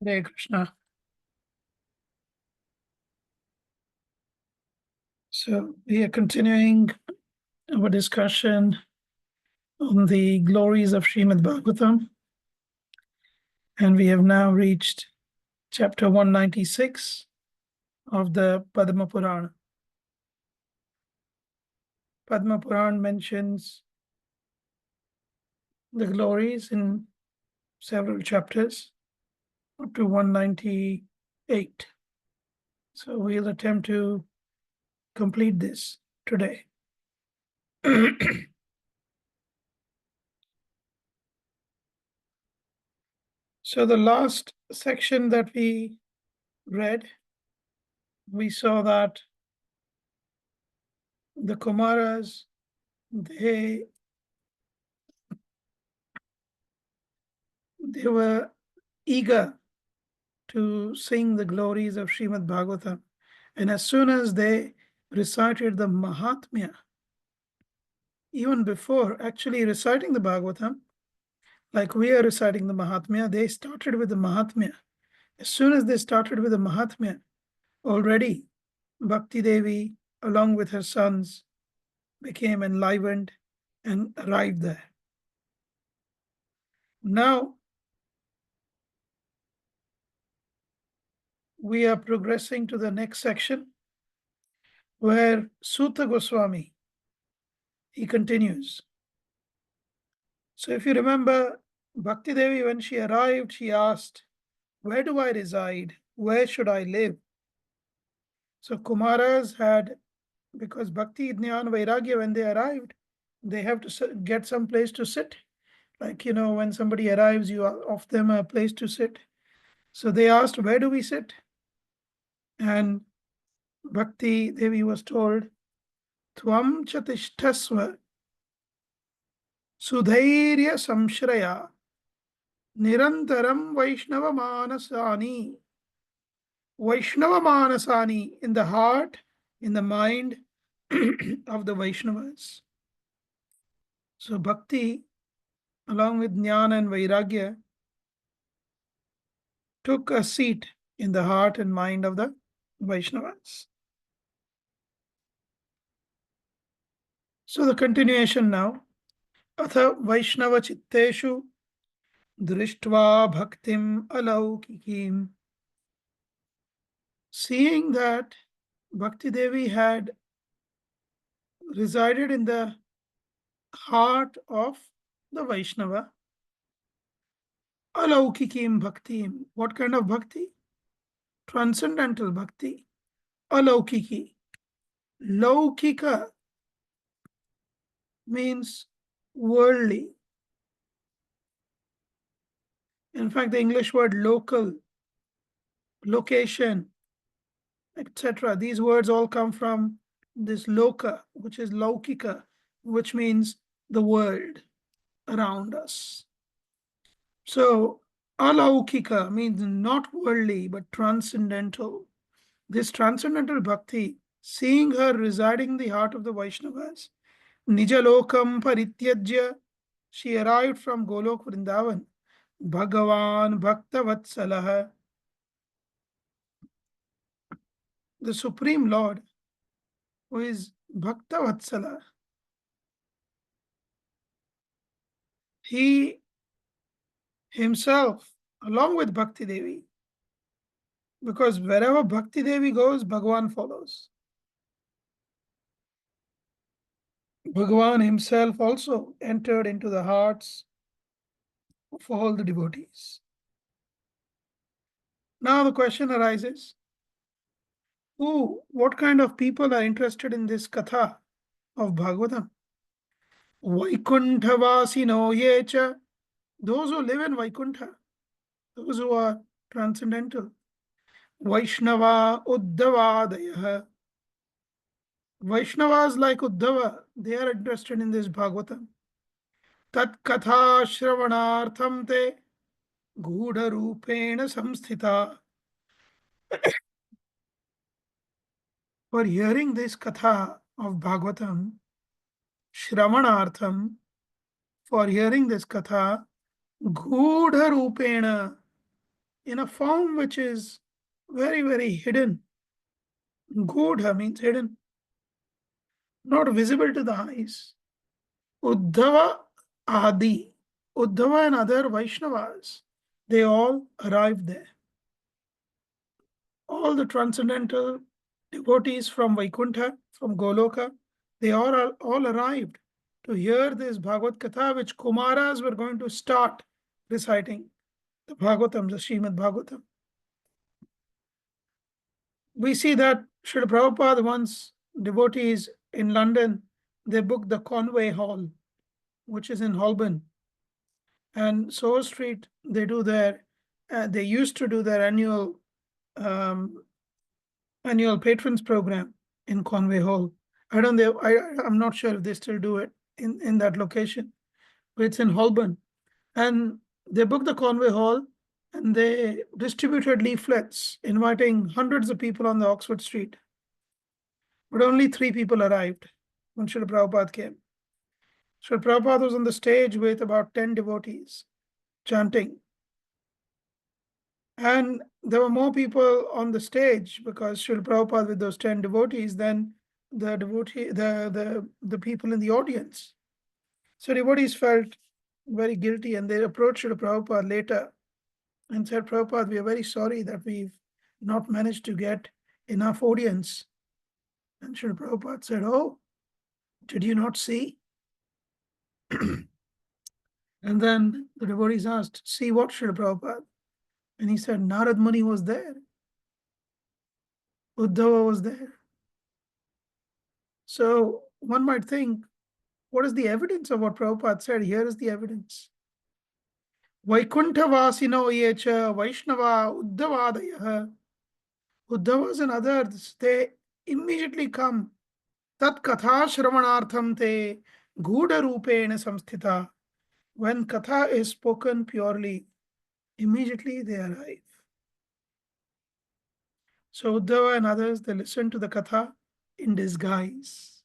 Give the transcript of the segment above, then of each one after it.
Hare Krishna. So we are continuing our discussion on the glories of Srimad Bhagavatam, and we have now reached chapter 196 of the Padma Purana. Padma Purana mentions the glories in several chapters up to 198. So we'll attempt to complete this today. So the last section that we read, we saw that the Kumaras, they were eager to sing the glories of Srimad Bhagavatam. And as soon as they recited the Mahatmya, even before actually reciting the Bhagavatam, like we are reciting the Mahatmya, they started with the Mahatmya. As soon as they started with the Mahatmya, already Bhakti Devi, along with her sons, became enlivened and arrived there. Now, we are progressing to the next section where Sutta Goswami, he continues. So if you remember, Bhakti Devi, when she arrived, she asked, where do I reside? Where should I live? So Kumaras had, because Bhakti, Jnana, Vairagya, when they arrived, they have to get some place to sit. Like, when somebody arrives, you offer them a place to sit. So they asked, where do we sit? And Bhakti Devi was told, Tvam Chatishtasva Sudhairya Samshraya Nirantaram Vaishnava Manasani. Vaishnava Manasani, in the heart, in the mind of the Vaishnavas. So Bhakti, along with Jnana and Vairagya, took a seat in the heart and mind of the Vaishnavas. So the continuation now. Atha Vaishnava Chitteshu Drishtva Bhaktim Alaukikim. Seeing that Bhakti Devi had resided in the heart of the Vaishnava, Alaukikim Bhaktim. What kind of bhakti? Transcendental bhakti. Alaukiki. Laukika means worldly. In fact, the English word local, location, etc., these words all come from this loka, which is laukika, which means the world around us. So alaukika means not worldly but transcendental. This transcendental bhakti, seeing her residing in the heart of the Vaishnavas, Nijalokam Parityajya, she arrived from Golok Vrindavan, Bhagavan Bhakta Vatsalah, the Supreme Lord, who is Bhakta Vatsala. He himself, along with Bhakti Devi, because wherever Bhakti Devi goes, Bhagavan follows. Bhagavan himself also entered into the hearts of all the devotees. Now the question arises, what kind of people are interested in this katha of Bhagavatam? Vaikunthavasino yecha, those who live in Vaikuntha, those who are transcendental. Vaishnava Uddhavadaya, Vaishnavas like Uddhava, they are interested in this Bhagavatam. Tat katha shravanartham te gudha rupena samsthita. For hearing this katha of Bhagavatam, shravanartham, for hearing this katha, gudha rupena, in a form which is very, very hidden. Gudha means hidden, not visible to the eyes. Uddhava Adi, Uddhava and other Vaishnavas, they all arrived there. All the transcendental devotees from Vaikuntha, from Goloka, they all arrived to hear this Bhagavad Katha, which Kumaras were going to start reciting the Bhagavatam, the Srimad Bhagavatam. We see that Srila Prabhupada once devotees in London, they booked the Conway Hall, which is in Holborn. And Soho Street, they used to do their um, annual patrons program in Conway Hall. I'm not sure if they still do it in that location, but it's in Holborn. And they booked the Conway Hall and they distributed leaflets inviting hundreds of people on the Oxford Street. But only 3 people arrived when Srila Prabhupada came. Srila Prabhupada was on the stage with about 10 devotees chanting. And there were more people on the stage because Srila Prabhupada with those 10 devotees than the people in the audience. So devotees felt very guilty and they approached Srila Prabhupada later and said, Prabhupada, we are very sorry that we've not managed to get enough audience. And Srila Prabhupada said, oh, did you not see? And then the devotees asked, see what, Srila Prabhupada? And he said, Narad Muni was there. Uddhava was there. So one might think, what is the evidence of what Prabhupada said? Here is the evidence. Vaikuntha Vasino Yecha Vaishnava Uddhavadaya. Uddhavas and others, they immediately come. Tat Katha Shravanartham te Gudha Rupena Samsthita. When Katha is spoken purely, immediately they arrive. So Uddhava and others, they listen to the Katha in disguise.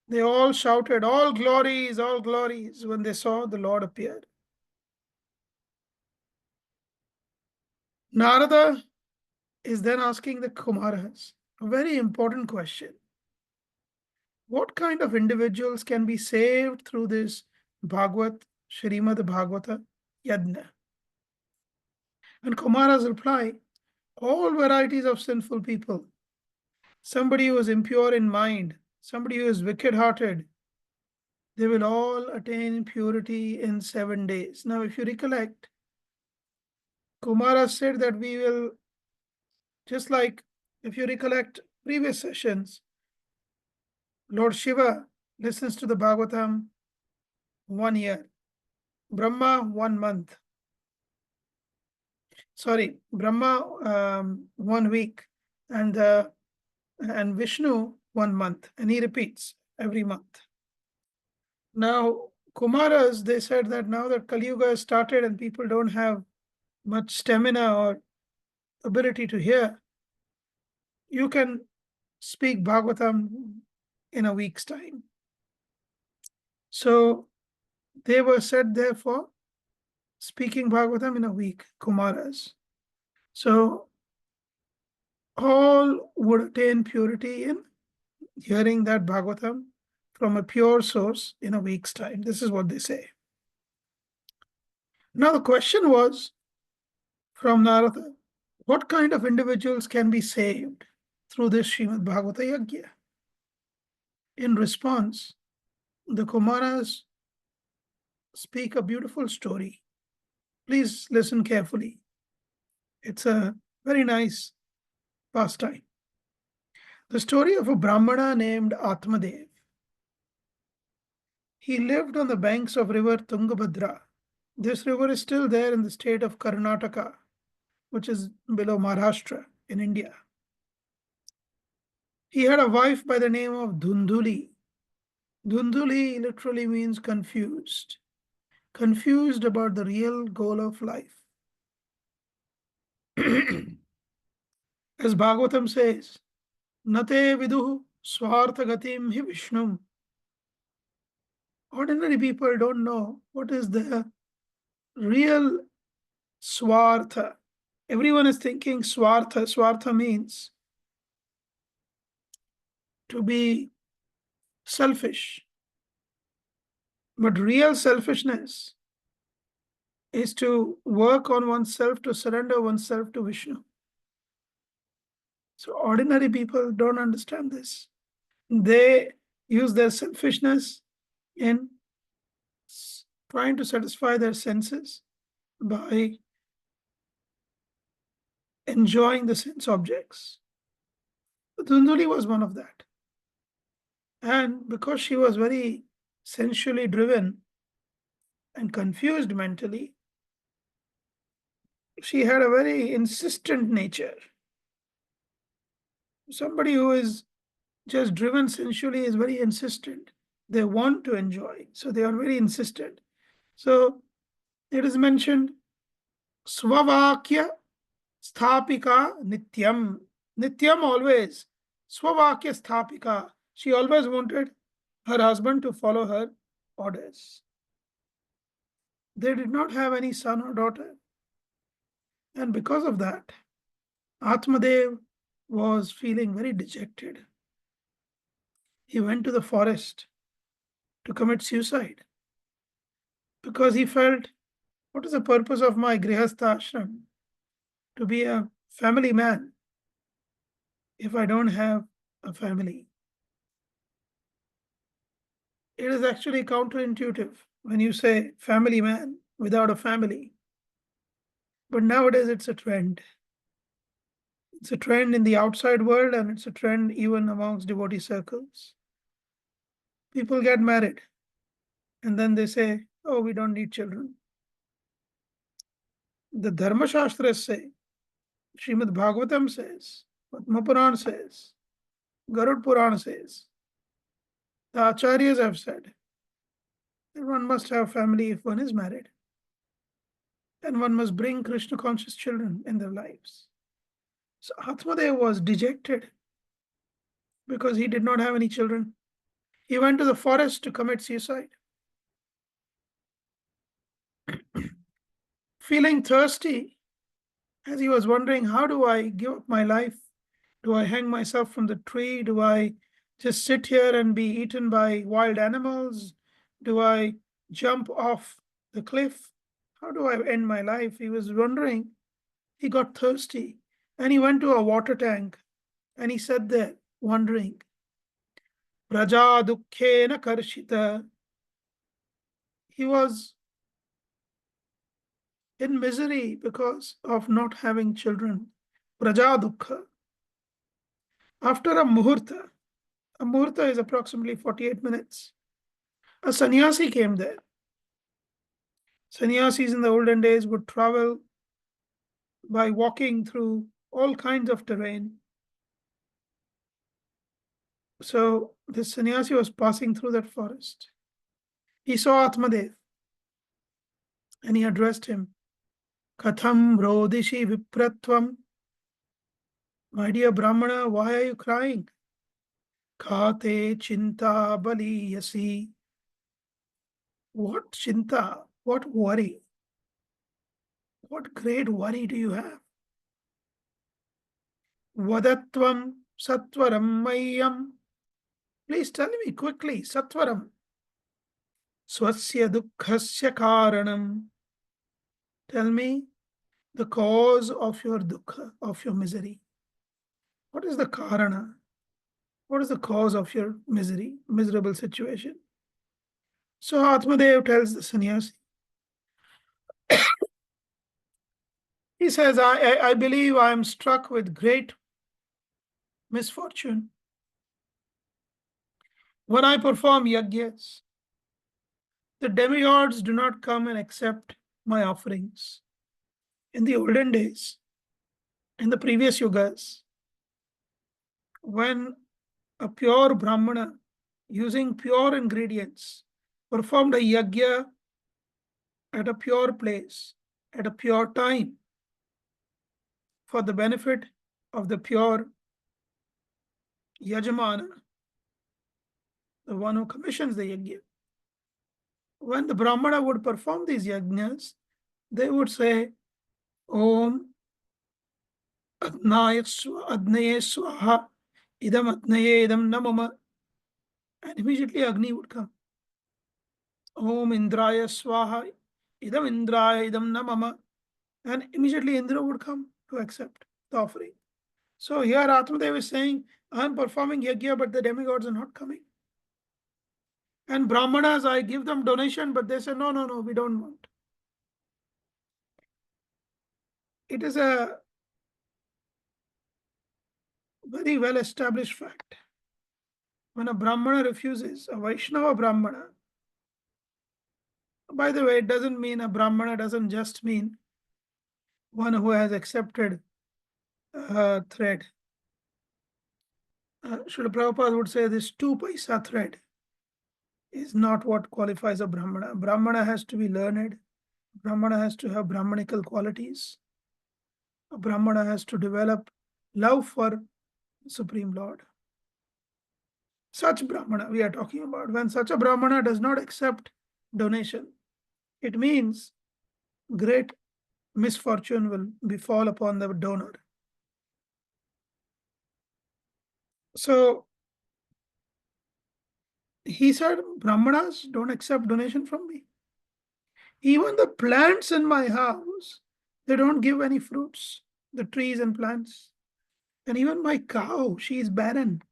They all shouted, all glories, when they saw the Lord appear. Narada is then asking the Kumaras a very important question. What kind of individuals can be saved through this Bhagavat, Srimad Bhagavata Yajna? And Kumaras reply, all varieties of sinful people. Somebody who is impure in mind, somebody who is wicked-hearted, they will all attain purity in 7 days. Now, if you recollect, Kumara said that we will, just like if you recollect previous sessions, Lord Shiva listens to the Bhagavatam 1 year, Brahma 1 month. Sorry, Brahma 1 week, and Vishnu 1 month, and he repeats every month. Now, Kumaras, they said that now that Kali Yuga has started and people don't have much stamina or ability to hear, you can speak Bhagavatam in a week's time. So they were set there for speaking Bhagavatam in a week, Kumaras. So all would attain purity in hearing that Bhagavatam from a pure source in a week's time. This is what they say. Now the question was from Narada, what kind of individuals can be saved through this Srimad Bhagavata Yajna? In response, the Kumaras speak a beautiful story. Please listen carefully. It's a very nice pastime. The story of a Brahmana named Atmadev. He lived on the banks of river Tungabhadra. This river is still there in the state of Karnataka, which is below Maharashtra in India. He had a wife by the name of Dhundhuli. Dhundhuli literally means confused. Confused about the real goal of life. As Bhagavatam says, Nate viduhu swartha gatim hi Vishnum. Ordinary people don't know what is the real swartha, Everyone is thinking swartha. Swartha means to be selfish. But real selfishness is to work on oneself, to surrender oneself to Vishnu. So ordinary people don't understand this. They use their selfishness in trying to satisfy their senses by enjoying the sense objects. Dhundhuli was one of that. And because she was very sensually driven and confused mentally, she had a very insistent nature. Somebody who is just driven sensually is very insistent. They want to enjoy, so they are very insistent. So it is mentioned, Swavakya Sthapika Nityam. Nityam always. Swavakya Sthapika. She always wanted her husband to follow her orders. They did not have any son or daughter. And because of that, Atmadev was feeling very dejected. He went to the forest to commit suicide because he felt, what is the purpose of my grihastha ashram? To be a family man if I don't have a family. It is actually counterintuitive when you say family man without a family. But nowadays it's a trend. It's a trend in the outside world and it's a trend even amongst devotee circles. People get married and then they say, oh, we don't need children. The Dharma Shastras say, Srimad Bhagavatam says, Padma Puran says, Garud Puran says, the Acharyas have said that one must have family if one is married. And one must bring Krishna conscious children in their lives. So Atmadev was dejected because he did not have any children. He went to the forest to commit suicide. Feeling thirsty, as he was wondering, how do I give up my life? Do I hang myself from the tree? Do I just sit here and be eaten by wild animals? Do I jump off the cliff? How do I end my life? He was wondering. He got thirsty and he went to a water tank and he sat there wondering. Praja dukkhena karshita. He was in misery because of not having children. Praja dukkha. After a muhurta is approximately 48 minutes, a sannyasi came there. Sannyasis in the olden days would travel by walking through all kinds of terrain. So this sannyasi was passing through that forest. He saw Atmadev and he addressed him. Katham rodishi vipratvam. My dear Brahmana, why are you crying? Khate chinta baliyasi. What chinta? What worry? What great worry do you have? Vadatvam satvaram mayam. Please tell me quickly, satvaram. Swasya dukkhasya karanam. Tell me the cause of your dukkha, of your misery. What is the karana? What is the cause of your misery, miserable situation? So Atmadev tells the sannyasi. He says, I believe I am struck with great misfortune. When I perform yajnas, the demigods do not come and accept my offerings. In the olden days, in the previous yugas, when a pure Brahmana using pure ingredients performed a yajna at a pure place, at a pure time, for the benefit of the pure yajamana, the one who commissions the yajna. When the Brahmana would perform these yajnas, they would say, Om Adnaye swaha, idam adnaye idam namama. And immediately Agni would come. Om Indraya swaha, idam Indraya idam namama. And immediately Indra would come to accept the offering. So here Atmadev is saying, I am performing yajna, but the demigods are not coming. And Brahmanas, I give them donation, but they say, no, no, no, we don't want. It is a very well established fact. When a Brahmana refuses, a Vaishnava Brahmana, by the way, it doesn't mean a Brahmana doesn't just mean one who has accepted thread. Srila Prabhupada would say this 2 paisa thread is not what qualifies a Brahmana. Brahmana has to be learned. Brahmana has to have Brahmanical qualities. A Brahmana has to develop love for Supreme Lord. Such Brahmana we are talking about. When such a Brahmana does not accept donation, it means great misfortune will befall upon the donor. So he said, Brahmanas don't accept donation from me. Even the plants in my house, they don't give any fruits, the trees and plants. And even my cow, she is barren.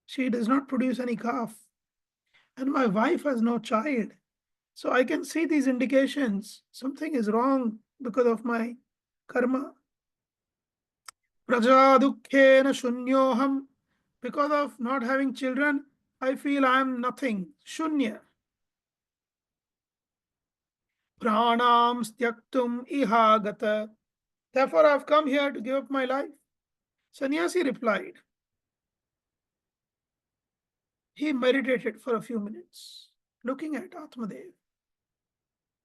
She does not produce any calf. And my wife has no child. So I can see these indications. Something is wrong because of my karma. Praja dukkhena shunyoham. Because of not having children, I feel I am nothing. Shunya. Pranam styaktum ihagata. Therefore, I have come here to give up my life. Sannyasi replied. He meditated for a few minutes, looking at Atmadev.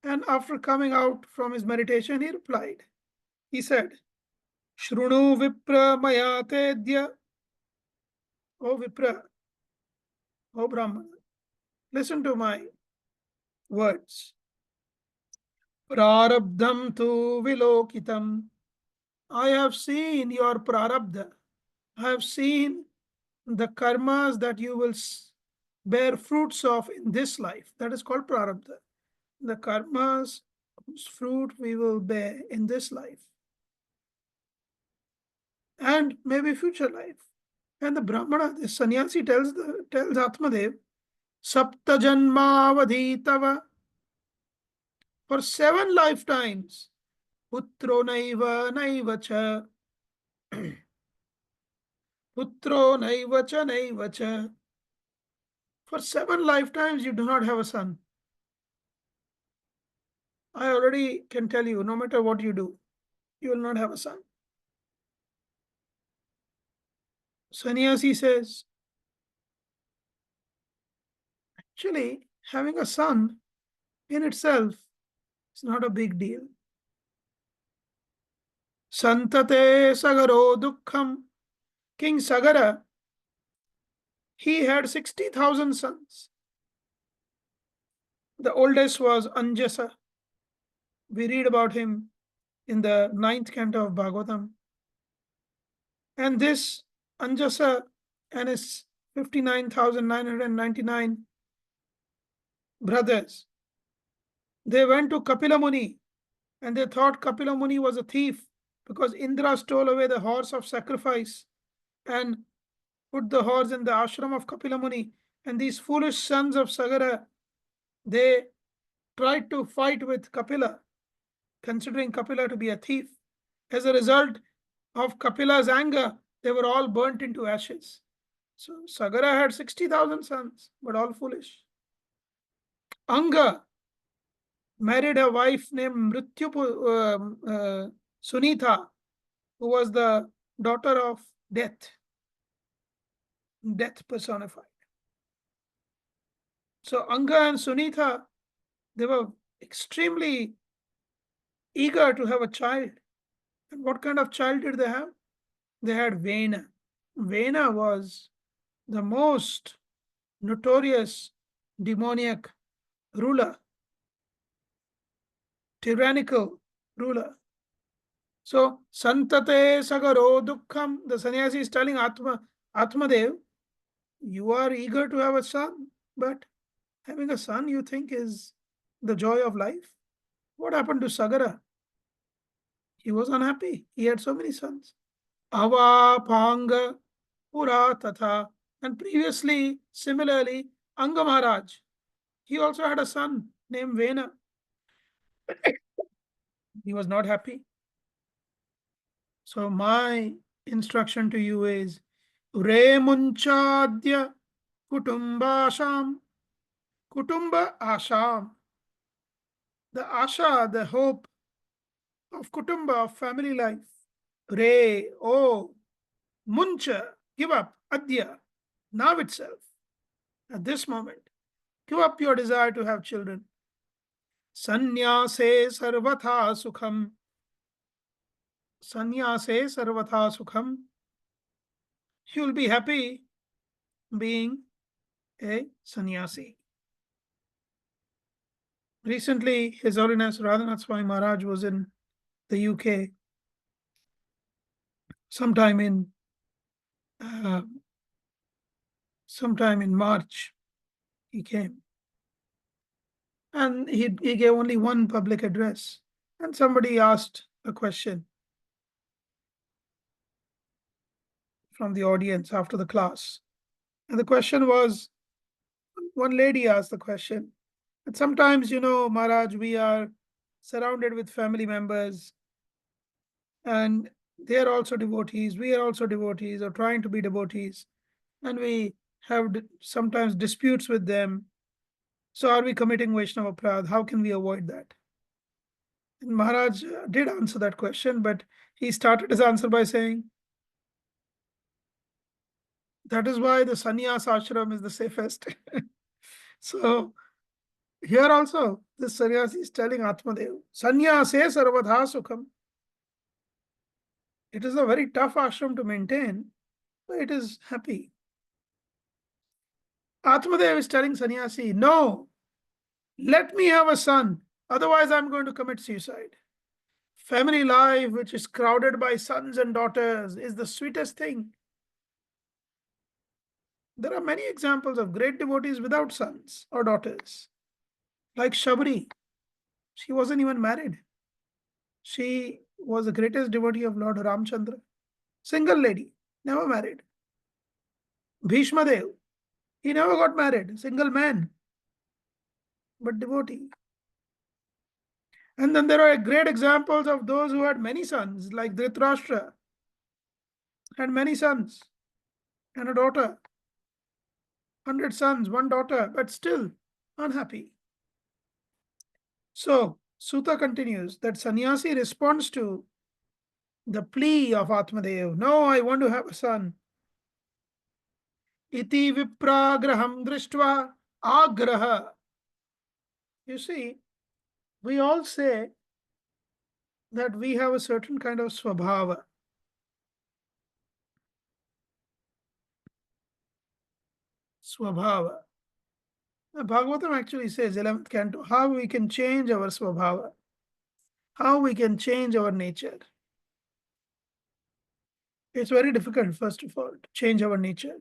And after coming out from his meditation, he replied. He said, Shrunu Vipra Maya Tedya. O Vipra, O Brahmana, listen to my words. Prarabdham tu vilokitam. I have seen your prarabdha. I have seen the karmas that you will bear fruits of in this life. That is called prarabdha. The karmas whose fruit we will bear in this life and maybe future life. And the Brahmana, the sannyasi tells Atmadev, Sapta Janmavadhi Tava, for 7 lifetimes, Putro Naiva Naivacha, Putro Naivacha Naivacha. For 7 lifetimes, you do not have a son. I already can tell you, no matter what you do, you will not have a son. Sannyasi says, actually, having a son in itself is not a big deal. Santate Sagaro Dukkham. King Sagara, he had 60,000 sons. The oldest was Anjasa. We read about him in the 9th canto of Bhagavatam. And this Anjasa and his 59,999 brothers, they went to Kapila Muni and they thought Kapila Muni was a thief because Indra stole away the horse of sacrifice and put the horse in the ashram of Kapila Muni. And these foolish sons of Sagara, they tried to fight with Kapila, considering Kapila to be a thief. As a result of Kapila's anger, they were all burnt into ashes. So Sagara had 60,000 sons, but all foolish. Anga married a wife named Sunitha, who was the daughter of death personified. So Anga and Sunitha, they were extremely eager to have a child. And what kind of child did they have? They had Vena. Vena was the most notorious demoniac ruler, tyrannical ruler. So, santate sagaro dukkham, the sannyasi is telling Atmadev, you are eager to have a son, but having a son you think is the joy of life. What happened to Sagara? He was unhappy. He had so many sons. Ava, Panga, Pura, Tatha. And previously, similarly, Anga Maharaj, he also had a son named Vena. He was not happy. So my instruction to you is Re Munchadya Kutumbasham Kutumba Asham. The Asha, the hope of Kutumba, of family life. Re, oh, Muncha, give up, Adya, now itself, at this moment. Give up your desire to have children. Sannyase sarvatha sukham. Sannyase sarvatha sukham. You will be happy being a sannyasi. Recently, His Holiness Radhanath Swami Maharaj was in the UK sometime in uh, March. He came and he gave only one public address. And somebody asked a question from the audience after the class. And the question was, one lady asked the question. And sometimes, Maharaj, we are surrounded with family members and they are also devotees. We are also devotees or trying to be devotees. And we have sometimes disputes with them. So are we committing Vaishnava Aparadh? How can we avoid that? And Maharaj did answer that question, but he started his answer by saying, that is why the sannyas ashram is the safest. So here also, this sannyasi is telling Atmadev, sannyase sarvadha sukham. It is a very tough ashram to maintain, but it is happy. Atmadev is telling sannyasi, no, let me have a son, otherwise I'm going to commit suicide. Family life, which is crowded by sons and daughters, is the sweetest thing. There are many examples of great devotees without sons or daughters. Like Shabri, she wasn't even married. She was the greatest devotee of Lord Ramchandra. Single lady, never married. Bhishma Dev, he never got married. Single man, but devotee. And then there are great examples of those who had many sons, like Dhritarashtra had many sons and a daughter. 100 sons, one daughter, but still unhappy. So, Sutta continues that sannyasi responds to the plea of Atmadev. No, I want to have a son. Iti vipragraham drishtva agraha. You see, we all say that we have a certain kind of swabhava. Swabhava. The Bhagavatam actually says, 11th canto, how we can change our swabhava, how we can change our nature. It's very difficult, first of all, to change our nature.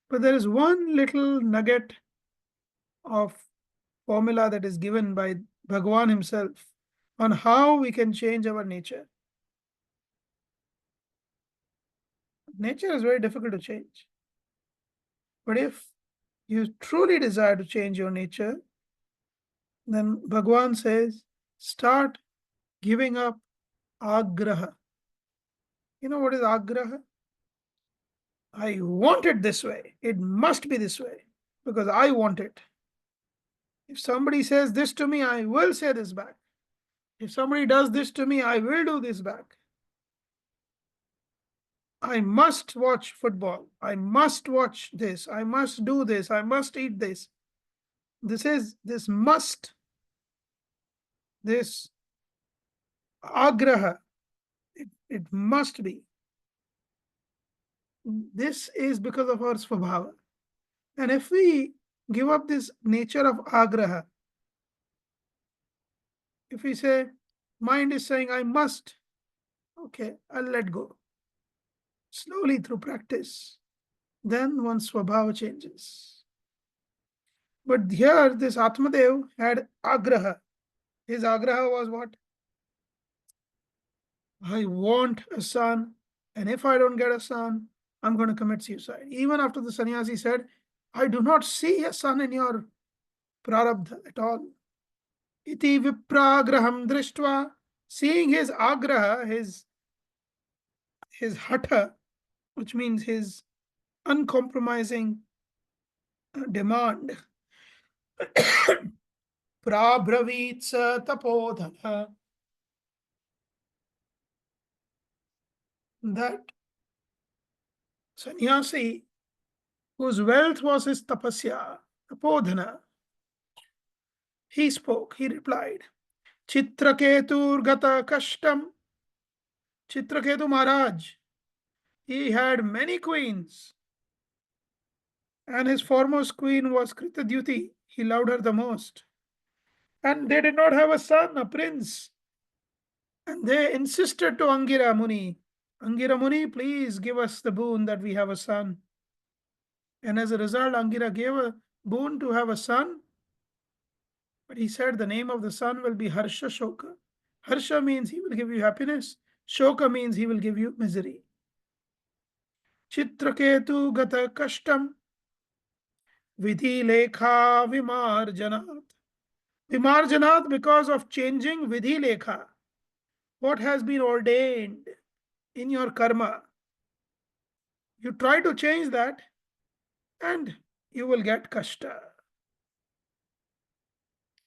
But there is one little nugget of formula that is given by Bhagavan himself on how we can change our nature. Nature is very difficult to change. But if you truly desire to change your nature, then Bhagavan says, start giving up agraha. You know what is agraha? I want it this way. It must be this way because I want it. If somebody says this to me, I will say this back. If somebody does this to me, I will do this back. I must watch football. I must watch this. I must do this. I must eat this. This must, this agraha, it must be. This is because of our svabhava. And if we give up this nature of agraha, if we say, Mind is saying, I must. Okay, I'll let go. Slowly through practice, then one's swabhava changes. But here, this Atmadev had agraha. His agraha was what? I want a son, and if I don't get a son, I'm going to commit suicide. Even after the sannyasi said, I do not see a son in your prarabdha at all. Iti vipragraham drishtva, seeing his agraha, his hatha, which means his uncompromising demand, prabhavit sa tapodhana, that sannyasi whose wealth was his tapasya, tapodhana, he spoke, he replied, Chitraketur gata kashtam. Chitraketu Maharaj, he had many queens, and his foremost queen was Kritadyuti. He loved her the most. And they did not have a son, a prince. And they insisted to Angira Muni, Angira Muni, please give us the boon that we have a son. And as a result, Angira gave a boon to have a son. But he said the name of the son will be Harsha Shoka. Harsha means he will give you happiness. Shoka means he will give you misery. Chitraketu gata kashtam vidhi lekha vimarjanat. Vimarjanat, because of changing vidhi lekha, what has been ordained in your karma. You try to change that and you will get kashta.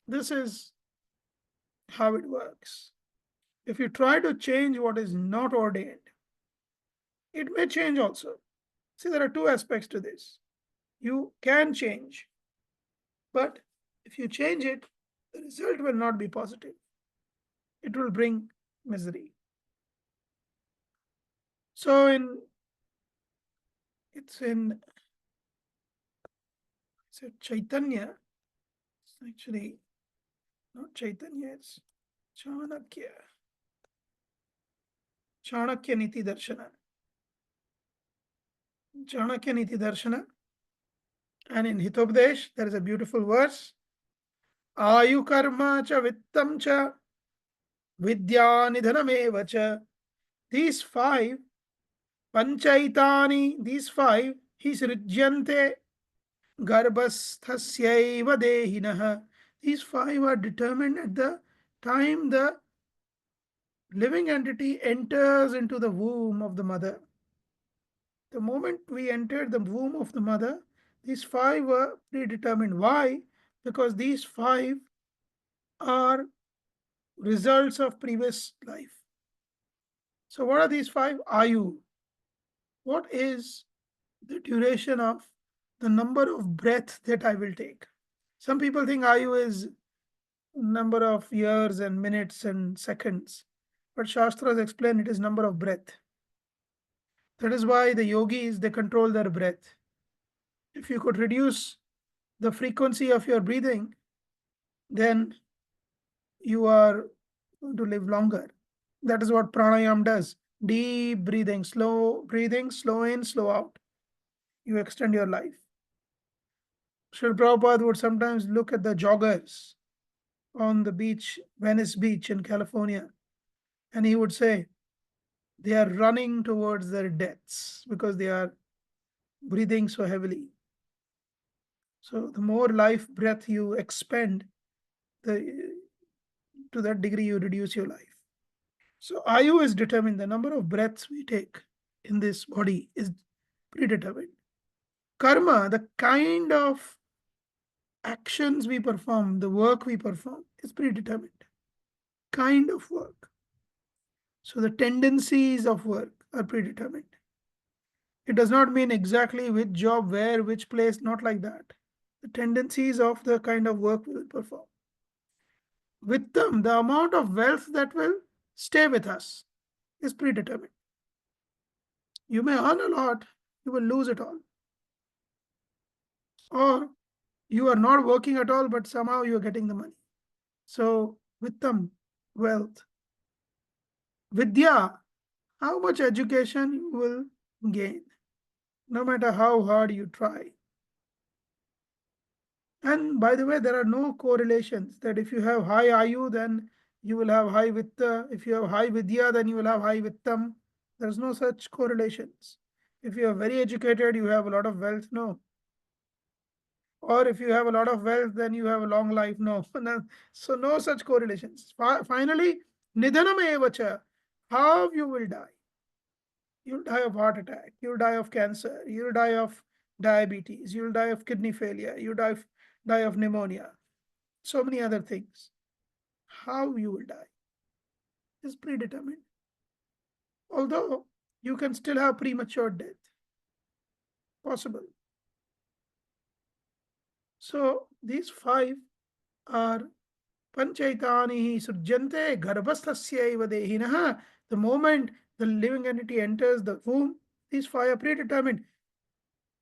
This is how it works. If you try to change what is not ordained, it may change also. See, there are two aspects to this. You can change, but if you change it, the result will not be positive. It will bring misery. So it's Chaitanya. It's actually not Chaitanya, it's Chanakya. Chanakya Niti Darshana. Chanakya Niti Darshana. And in Hitopdesh, there is a beautiful verse. Ayu karma cha vittam cha vidya nidhanam cha. These five, panchaitani, these five, hisrijyante garbhasthasyaiva dehinah. These five are determined at the time the living entity enters into the womb of the mother. The moment we entered the womb of the mother, these five were predetermined. Why? Because these five are results of previous life. So, what are these five? Ayu. What is the duration of the number of breaths that I will take? Some people think Ayu is number of years and minutes and seconds, but Shastras explain it is number of breath. That is why the yogis, they control their breath. If you could reduce the frequency of your breathing, then you are going to live longer. That is what pranayam does. Deep breathing, slow in, slow out. You extend your life. Srila Prabhupada would sometimes look at the joggers on the beach, Venice Beach in California, and he would say, they are running towards their deaths because they are breathing so heavily. So the more life breath you expend, to that degree you reduce your life. So Ayu is determined. The number of breaths we take in this body is predetermined. Karma, the kind of actions we perform, the work we perform, is predetermined. Kind of work. So the tendencies of work are predetermined. It does not mean exactly which job, where, which place, not like that. The tendencies of the kind of work we will perform. With them, the amount of wealth that will stay with us is predetermined. You may earn a lot, you will lose it all. Or you are not working at all, but somehow you are getting the money. So, with them, wealth Vidya, how much education you will gain, no matter how hard you try. And by the way, there are no correlations that if you have high Ayu, then you will have high Vitta. If you have high Vidya, then you will have high Vittam. There's no such correlations. If you are very educated, you have a lot of wealth. No. Or if you have a lot of wealth, then you have a long life. No. So no such correlations. Finally, Nidhanam evacha, how you will die. You'll die of heart attack. You'll die of cancer. You'll die of diabetes. You'll die of kidney failure. You die of pneumonia. So many other things. How you will die is predetermined. Although you can still have premature death. Possible. So these five are Panchaitani Surjante Garbhasthasya Dehinah. The moment the living entity enters the womb, these five are predetermined.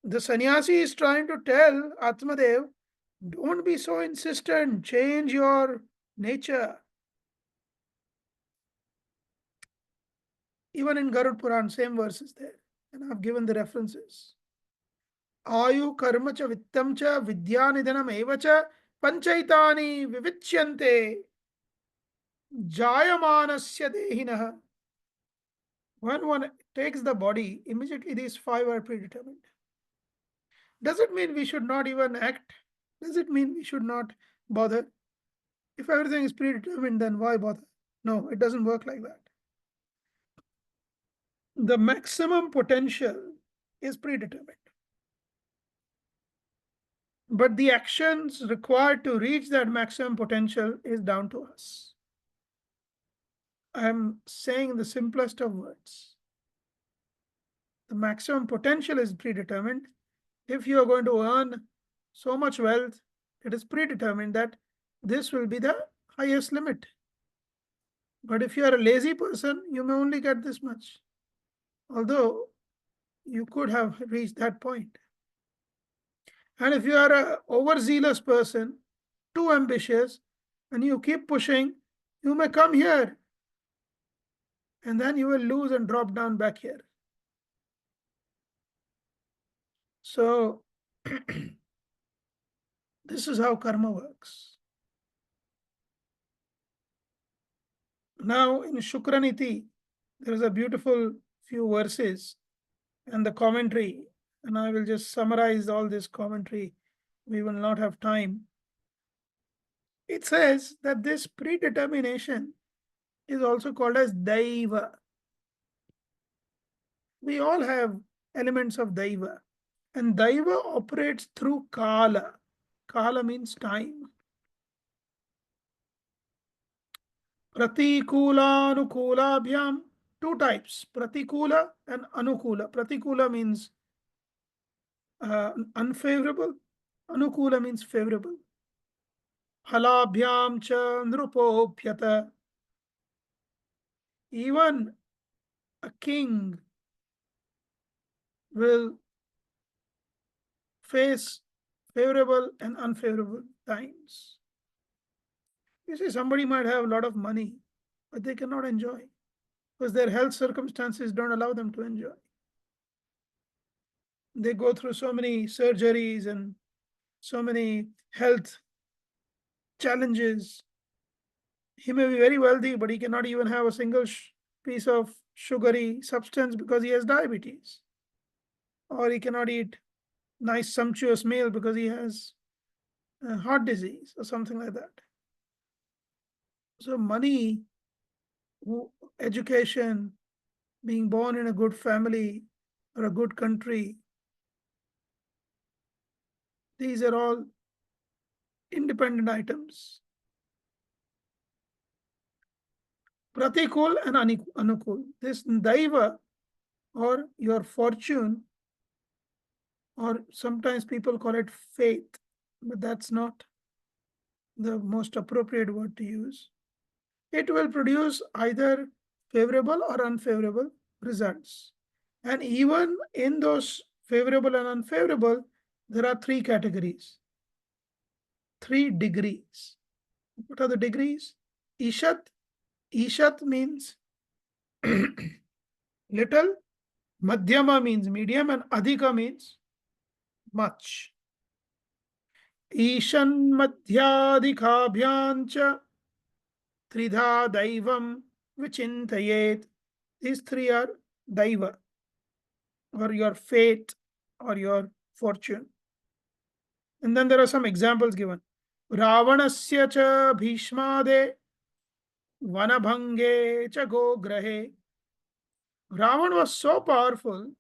The sannyasi is trying to tell Atmadev, don't be so insistent, change your nature. Even in Garud Puran, same verses there. And I've given the references. Ayu karma cha vittam cha vidyanidhanam eva cha panchaitani vivichyante jayamanasya dehinah. When one takes the body, immediately these five are predetermined. Does it mean we should not even act? Does it mean we should not bother? If everything is predetermined, then why bother? No, it doesn't work like that. The maximum potential is predetermined. But the actions required to reach that maximum potential is down to us. I am saying in the simplest of words. The maximum potential is predetermined. If you are going to earn so much wealth, it is predetermined that this will be the highest limit. But if you are a lazy person, you may only get this much. Although you could have reached that point. And if you are an overzealous person, too ambitious, and you keep pushing, you may come here. And then you will lose and drop down back here. So, this is how karma works. Now, in Shukraniti, there is a beautiful few verses and the commentary, and I will just summarize all this commentary. We will not have time. It says that this predetermination is also called as Daiva. We all have elements of Daiva, and Daiva operates through Kala. Kala means time. Pratikula, Anukula, Bhyam, two types, Pratikula and Anukula. Pratikula means unfavorable, Anukula means favorable. Halabhyam cha nrupopyata. Even a king will face favorable and unfavorable times. You see, somebody might have a lot of money, but they cannot enjoy because their health circumstances don't allow them to enjoy. They go through so many surgeries and so many health challenges. He may be very wealthy, but he cannot even have a single piece of sugary substance because he has diabetes. Or he cannot eat nice sumptuous meal because he has heart disease or something like that. So money, education, being born in a good family or a good country, these are all independent items. Pratikul and Anukul. This Daiva or your fortune, or sometimes people call it faith, but that's not the most appropriate word to use. It will produce either favorable or unfavorable results. And even in those favorable and unfavorable, there are three categories, 3 degrees. What are the degrees? Ishat. Ishat means little, madhyama means medium, and adhika means much. Ishan madhyadhikabhyancha tridha daivam vichintayet. These three are daiva, or your fate, or your fortune. And then there are some examples given. Ravanasya cha bhishmade vanabhange cha gograhe. Ravan was so powerful,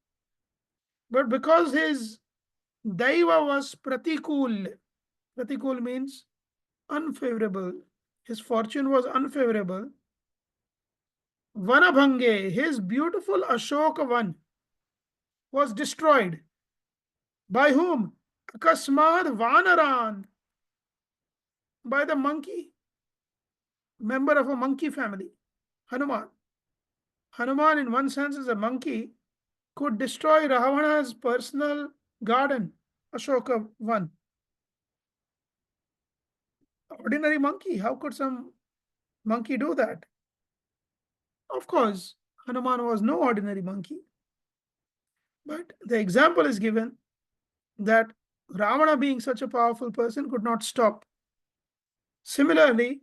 but because his daiva was pratikul, pratikul means unfavorable, his fortune was unfavorable. Vanabhange, his beautiful Ashoka Van, was destroyed. By whom? Akasmad Vanaran, by the monkey, member of a monkey family, Hanuman. Hanuman, in one sense, is a monkey, could destroy Ravana's personal garden, Ashoka Van. Ordinary monkey, how could some monkey do that? Of course, Hanuman was no ordinary monkey. But the example is given that Ravana, being such a powerful person, could not stop. Similarly,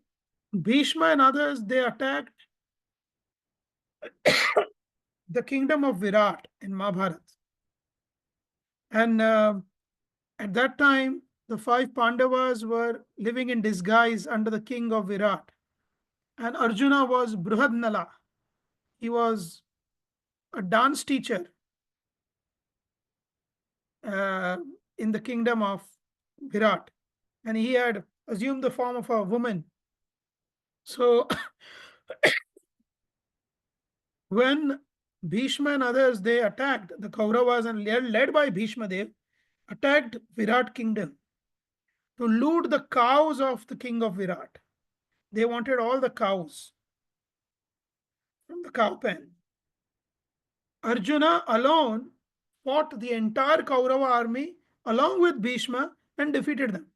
Bhishma and others, they attacked the kingdom of Virat in Mahabharata. And at that time, the five Pandavas were living in disguise under the king of Virat. And Arjuna was Bruhadnala. He was a dance teacher uh, in the kingdom of Virat. And he had assumed the form of a woman. So when Bhishma and others, they attacked the Kauravas, and led by Bhishma Dev, attacked Virat kingdom to loot the cows of the king of Virat. They wanted all the cows from the cow pen. Arjuna alone fought the entire Kaurava army along with Bhishma and defeated them.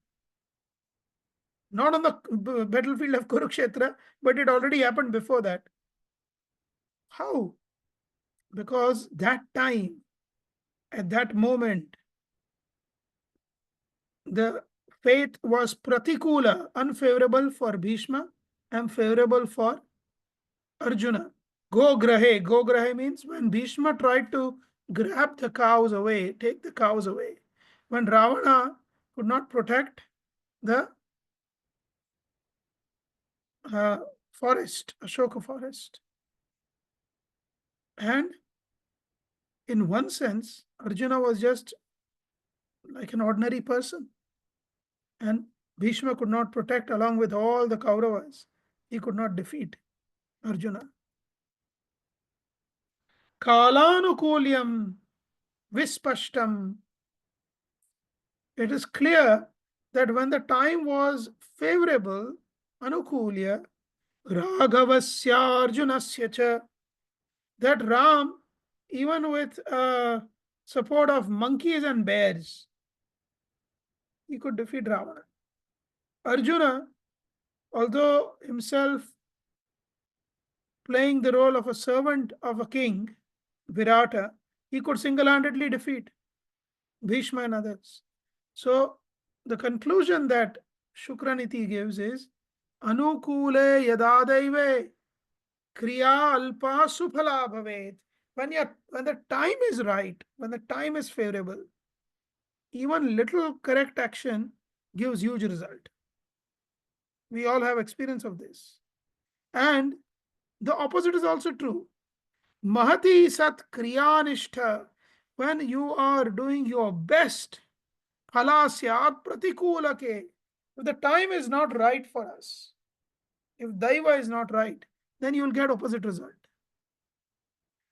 Not on the battlefield of Kurukshetra, but it already happened before that. How? Because that time, at that moment, the fate was pratikula, unfavorable for Bhishma and favorable for Arjuna. Go grahe means when Bhishma tried to grab the cows away, take the cows away, when Ravana could not protect the forest, Ashoka forest. And in one sense, Arjuna was just like an ordinary person. And Bhishma could not protect along with all the Kauravas. He could not defeat Arjuna. Kalanukulyam vispashtam. It is clear that when the time was favorable, anukulya, raghavasya arjunasya cha, that Ram, even with support of monkeys and bears, he could defeat Ravana. Arjuna, although himself playing the role of a servant of a king, Virata, he could single-handedly defeat Bhishma and others. So the conclusion that Shukraniti gives is Anukule yadadaive kriya alpa suphala bhavet. When the time is right, when the time is favorable, even little correct action gives huge result. We all have experience of this. And the opposite is also true. Mahati sat kriyanishta, when you are doing your best, phalasya pratikulake, if the time is not right for us, if daiva is not right, then you will get opposite result.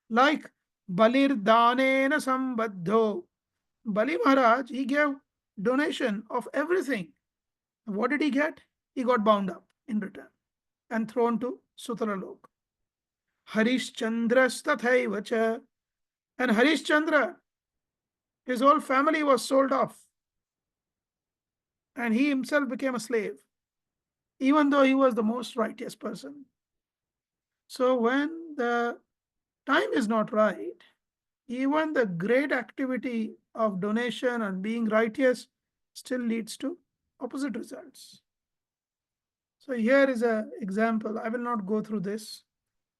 Like Balir Danena Sambadho. Bali Maharaj, he gave donation of everything. What did he get? He got bound up in return and thrown to Sutala Lok. Harish Chandra Stathaivacha. And Harish Chandra, his whole family was sold off. And he himself became a slave, even though he was the most righteous person. So when the time is not right, even the great activity of donation and being righteous still leads to opposite results. So here is an example. I will not go through this.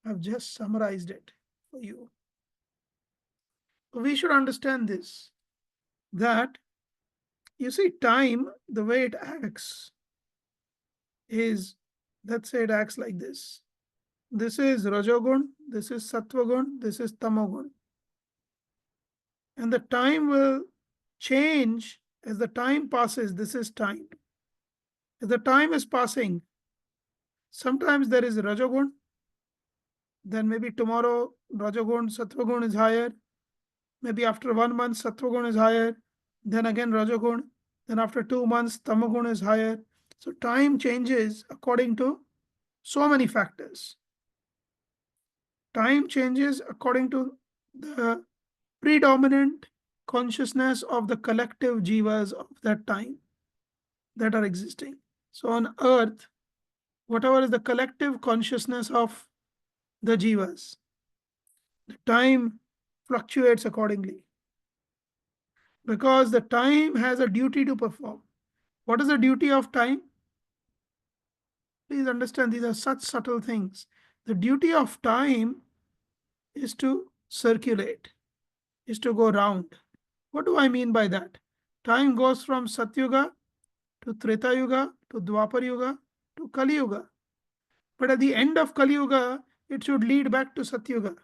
I've just summarized it for you. We should understand this, that you see, time, the way it acts is, let's say it acts like this. This is Rajogun, this is Sattvagun, this is Tamogun. And the time will change as the time passes. This is time. As the time is passing, sometimes there is Rajogun, then maybe tomorrow Rajogun, Sattvagun is higher. Maybe after 1 month, Sattvagun is higher. Then again Rajogun. Then after 2 months, Tamagun is higher. So time changes according to so many factors. Time changes according to the predominant consciousness of the collective jivas of that time that are existing. So on earth, whatever is the collective consciousness of the jivas, the time fluctuates accordingly, because the time has a duty to perform. What is the duty of time? Please understand, these are such subtle things. The duty of time is to circulate, is to go round. What do I mean by that? Time goes from Satyuga to Treta Yuga to Dwapar Yuga to Kali Yuga. But at the end of Kali Yuga, it should lead back to Satyuga.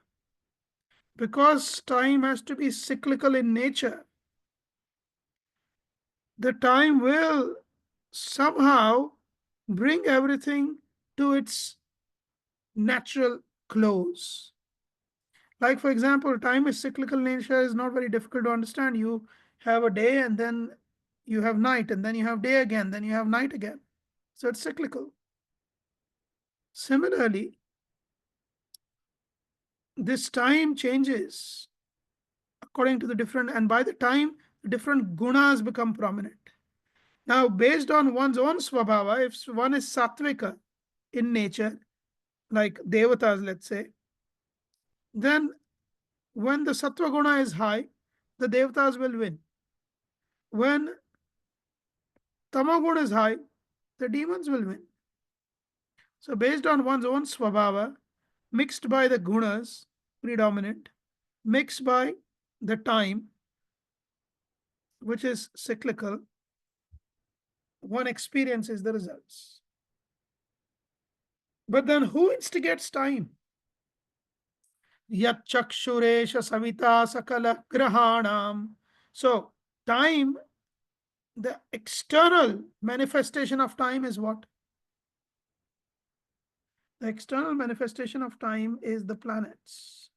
Because time has to be cyclical in nature, the time will somehow bring everything to its natural close. Like, for example, time is cyclical nature is not very difficult to understand. You have a day and then you have night, and then you have day again, then you have night again. So it's cyclical. Similarly, this time changes according to the different, and by the time, different gunas become prominent. Now, based on one's own swabhava, if one is sattvika in nature, like devatas, let's say, then when the sattva guna is high, the devatas will win. When tamoguna is high, the demons will win. So based on one's own swabhava, mixed by the gunas predominant, mixed by the time, which is cyclical, one experiences the results. But then who instigates time? Yat chakshuresha savita sakala grahanam. So time, the external manifestation of time is what? The external manifestation of time is the planets,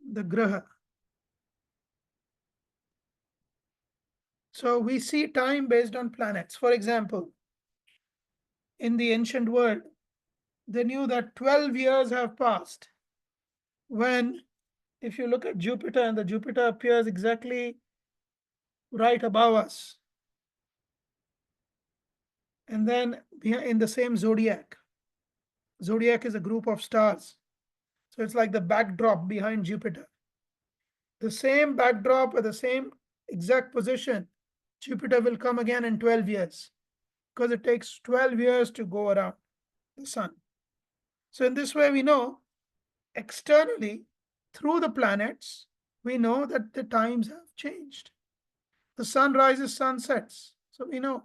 the graha. So we see time based on planets. For example, in the ancient world, they knew that 12 years have passed when, if you look at Jupiter, and the Jupiter appears exactly right above us, and then in the same zodiac. Zodiac is a group of stars. So it's like the backdrop behind Jupiter. The same backdrop at the same exact position, Jupiter will come again in 12 years, because it takes 12 years to go around the sun. So in this way, we know externally, through the planets, we know that the times have changed. The sun rises, sun sets. So we know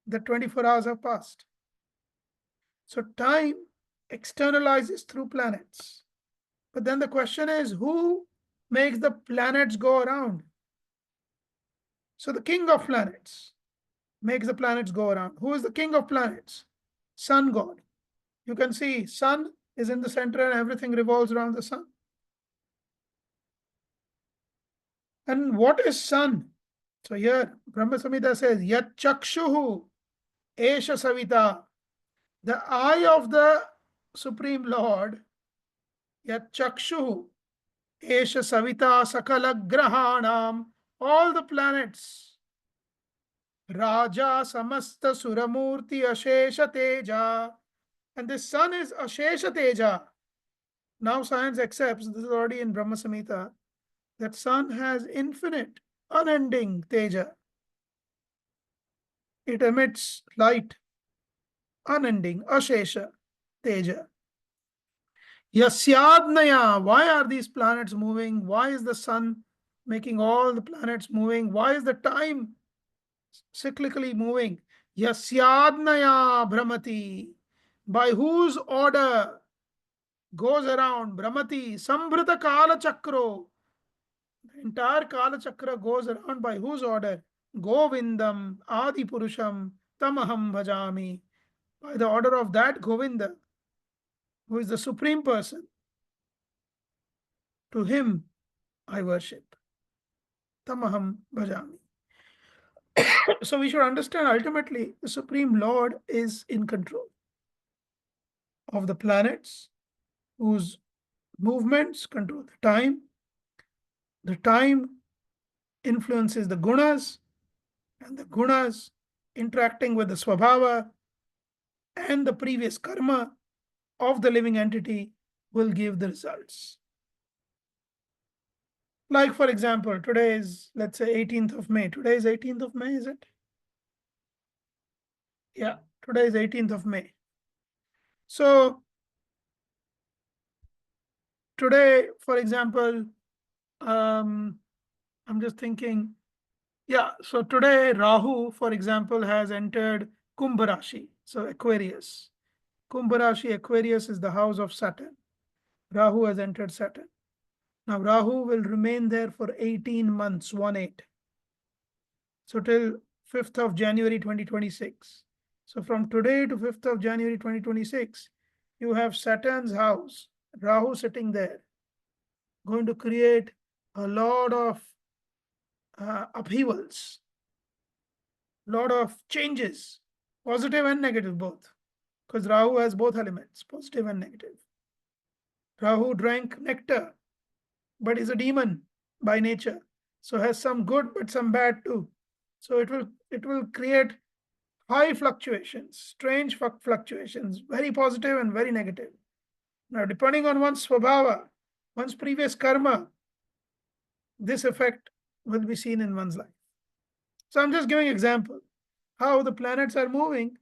that 24 hours have passed. So time externalizes through planets. But then the question is, who makes the planets go around? So the king of planets makes the planets go around. Who is the king of planets? Sun god. You can see sun is in the center and everything revolves around the sun. And what is sun? So here Brahma Samhita says, Yat chakshuhu esha savita. The eye of the Supreme Lord, Yat chakshuhu esha savita sakala grahanam. All the planets, Raja samasta suramurti ashesha teja, And this sun is Ashesha Teja. Now science accepts, this is already in Brahma Samhita, that sun has infinite, unending Teja. It emits light, unending, Ashesha Teja. Yasyadnaya, why are these planets moving? Why is the sun making all the planets moving? Why is the time cyclically moving? Yasyadnaya Brahmati, by whose order goes around Brahmati, Sambrita Kala Chakro. The entire Kala Chakra goes around by whose order? Govindam Adi Purusham Tamaham Bhajami. By the order of that Govinda, who is the Supreme Person. To him I worship. Tamaham Bhajami. So we should understand ultimately the Supreme Lord is in control of the planets, whose movements control the time. The time influences the gunas, and the gunas interacting with the swabhava and the previous karma of the living entity will give the results. Like, for example, today is, let's say, 18th of May. Today is 18th of May, is it? Yeah, today is 18th of May. So, today, for example, I'm just thinking, yeah, so today Rahu, for example, has entered Kumbh Rashi, so Aquarius. Kumbh Rashi, Aquarius is the house of Saturn. Rahu has entered Saturn. Now, Rahu will remain there for 18 months, 1/8. So, till 5th of January 2026. So, from today to 5th of January 2026, you have Saturn's house, Rahu sitting there, going to create a lot of upheavals, lot of changes, positive and negative both, because Rahu has both elements, positive and negative. Rahu drank nectar, but is a demon by nature, so has some good but some bad too. So it will create high fluctuations, strange fluctuations, very positive and very negative. Now, depending on one's swabhava, one's previous karma, this effect will be seen in one's life. So I'm just giving example how the planets are moving.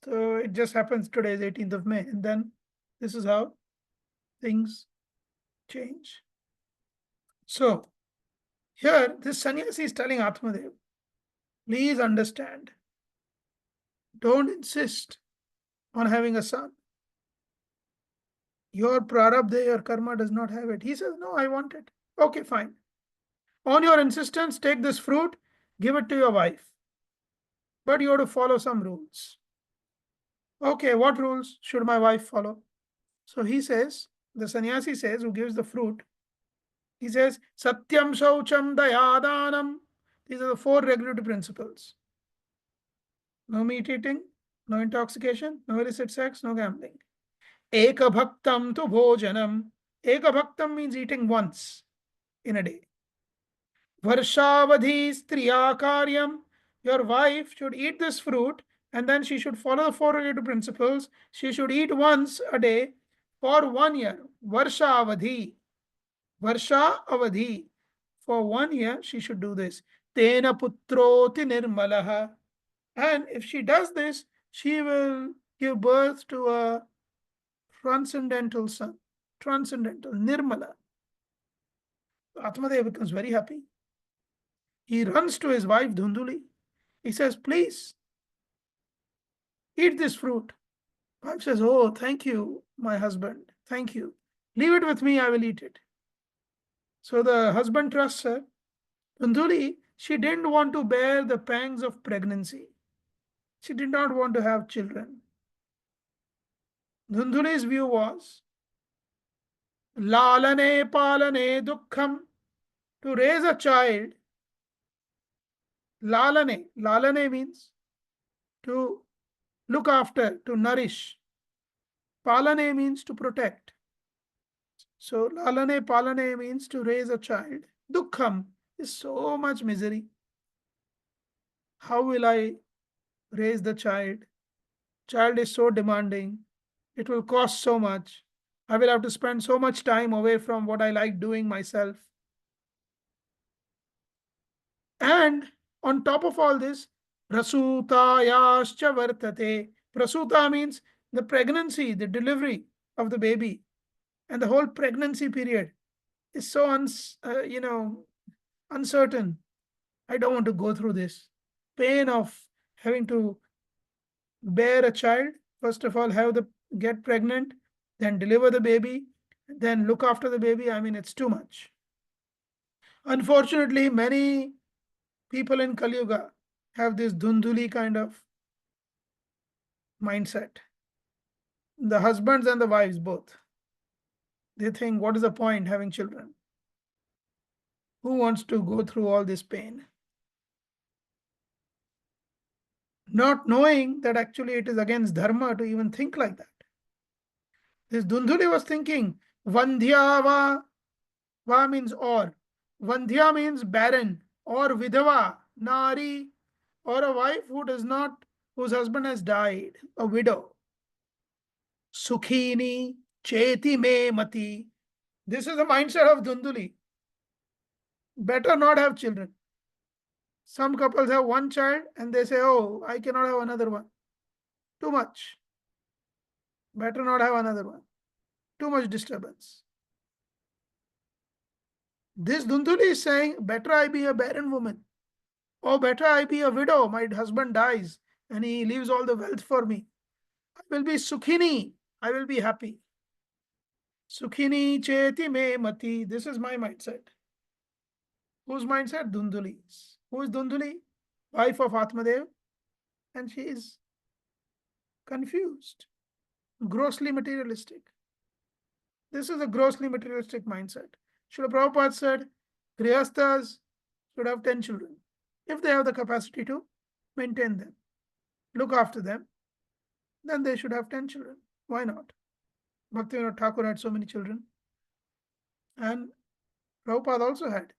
So it just happens today is 18th of May, and then this is how things change. So here, this sannyasi is telling Atmadev, please understand, don't insist on having a son. Your prarabdha, your karma does not have it. He says, no, I want it. Okay, fine. On your insistence, take this fruit, give it to your wife. But you have to follow some rules. Okay, what rules should my wife follow? So he says, the sannyasi says, who gives the fruit, he says, Satyam Shaucham Dayadanam. These are the 4 regulatory principles. No meat eating, no intoxication, no illicit sex, no gambling. Eka bhaktam tu bhojanam. Eka bhaktam means eating once in a day. Varshavadhi striya karyam. Your wife should eat this fruit and then she should follow the 4 related principles. She should eat once a day for 1 year. Varshavadhi. Varsha avadhi. For 1 year, she should do this. Tena putroti nirmalaha. And if she does this, she will give birth to a transcendental son. Transcendental, nirmala. Atmadev becomes very happy. He runs to his wife Dhunduli. He says, please, eat this fruit. Wife says, oh, thank you, my husband. Thank you. Leave it with me, I will eat it. So the husband trusts her. Dhunduli, she didn't want to bear the pangs of pregnancy. She did not want to have children. Dhunduli's view was, lalane palane dukkham, to raise a child. Lalane means to look after, to nourish. Palane means to protect. So lalane palane means to raise a child. Dukkham is so much misery. How will I raise the child? Child is so demanding. It will cost so much. I will have to spend so much time away from what I like doing myself. And on top of all this, prasutayascha vartate. Prasuta means the pregnancy, the delivery of the baby, and the whole pregnancy period is so uncertain. I don't want to go through this pain of having to bear a child. First of all, get pregnant, then deliver the baby, then look after the baby. I mean, it's too much. Unfortunately, many people in Kali Yuga have this dhundhuli kind of mindset. The husbands and the wives both. They think, what is the point having children? Who wants to go through all this pain? Not knowing that actually it is against dharma to even think like that. This Dhundhuli was thinking, Vandhya va means or. Vandhya means barren, or vidava, nari, or a wife whose husband has died, a widow. Sukhini, cheti me mati. This is the mindset of Dhundhuli. Better not have children. Some couples have one child and they say, oh, I cannot have another one. Too much. Better not have another one. Too much disturbance. This Dhundhuli is saying, better I be a barren woman. Or better I be a widow. My husband dies and he leaves all the wealth for me. I will be Sukhini. I will be happy. Sukhini cheti me mati. This is my mindset. Whose mindset? Dhundhuli's. Who is Dhundhuli? Wife of Atmadev. And she is confused. Grossly materialistic. This is a grossly materialistic mindset. Srila Prabhupada said, Grihasthas should have 10 children. If they have the capacity to maintain them, look after them, then they should have 10 children. Why not? Bhaktivinoda Thakur had so many children. And Prabhupada also had.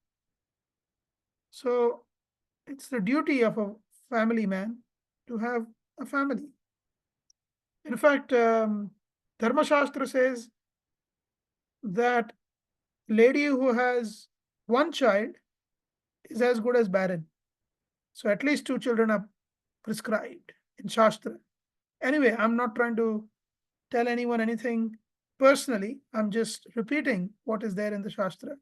So it's the duty of a family man to have a family. In fact, Dharma Shastra says that lady who has one child is as good as barren. So at least 2 children are prescribed in Shastra. Anyway, I'm not trying to tell anyone anything personally. I'm just repeating what is there in the Shastra.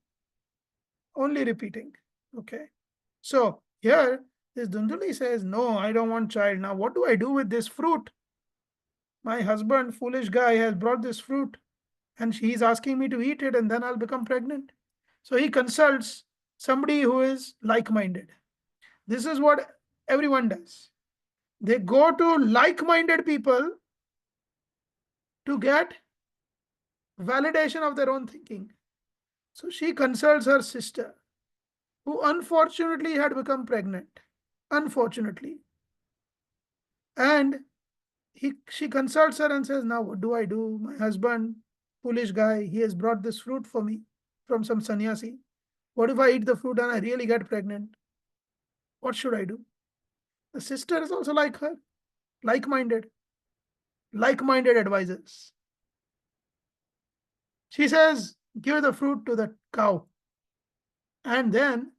Only repeating. Okay. So here, this Dhundhuli says, no, I don't want child. Now, what do I do with this fruit? My husband, foolish guy, has brought this fruit and he's asking me to eat it and then I'll become pregnant. So he consults somebody who is like-minded. This is what everyone does. They go to like-minded people to get validation of their own thinking. So she consults her sister, who unfortunately had become pregnant. Unfortunately. And she consults her and says, now what do I do? My husband, foolish guy, he has brought this fruit for me from some sannyasi. What if I eat the fruit and I really get pregnant? What should I do? The sister is also like her, like-minded advisors. She says, give the fruit to the cow. And then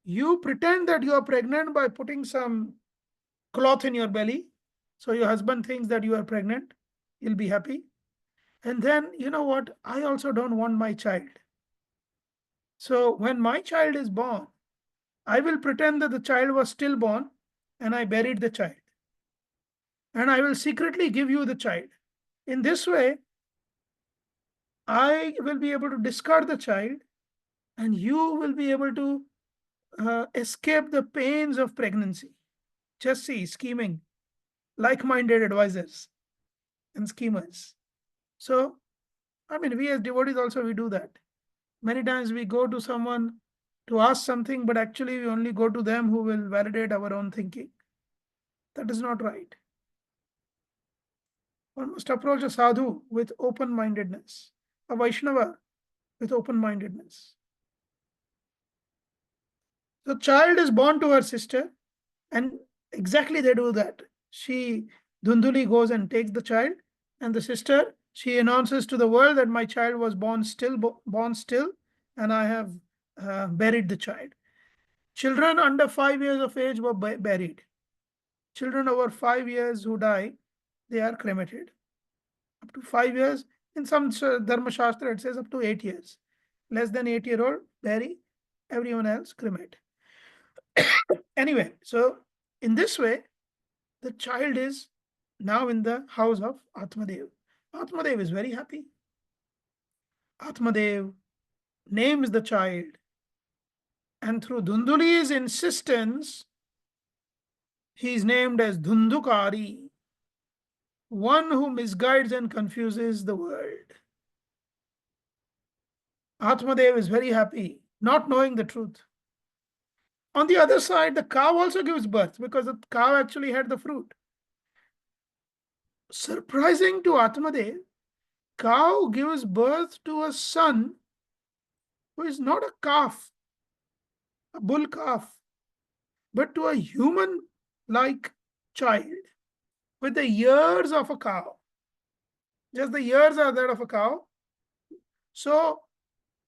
you pretend that you are pregnant by putting some cloth in your belly. So your husband thinks that you are pregnant. He'll be happy. And then, you know what? I also don't want my child. So when my child is born, I will pretend that the child was stillborn and I buried the child. And I will secretly give you the child. In this way, I will be able to discard the child and you will be able to escape the pains of pregnancy. Just see, scheming, like-minded advisors and schemers. So, I mean, we as devotees also, we do that. Many times we go to someone to ask something, but actually we only go to them who will validate our own thinking. That is not right. One must approach a sadhu with open-mindedness, a Vaishnava with open-mindedness. The child is born to her sister, and exactly they do that. She Dhunduli goes and takes the child, and the sister, she announces to the world that my child was born still, and I have buried the child. Children under 5 years of age were buried. Children over 5 years who die, they are cremated. Up to 5 years, in some Dharma Shastra, it says up to 8 years. Less than 8-year-old, bury, everyone else cremate. Anyway, so in this way, the child is now in the house of Atmadev. Atmadev is very happy. Atmadev names the child, and through Dhunduli's insistence, he is named as Dhundukari, one who misguides and confuses the world. Atmadev is very happy, not knowing the truth. On the other side, the cow also gives birth because the cow actually had the fruit. Surprising to Atmadev, cow gives birth to a son who is not a calf, a bull calf, but to a human-like child with the ears of a cow. Just the ears are that of a cow. So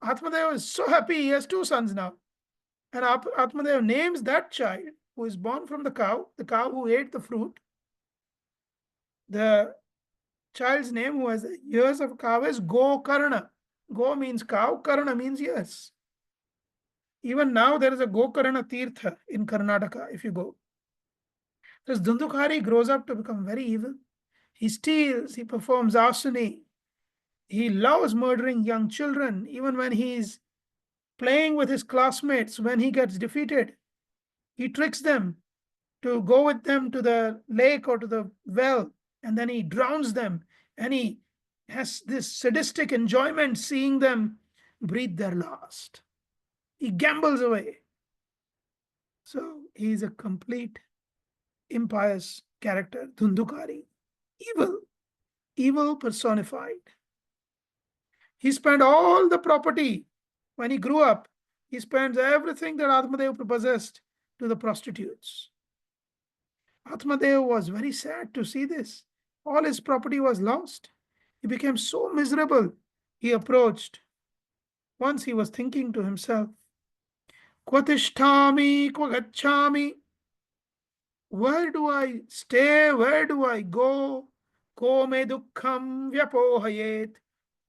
Atmadev is so happy, he has two sons now. And Atmadev names that child who is born from the cow who ate the fruit. The child's name who has the ears of a cow is Gokarna. Go means cow, Karna means ears. Even now there is a Gokarna Tirtha in Karnataka if you go. This Dhundukari grows up to become very evil. He steals, he performs arsony. He loves murdering young children, even when he is playing with his classmates. When he gets defeated, he tricks them to go with them to the lake or to the well, and then he drowns them, and he has this sadistic enjoyment seeing them breathe their last. He gambles away. So he is a complete impious character, Dhundukari. Evil personified. He spent all the property. When he grew up, he spends everything that Atmadev possessed to the prostitutes. Atmadev was very sad to see this. All his property was lost. He became so miserable. He approached. Once he was thinking to himself, Kvatishtami, kvagachami. Where do I stay? Where do I go? Ko me dukkham vyapohayet.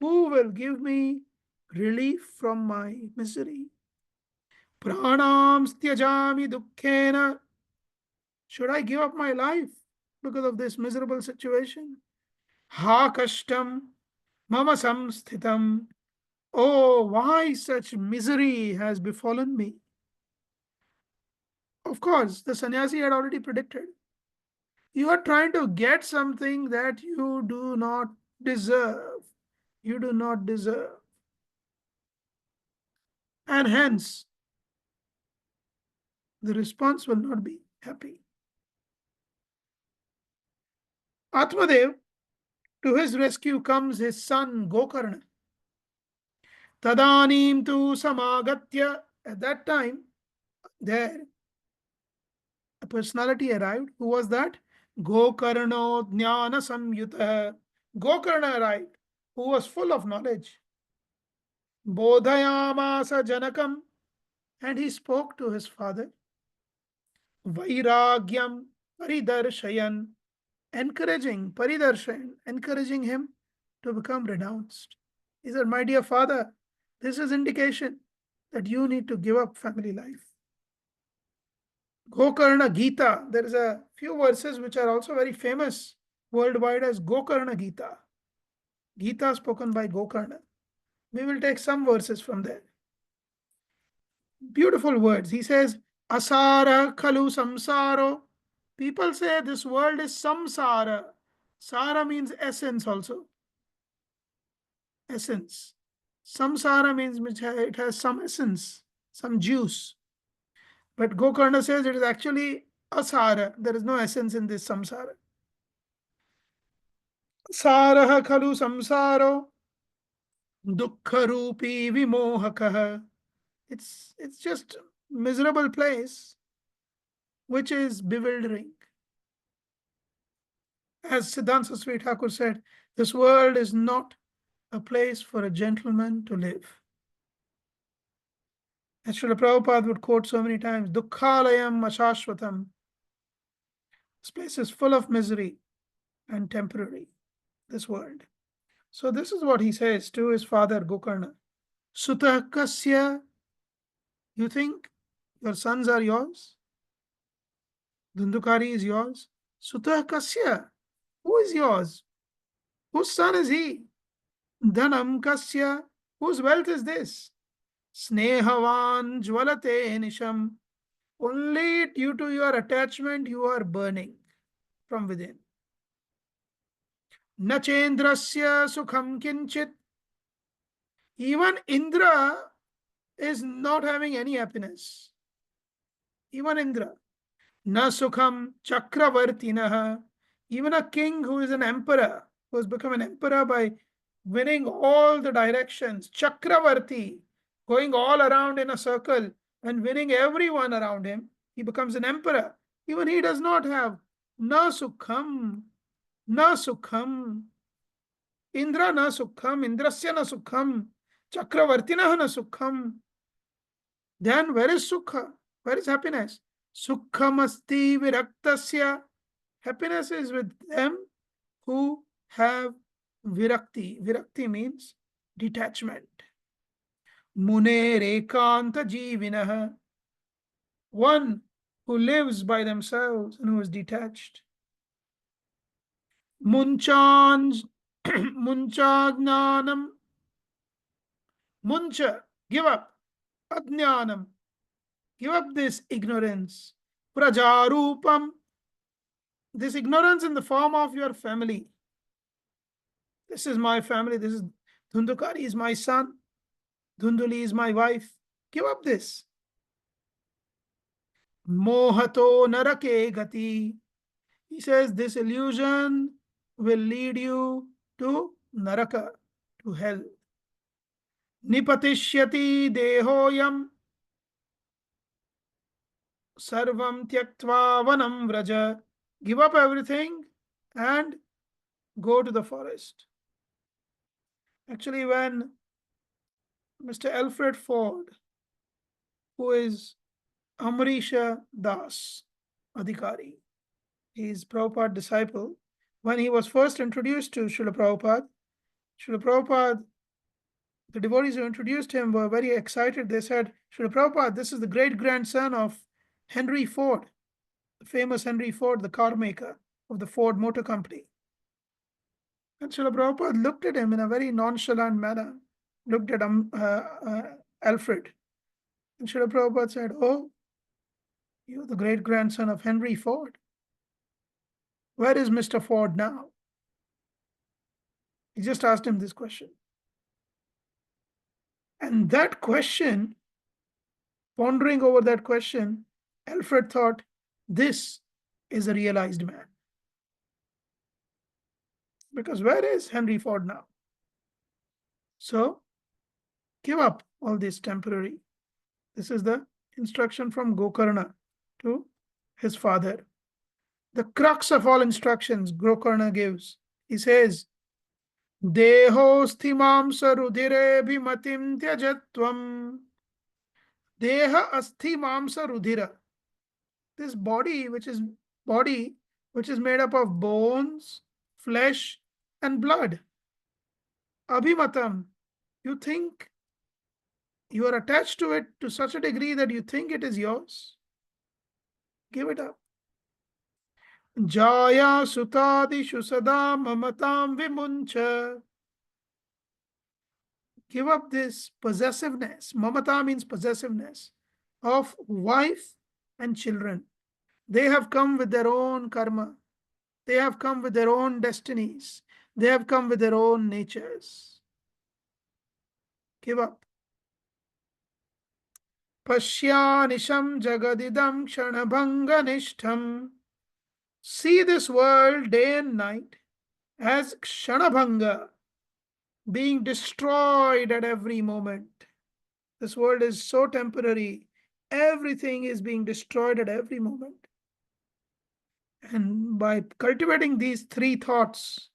Who will give me relief from my misery? Pranam styajami dukkhena. Should I give up my life because of this miserable situation? Ha kashtam mama samsthitam. Oh, why such misery has befallen me? Of course, the sannyasi had already predicted. You are trying to get something that you do not deserve. You do not deserve. And hence, the response will not be happy. Atmadev, to his rescue comes his son Gokarna. Tadanim tu samagatya. At that time, there, a personality arrived. Who was that? Gokarno jnana samyuta. Gokarna arrived, who was full of knowledge. Bodhayamasa janakam. And he spoke to his father. Vairagyam paridarshayan. Encouraging him to become renounced. He said, my dear father, this is indication that you need to give up family life. Gokarna Gita, there is a few verses which are also very famous worldwide as Gokarna Gita. Gita spoken by Gokarna. We will take some verses from there. Beautiful words. He says, Asara khalu samsaro. People say this world is samsara. Sara means essence also. Essence. Samsara means it has some essence, some juice. But Gokarna says it is actually asara. There is no essence in this samsara. Saraha khalu samsaro dukkharupi vimohakaha. It's just miserable place which is bewildering. As Siddhanta Saraswati Thakur said, this world is not a place for a gentleman to live. As Srila Prabhupada would quote so many times, Dukkhalayam Ashashvatam. This place is full of misery and temporary, this world. So this is what he says to his father Gokarna. Sutah kasya, you think your sons are yours? Dhundukari is yours? Sutah kasya, who is yours? Whose son is he? Dhanam kasya, whose wealth is this? Snehavan jvalate nisham, only due to your attachment you are burning from within. Nachendrasya sukham kinchit, even Indra is not having any happiness. Even Indra. Na sukham chakravartinaha, even a king who is an emperor, who has become an emperor by winning all the directions, chakravarti, going all around in a circle and winning everyone around him, he becomes an emperor. Even he does not have na sukham, na sukham. Indra na sukham, Indrasya na sukham, chakravartinah na sukham. Then where is sukha? Where is happiness? Sukhamasti viraktasya. Happiness is with them who have virakti. Virakti means detachment. Mune rekanta jivinah. One who lives by themselves and who is detached. Munchanj munchagnanam. Muncha, give up. Ajnanam, give up this ignorance. Prajarupam, this ignorance in the form of your family. This is my family. This is Dhundukari is my son. Dhunduli is my wife. Give up this. Mohato narake gati. He says this illusion will lead you to naraka, to hell. Nipatishyati dehoyam sarvam tyaktva vanam vraja. Give up everything and go to the forest. Actually, when Mr. Alfred Ford, who is Amrisha Das Adhikari, he is Prabhupada disciple, when he was first introduced to Srila Prabhupada, the devotees who introduced him were very excited. They said, Srila Prabhupada, this is the great-grandson of Henry Ford, the famous Henry Ford, the car maker of the Ford Motor Company. And Srila Prabhupada looked at him in a very nonchalant manner, looked at Alfred. And Srila Prabhupada said, oh, you're the great-grandson of Henry Ford. Where is Mr. Ford now? He just asked him this question. And that question, pondering over that question, Alfred thought, this is a realized man. Because where is Henry Ford now? So, give up all this temporary. This is the instruction from Gokarna to his father. The crux of all instructions Gokarna gives. He says, Deho sthimam sarudhire bhimatim tyajatvam. Deha asthi mamsa rudhira. This body which is made up of bones, flesh, and blood. Abhimatam, you think you are attached to it to such a degree that you think it is yours. Give it up. Jaya sutadishu sada mamatam vimuncha. Give up this possessiveness. Mamata means possessiveness of wife and children. They have come with their own karma. They have come with their own destinies. They have come with their own natures. Give up. Pashyanisham jagadidam kshanabhanganishtam. See this world day and night as kshanabhanga, being destroyed at every moment. This world is so temporary. Everything is being destroyed at every moment. And by cultivating these three thoughts,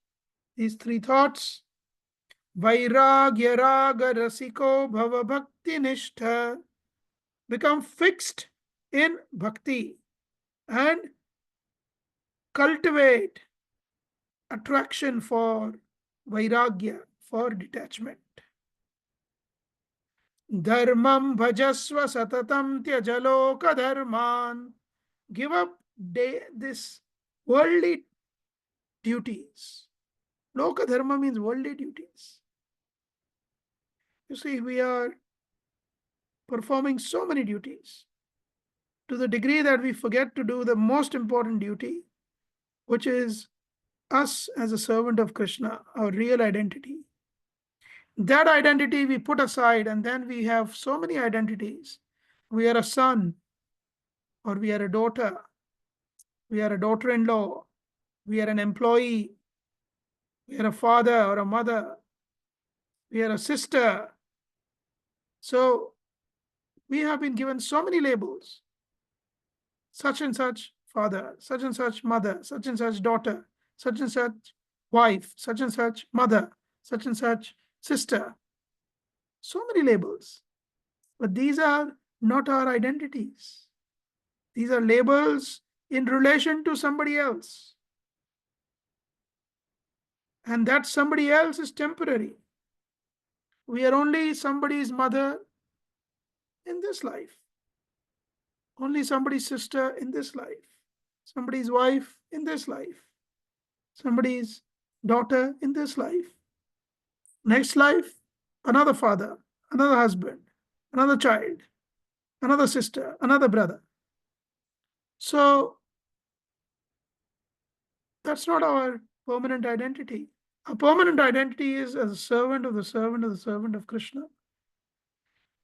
vairagya raga rasiko bhava bhakti nishtha, become fixed in bhakti and cultivate attraction for vairagya, for detachment. Dharmam bhajasva satatam tyajaloka dharman. Give up this worldly duties. Loka dharma means worldly duties. You see, we are performing so many duties to the degree that we forget to do the most important duty, which is us as a servant of Krishna, our real identity. That identity we put aside, and then we have so many identities. We are a son, or we are a daughter, we are a daughter in law, we are an employee, we are a father or a mother, we are a sister. So we have been given so many labels: such and such father, such and such mother, such and such daughter, such and such wife, such and such mother, such and such sister. So many labels. But these are not our identities. These are labels in relation to somebody else. And that somebody else is temporary. We are only somebody's mother in this life, only somebody's sister in this life, somebody's wife in this life, somebody's daughter in this life. Next life, another father, another husband, another child, another sister, another brother. So that's not our permanent identity. Our permanent identity is as a servant of the servant of the servant of Krishna.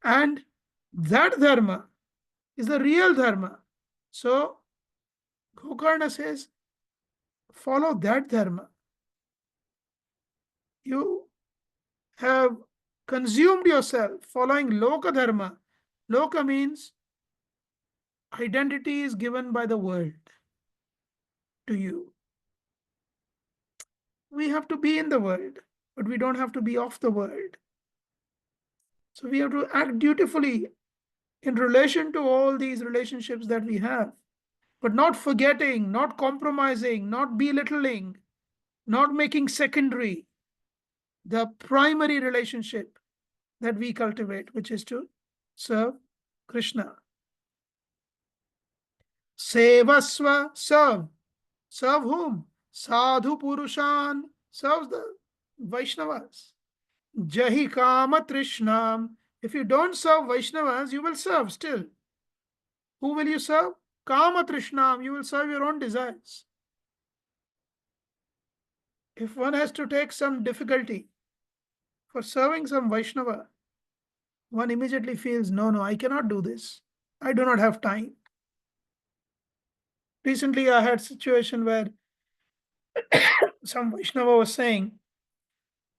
And that dharma is the real dharma. So Gokarna says, follow that dharma. You have consumed yourself following loka dharma. Loka means identity is given by the world to you. We have to be in the world, but we don't have to be of the world. So we have to act dutifully in relation to all these relationships that we have, but not forgetting, not compromising, not belittling, not making secondary the primary relationship that we cultivate, which is to serve Krishna. Sevasva, serve. Serve whom? Sadhu Purushan, serves the Vaishnavas. Jahi Kama Trishnam. If you don't serve Vaishnavas, you will serve still. Who will you serve? Kama Trishnam. You will serve your own desires. If one has to take some difficulty for serving some Vaishnava, one immediately feels, no, I cannot do this. I do not have time. Recently, I had a situation where some Vaishnava was saying,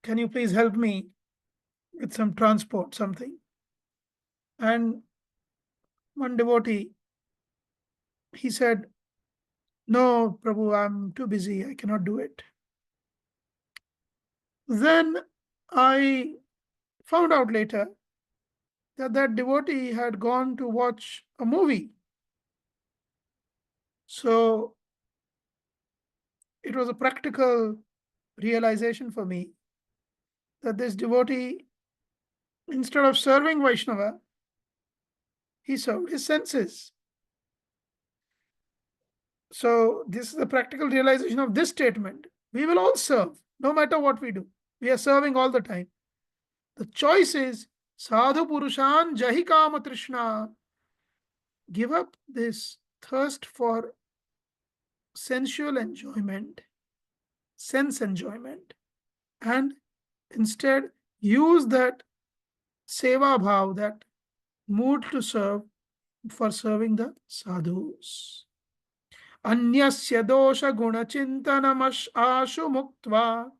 can you please help me with some transport, something? And one devotee, he said, no, Prabhu, I'm too busy. I cannot do it. Then I found out later that that devotee had gone to watch a movie. So it was a practical realization for me that this devotee, instead of serving Vaishnava, he served his senses. So this is the practical realization of this statement. We will all serve, no matter what we do. We are serving all the time. The choice is sadhu purushan jahi kama trishna. Give up this thirst for sensual enjoyment, sense enjoyment, and instead use that seva bhav, that mood to serve, for serving the sadhus. Anyasya dosha guna chintanam ashu muktva.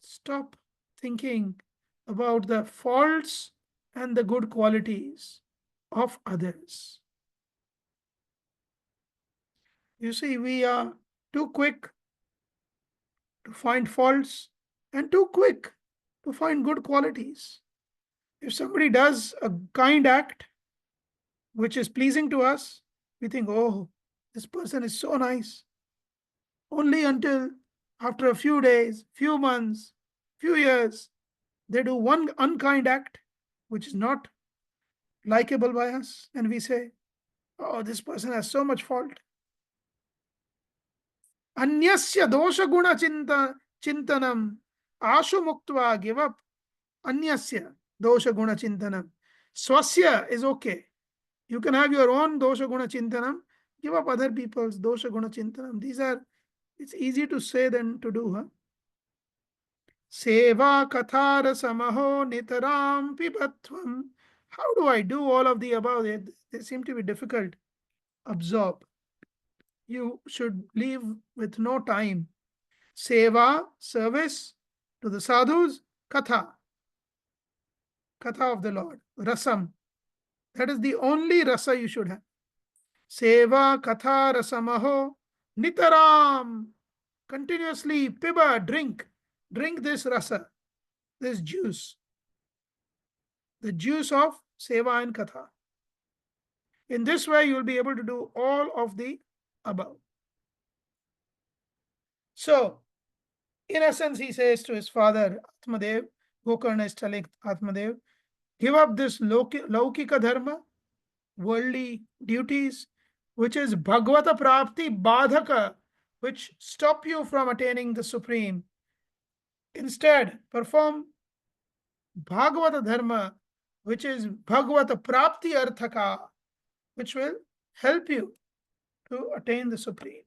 Stop thinking about the faults and the good qualities of others. You see, we are too quick to find faults and too quick to find good qualities. If somebody does a kind act which is pleasing to us, we think, oh, this person is so nice. Only until after a few days, few months, few years, they do one unkind act which is not likable by us, and we say, oh, this person has so much fault. Anyasya dosha guna chintanam ashu muktva, give up. Anyasya dosha guna chintanam. Swasya is okay. You can have your own dosha guna chintanam. Give up other people's dosha guna chintanam. It's easy to say than to do. Huh? Seva kathara samaho nitaram pibatvam. How do I do all of the above? They seem to be difficult. Absorb. You should leave with no time. Seva, service to the sadhus, katha, katha of the Lord, rasam. That is the only rasa you should have. Seva, katha, rasamaho, nitaram. Continuously, piba, drink. Drink this rasa, this juice. The juice of seva and katha. In this way, you will be able to do all of the above. So, in essence, he says to his father, Atmadev, Gokarna is telling Atmadev, give up this laukika dharma, worldly duties, which is Bhagavata Prapti Badhaka, which stop you from attaining the Supreme. Instead, perform Bhagavata Dharma, which is Bhagavata Prapti Arthaka, which will help you to attain the Supreme.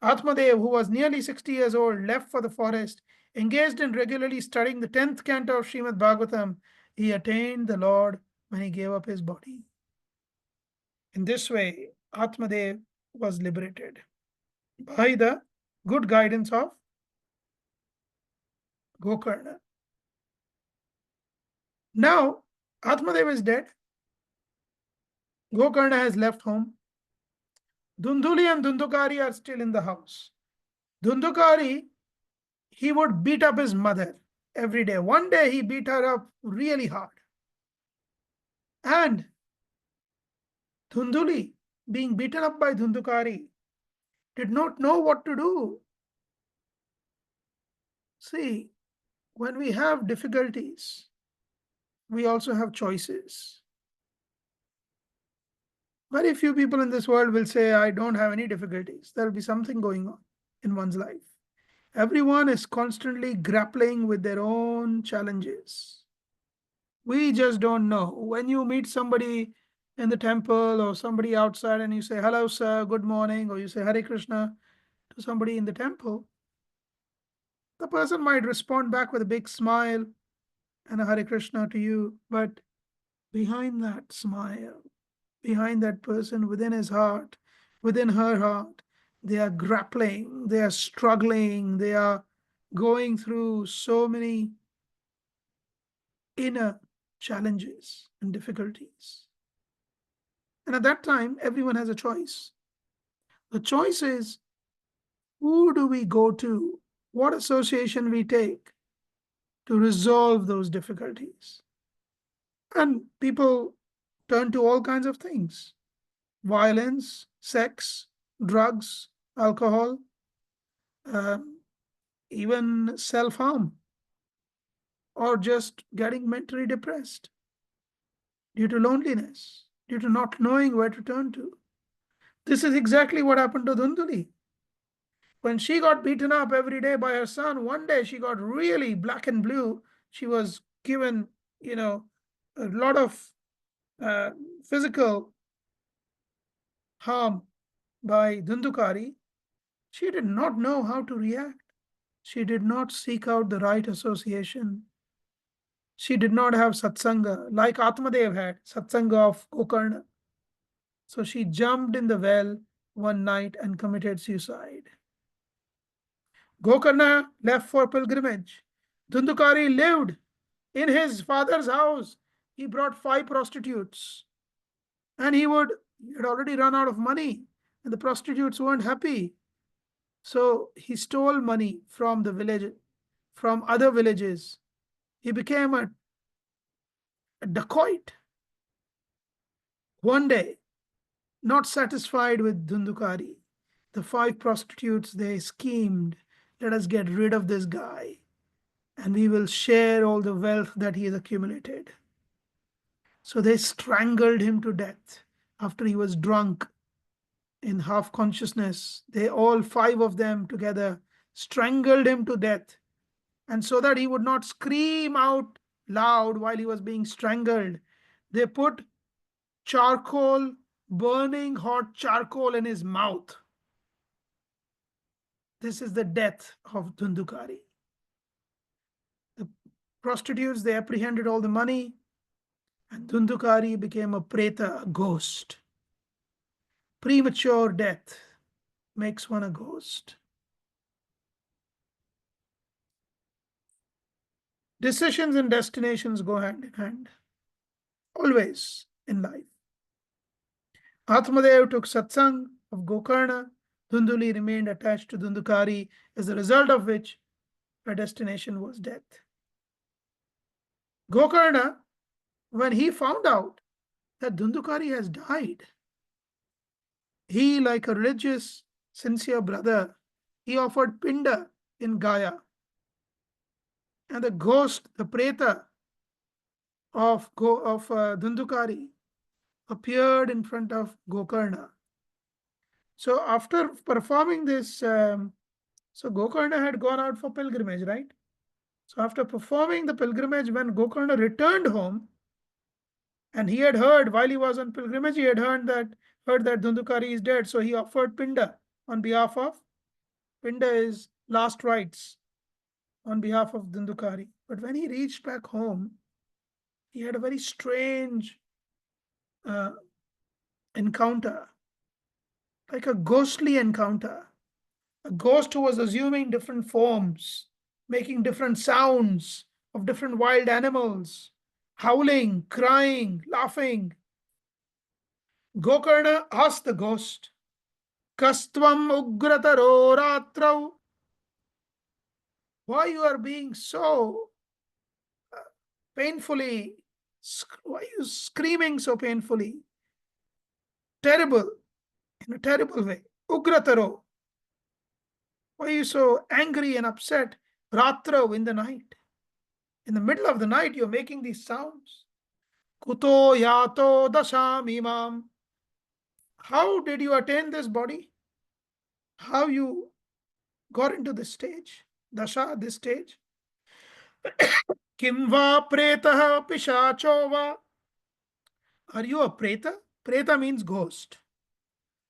Atmadev, who was nearly 60 years old, left for the forest, engaged in regularly studying the 10th canto of Srimad Bhagavatam. He attained the Lord when he gave up his body. In this way, Atmadev was liberated by the good guidance of Gokarna. Now, Atmadev is dead. Gokarna has left home. Dhundhuli and Dhundukari are still in the house. Dhundukari, he would beat up his mother every day. One day he beat her up really hard. And Dhundhuli, being beaten up by Dhundukari, did not know what to do. See, when we have difficulties, we also have choices. Very few people in this world will say, I don't have any difficulties. There will be something going on in one's life. Everyone is constantly grappling with their own challenges. We just don't know. When you meet somebody in the temple or somebody outside and you say, hello, sir, good morning, or you say Hare Krishna to somebody in the temple, the person might respond back with a big smile and a Hare Krishna to you. But behind that smile, behind that person, within his heart, within her heart, they are grappling, they are struggling, they are going through so many inner challenges and difficulties. And at that time, everyone has a choice. The choice is, who do we go to? What association we take to resolve those difficulties? And people turn to all kinds of things: violence, sex, drugs, alcohol, even self-harm, or just getting mentally depressed due to loneliness, due to not knowing where to turn to. This is exactly what happened to Dhundhuli. When she got beaten up every day by her son, one day she got really black and blue. She was given, a lot of physical harm by Dhundukari. She did not know how to react. She did not seek out the right association. She did not have satsanga like Atmadev had, satsanga of Gokarna. So she jumped in the well one night and committed suicide. Gokarna left for pilgrimage. Dhundukari lived in his father's house. He brought 5 prostitutes. And he had already run out of money. and the prostitutes weren't happy. So he stole money from the village, from other villages. He became a dacoit. One day, not satisfied with Dhundukari, the 5 prostitutes, they schemed, let us get rid of this guy and we will share all the wealth that he has accumulated. So they strangled him to death after he was drunk in half consciousness. They all 5 of them together strangled him to death. And so that he would not scream out loud while he was being strangled, they put charcoal, burning hot charcoal in his mouth. This is the death of Dhundukari. The prostitutes, they apprehended all the money, and Dhundukari became a preta, a ghost. Premature death makes one a ghost. Decisions and destinations go hand in hand, always in life. Atmadev took satsang of Gokarna. Dhunduli remained attached to Dhundukari, as a result of which her destination was death. Gokarna, when he found out that Dhundukari has died, he, like a religious, sincere brother, he offered pinda in Gaya. And the ghost, the preta of Dhundukari appeared in front of Gokarna. So after performing this, so Gokarna had gone out for pilgrimage, right? So after performing the pilgrimage, when Gokarna returned home, and he had heard while he was on pilgrimage, he had heard that Dhundukari is dead. So he offered pinda on behalf of, pinda is last rites on behalf of Dhundukari. But when he reached back home, he had a very strange encounter, like a ghostly encounter. A ghost who was assuming different forms, making different sounds of different wild animals, howling, crying, laughing. Gokarna asked the ghost, Kastvam ugrataro ratrau, why you are being so painfully, why are you screaming so painfully? Terrible, in a terrible way. Ugrataro, why are you so angry and upset? Ratrau, in the night. In the middle of the night, you're making these sounds. Kuto yato dasham imam. How did you attain this body? How you got into this stage? Dasha, this stage? Kim va pretaha pishacho va. Are you a preta? Preta means ghost.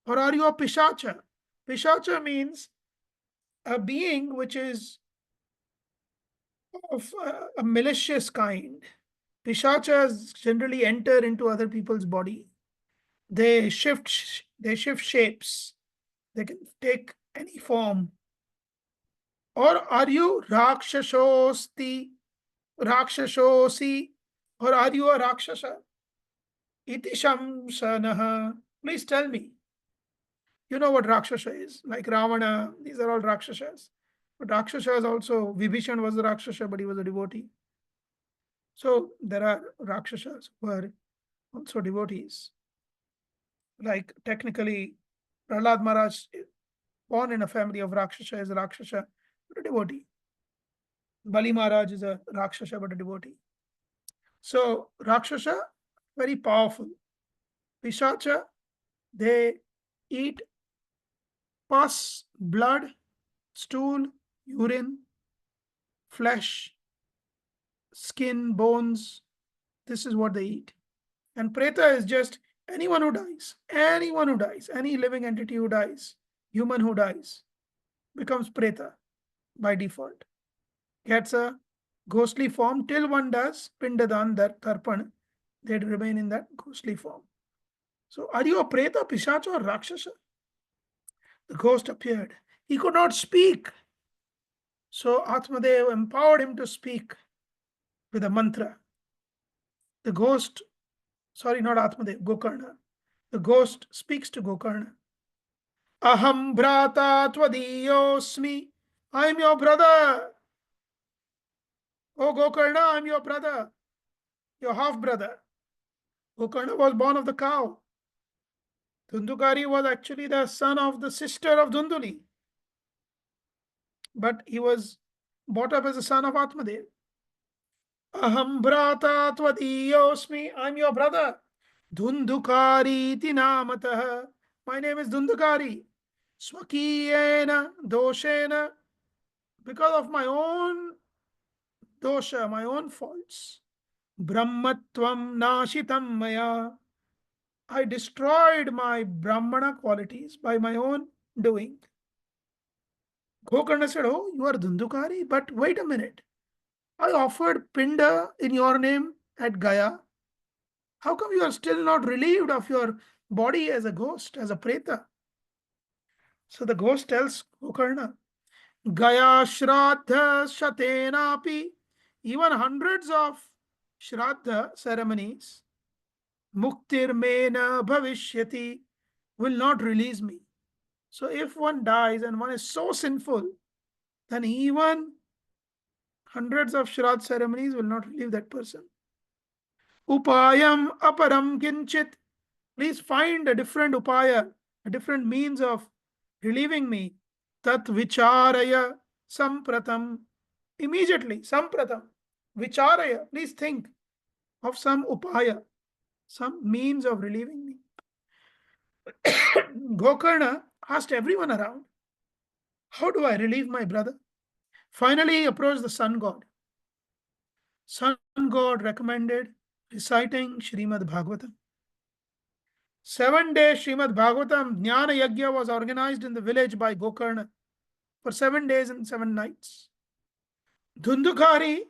Or are you a pishacha? Pishacha means a being which is of a malicious kind. Pishachas generally enter into other people's body. They shift shapes. They can take any form. Or are you Rakshashosti, Rakshashosi, or are you a Rakshasa? Iti Shamsanaha. Please tell me. You know what Rakshasa is, like Ravana, these are all Rakshasas. But Rakshasas also, Vibhishan was a Rakshasa, but he was a devotee. So there are Rakshasas who are also devotees. Like technically, Prahlad Maharaj, born in a family of Rakshasa, is a Rakshasa, but a devotee. Bali Maharaj is a Rakshasa, but a devotee. So Rakshasa, very powerful. Pishacha, they eat pus, blood, stool, urine, flesh, skin, bones. This is what they eat. And Preta is just anyone who dies, any living entity who dies, human who dies, becomes Preta by default. Gets a ghostly form till one does Pindadan, Tarpan, they remain in that ghostly form. So are you a Preta, Pishacha, or Rakshasa? The ghost appeared. He could not speak. So Atmadev empowered him to speak with a mantra. The ghost, sorry, not Atmadev, Gokarna. The ghost speaks to Gokarna. Aham bhrata tvadiyosmi. I am your brother. Oh Gokarna, I am your brother, your half brother. Gokarna was born of the cow. Dhundukari was actually the son of the sister of Dhunduli, but he was brought up as a son of Atmadev. Aham bhrata tvadiyosmi. I am your brother. Dhundukari tinamatah. My name is Dhundukari. Swakiyena doshena. Because of my own dosha, my own faults. Brahmatvam nashitam maya. I destroyed my Brahmana qualities by my own doing. Gokarna said, oh, you are Dhundukari? But wait a minute. I offered Pinda in your name at Gaya. How come you are still not relieved of your body as a ghost, as a preta? So the ghost tells Gokarna, Gaya Shraddha Shatenapi, even hundreds of Shraddha ceremonies, Muktir Mena Bhavishyati, will not release me. So if one dies and one is so sinful, then even hundreds of Shraddha ceremonies will not relieve that person. Upayam aparam kinchit. Please find a different upaya, a different means of relieving me. Tat vicharaya sampratam. Immediately, sampratam. Vicharaya. Please think of some upaya, some means of relieving me. Gokarna asked everyone around, how do I relieve my brother? Finally, he approached the sun god. Sun god recommended reciting Srimad Bhagavatam. 7 days Srimad Bhagavatam Jnana Yajna was organized in the village by Gokarna for 7 days and 7 nights. Dhundukari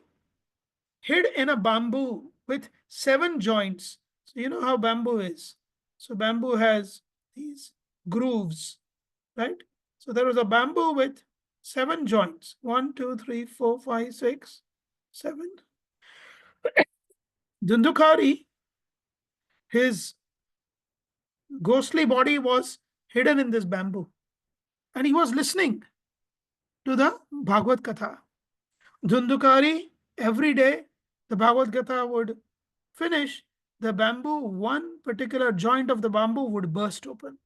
hid in a bamboo with 7 joints. So you know how bamboo is. So bamboo has these grooves, right? So there was a bamboo with 7 joints. 1, 2, 3, 4, 5, 6, 7. Dhundukari, his ghostly body was hidden in this bamboo. And he was listening to the Bhagavad Katha. Dhundukari, every day, the Bhagavad Gita would finish, the bamboo, one particular joint of the bamboo would burst open.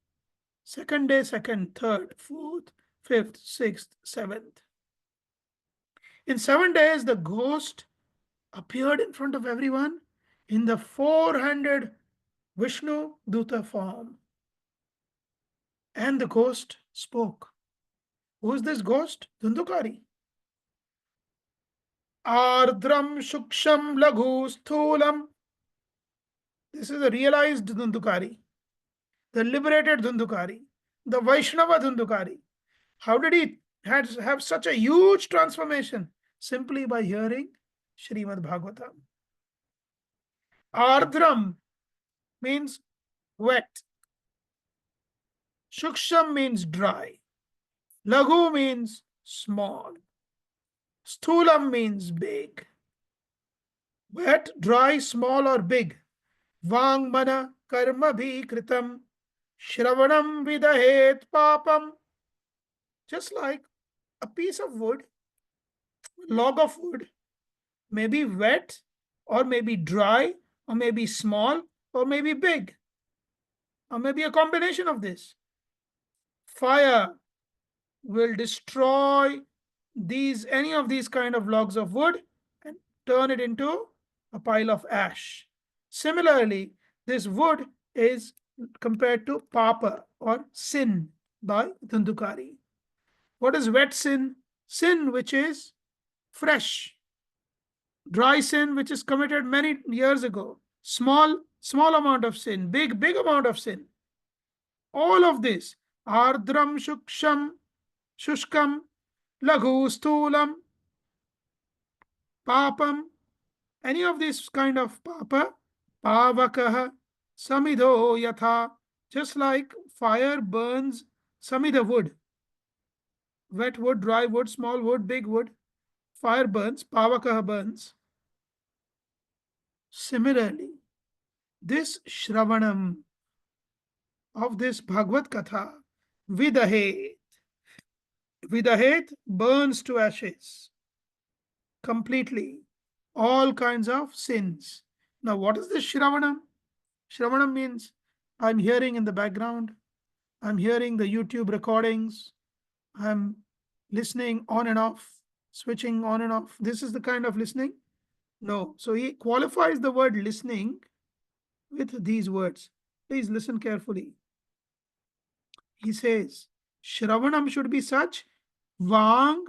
Second day, second, third, fourth, fifth, sixth, seventh. In 7 days, the ghost appeared in front of everyone in the 400 Vishnu Duta form. And the ghost spoke. Who is this ghost? Dhundukari. Ardram Shuksham Laghu Sthulam. This is a realized Dhundukari, the liberated Dhundukari, the Vaishnava Dhundukari. How did he have such a huge transformation? Simply by hearing Srimad Bhagavatam. Ardram means wet. Shuksham means dry. Laghu means small. Sthulam means big. Wet, dry, small or big. Vang mana karma bhi kritam shravanam vidahet papam. Just like a piece of wood, log of wood, may be wet or may be dry or may be small or may be big or maybe a combination of this. Fire will destroy any of these kind of logs of wood and turn it into a pile of ash. Similarly, this wood is compared to papa or sin by Dhundukari. What is wet sin? Sin which is fresh. Dry sin which is committed many years ago. Small amount of sin. Big amount of sin. All of this. Ardram shuksham, shushkam, laghu sthulam, papam. Any of this kind of papa, pavakaha, samidho yatha. Just like fire burns samidha wood. Wet wood, dry wood, small wood, big wood. Fire burns, pavakaha burns. Similarly, this Shravanam of this Bhagavad Katha Vidahet. Vidahet burns to ashes completely. All kinds of sins. Now, what is this Shravanam? Shravanam means I'm hearing in the background, I'm hearing the YouTube recordings, I'm listening on and off, switching on and off. This is the kind of listening? No. So he qualifies the word listening with these words. Please listen carefully. He says, Shravanam should be such, Vang,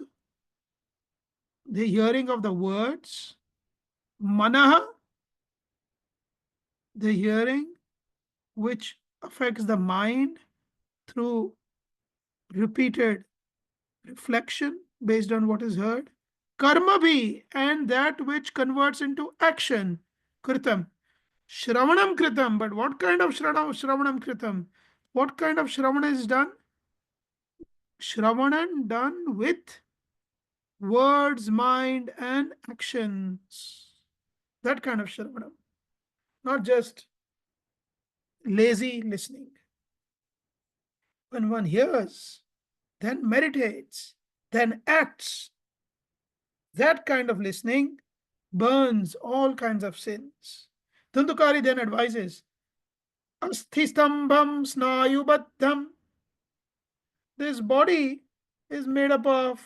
the hearing of the words, Manaha, the hearing which affects the mind through repeated reflection based on what is heard, Karma bhi, and that which converts into action, Kritam. Shravanam Kritam, but what kind of Shravanam Kritam? What kind of Shravana is done? Shravanam done with words, mind, and actions. That kind of Shravanam. Not just lazy listening. When one hears, then meditates, then acts, that kind of listening burns all kinds of sins. Dhundukari then advises, Asthistambham snayubaddham. This body is made up of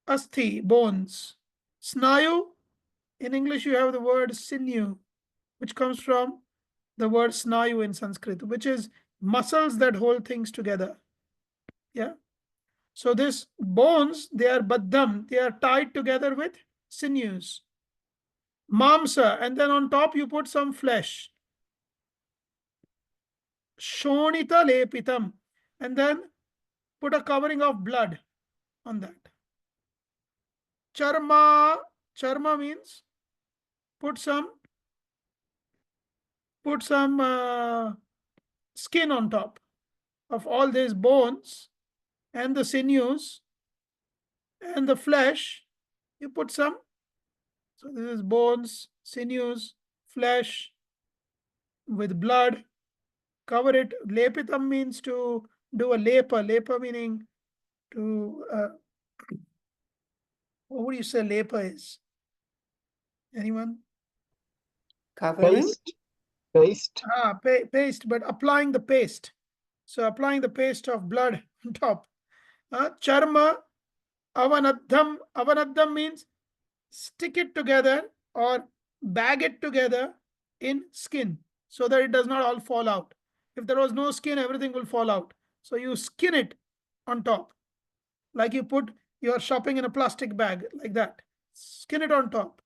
asthi, bones. Snayu, in English you have the word sinew, which comes from the word snayu in Sanskrit, which is muscles that hold things together. Yeah. So this bones, they are baddham, they are tied together with sinews. Mamsa, and then on top you put some flesh. Shonita lepitam, and then put a covering of blood on that. Charma, charma means put some skin on top of all these bones and the sinews and the flesh. You put some. So this is bones, sinews, flesh with blood. Cover it. Lepitam means to do a lepa. Lepa meaning to, what would you say lepa is? Anyone? Covering. Paste. Paste, but applying the paste. So applying the paste of blood on top. Charma, avanaddham. Avanaddham means stick it together or bag it together in skin so that it does not all fall out. If there was no skin, everything will fall out. So you skin it on top. Like you put your shopping in a plastic bag, like that. Skin it on top.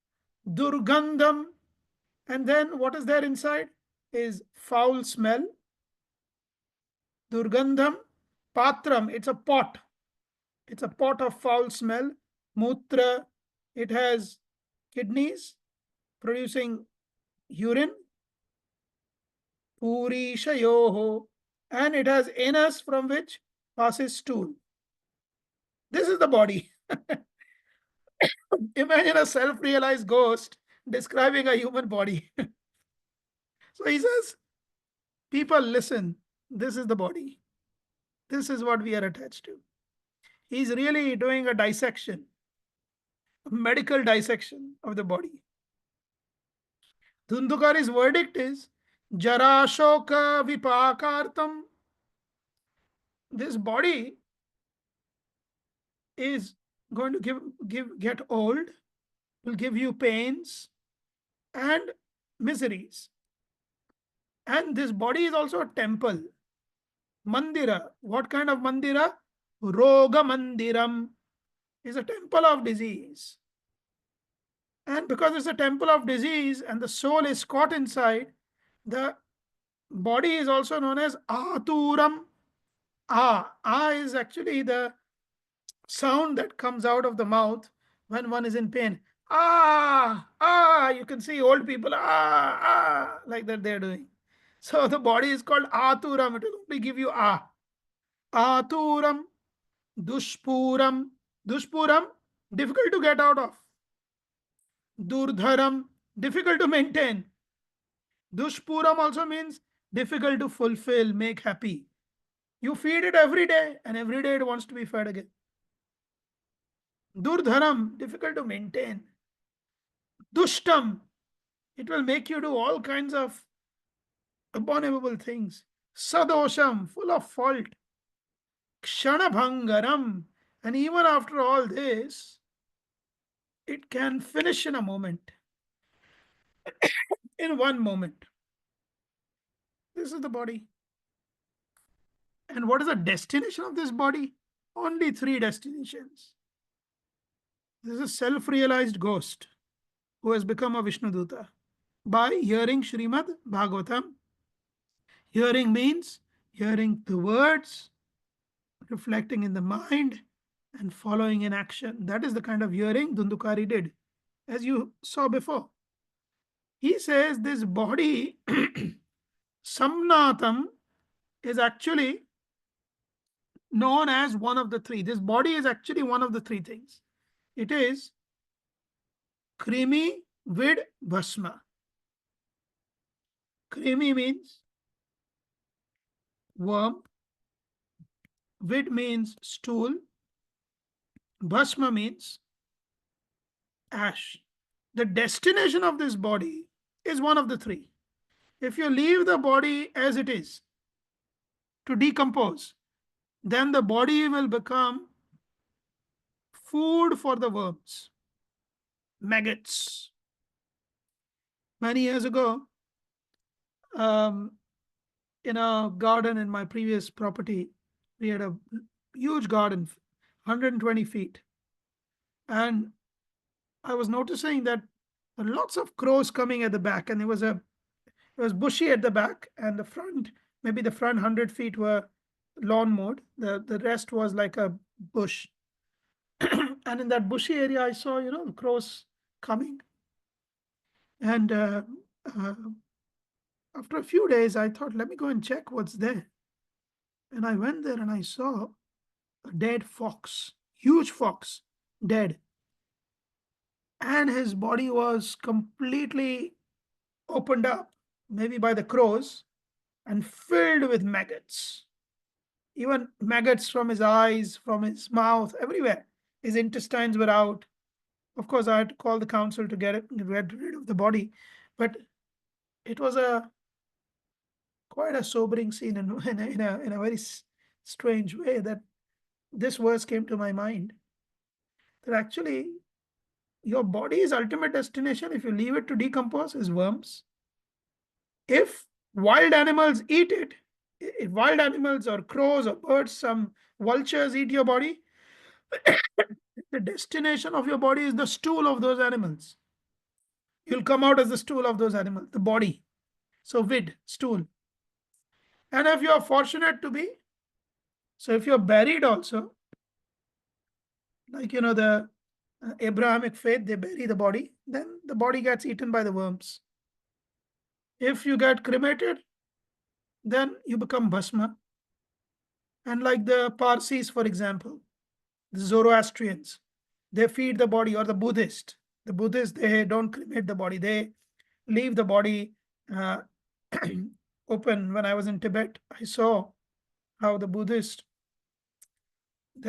Durgandham. And then what is there inside is foul smell. Durgandham. Patram, it's a pot. It's a pot of foul smell. Mutra, it has kidneys producing urine. Purishayoho, and it has anus from which passes stool. This is the body. Imagine a self-realized ghost describing a human body. So he says, people listen, this is the body. This is what we are attached to. He's really doing a dissection, a medical dissection of the body. Dhundukari's verdict is, Jara shoka vipakartam. This body is going to get old, will give you pains and miseries. And this body is also a temple. Mandira. What kind of mandira? Roga mandiram is a temple of disease. And because it's a temple of disease and the soul is caught inside, the body is also known as aturam. Is actually the sound that comes out of the mouth when one is in pain. You can see old people, like that they're doing. So the body is called aturam. It will only give you Aturam, dushpuram. Dushpuram, difficult to get out of. Durdharam, difficult to maintain. Dushpuram also means difficult to fulfill, make happy. You feed it every day, and every day it wants to be fed again. Durdharam, difficult to maintain. Dushtam, it will make you do all kinds of abominable things. Sadosham, full of fault. Kshanabhangaram, and even after all this, it can finish in a moment, in one moment. This is the body. And what is the destination of this body? Only three destinations. This is a self-realized ghost who has become a Vishnuduta by hearing Srimad Bhagavatam. Hearing means hearing the words, reflecting in the mind, and following in action. That is the kind of hearing Dundukari did, as you saw before. He says this body, Samnatam, is actually known as one of the three. This body is actually one of the three things. It is Krimi, Vid, Bhasma. Krimi means worm. Vid means stool. Bhasma means ash. The destination of this body is one of the three. If you leave the body as it is to decompose, then the body will become food for the worms, maggots. Many years ago, in a garden in my previous property, we had a huge garden, 120 feet. And I was noticing that there were lots of crows coming at the back, and it was bushy at the back, and the front, maybe the front 100 feet were lawn mowed. The rest was like a bush. And in that bushy area, I saw, crows coming. And after a few days, I thought, let me go and check what's there. And I went there and I saw a dead fox, huge fox, dead. And his body was completely opened up, maybe by the crows, and filled with maggots. Even maggots from his eyes, from his mouth, everywhere. His intestines were out. Of course, I had to call the council to get rid of the body. But it was quite a sobering scene in a very strange way, that this verse came to my mind. That actually, your body's ultimate destination, if you leave it to decompose, is worms. If wild animals eat it, if wild animals or crows or birds, some vultures eat your body, the destination of your body is the stool of those animals. You'll come out as the stool of those animals, the body. So vid, stool. And if you're fortunate to be, so if you're buried also, like, the Abrahamic faith, they bury the body, then the body gets eaten by the worms. If you get cremated, then you become Bhasma. And like the Parsis, for example, the Zoroastrians, they feed the body, or the Buddhists, they don't cremate the body. They leave the body open. When I was in Tibet, I saw how there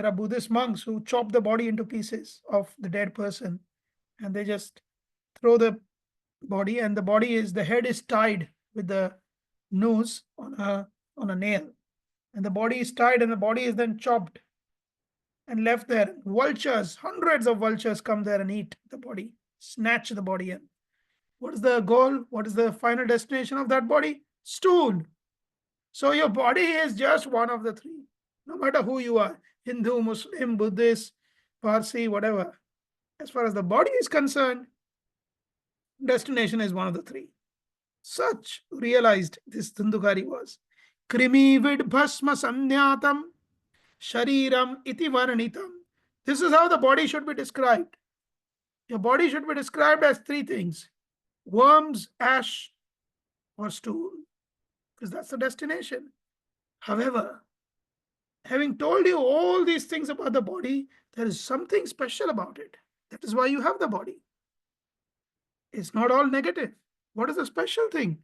are Buddhist monks who chop the body into pieces of the dead person, and they just throw the body, and the head is tied with the noose on a nail, and the body is tied, and the body is then chopped and left there. Vultures, hundreds of vultures come there and eat the body, snatch the body in. What is the goal? What is the final destination of that body? Stool. So your body is just one of the three, no matter who you are, Hindu, Muslim, Buddhist, Parsi, whatever. As far as the body is concerned, destination is one of the three. Such realized this Dundukari was. Krimi vid bhasma sanyatam shariram iti varnitam. This is how the body should be described. Your body should be described as three things: worms, ash, or stool, because that's the destination. However, having told you all these things about the body, there is something special about it. That is why you have the body. It's not all negative. What is the special thing?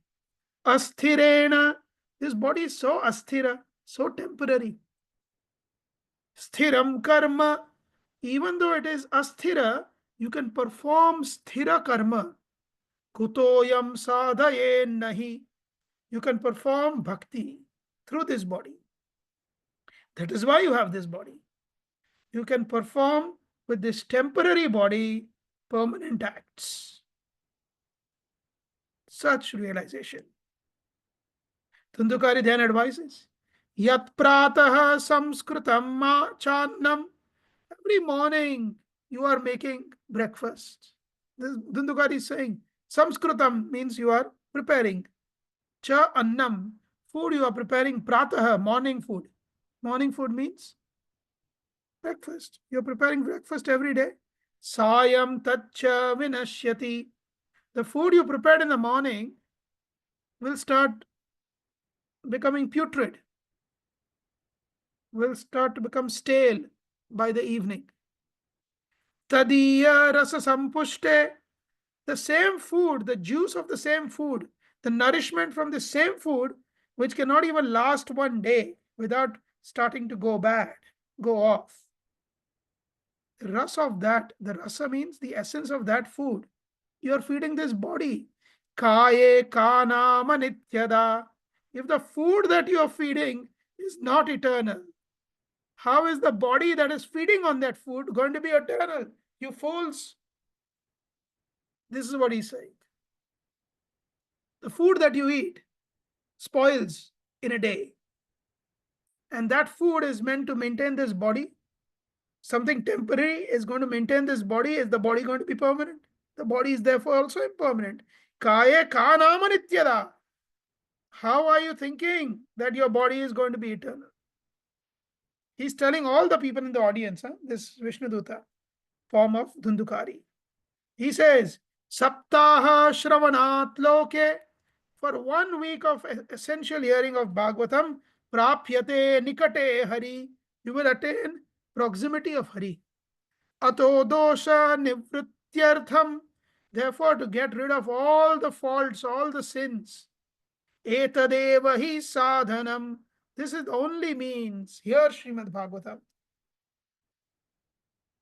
Asthirena. This body is so asthira, So temporary. Sthiram karma, even though it is asthira, you can perform sthira karma. Kutoyam sadhaye nahi. You can perform bhakti through this body. That is why you have this body. You can perform with this temporary body permanent acts. Such realization. Tundukari then advises, Yat pratah samskrutam ma channam. Every morning you are making breakfast. This Dundukari is saying, Samskrutam means you are preparing. Cha annam, food you are preparing. Pratah, morning food. Morning food means breakfast. You are preparing breakfast every day. Sayam tacha vinashyati. The food you prepared in the morning will start becoming putrid, will start to become stale by the evening. Tadiya rasa sampushte. The same food, the juice of the same food, the nourishment from the same food, which cannot even last one day without starting to go bad, go off. The rasa of that, the rasa means the essence of that food. You are feeding this body. Kaye kanama nityada. If the food that you are feeding is not eternal, how is the body that is feeding on that food going to be eternal? You fools. This is what he's saying. The food that you eat spoils in a day. And that food is meant to maintain this body. Something temporary is going to maintain this body. Is the body going to be permanent? The body is therefore also impermanent. Kaya kanama nityada. How are you thinking that your body is going to be eternal? He's telling all the people in the audience, this Vishnuduta, form of Dhundukari. He says, Saptaha Shravanat Loke. For 1 week of essential hearing of Bhagavatam, Prapyate Nikate Hari, you will attain proximity of Hari. Ato dosha nivrityartham. Therefore, to get rid of all the faults, all the sins. Etadeva hi sadhanam. This is the only means. Hear Srimad Bhagavatam.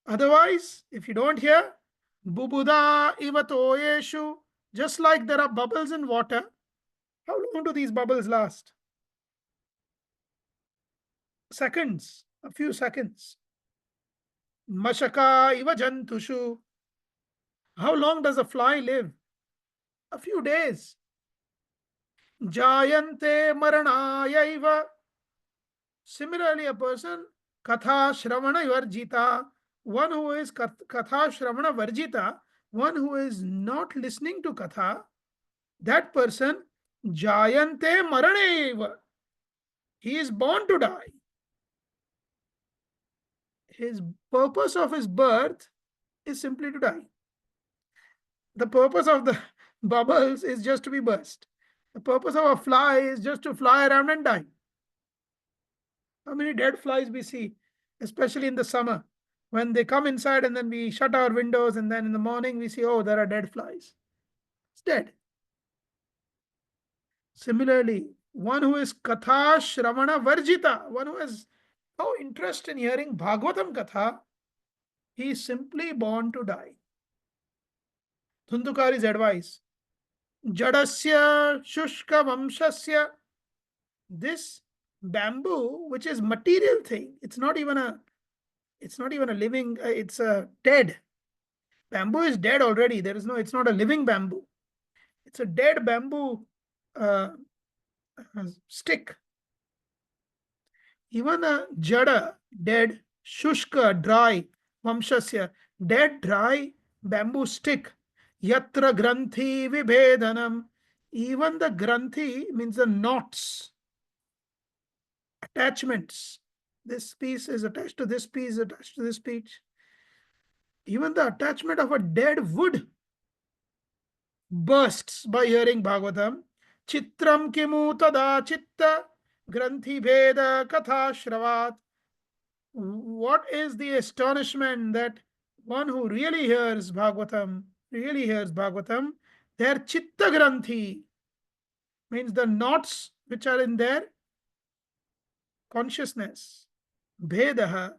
Otherwise, if you don't hear, bubuda ivatoyeshu, just like there are bubbles in water, how long do these bubbles last? Seconds, a few seconds. Mashaka iva jantushu. How long does a fly live? A few days. Jayante maranayaiva. Similarly, a person, katha shravana varjita, one who is katha shravana varjita, one who is not listening to katha, that person, jayante maranayaiva. He is born to die. His purpose of his birth is simply to die. The purpose of the bubbles is just to be burst. The purpose of a fly is just to fly around and die. How many dead flies we see, especially in the summer, when they come inside and then we shut our windows and then in the morning we see, oh, there are dead flies. It's dead. Similarly, one who is katha shravana varjita, one who has no interest in hearing Bhagavatam katha, he is simply born to die. Thundukari's advice, jadasya shushka vamshasya. This bamboo, which is material thing, it's not even a living, it's a dead. Bamboo is dead already. It's not a living bamboo. It's a dead bamboo stick. Even a jada, dead, shushka, dry, vamshasya, dead, dry bamboo stick. Yatra granthi vibhedanam. Even the granthi means the knots, attachments. This piece is attached to this piece, attached to this piece. Even the attachment of a dead wood bursts by hearing Bhagavatam. Chitram kimu tada chitta granthi bheda katha shravat. What is the astonishment that one who really hears Bhagavatam, their chitta granthi means the knots which are in their consciousness, Bhedaha,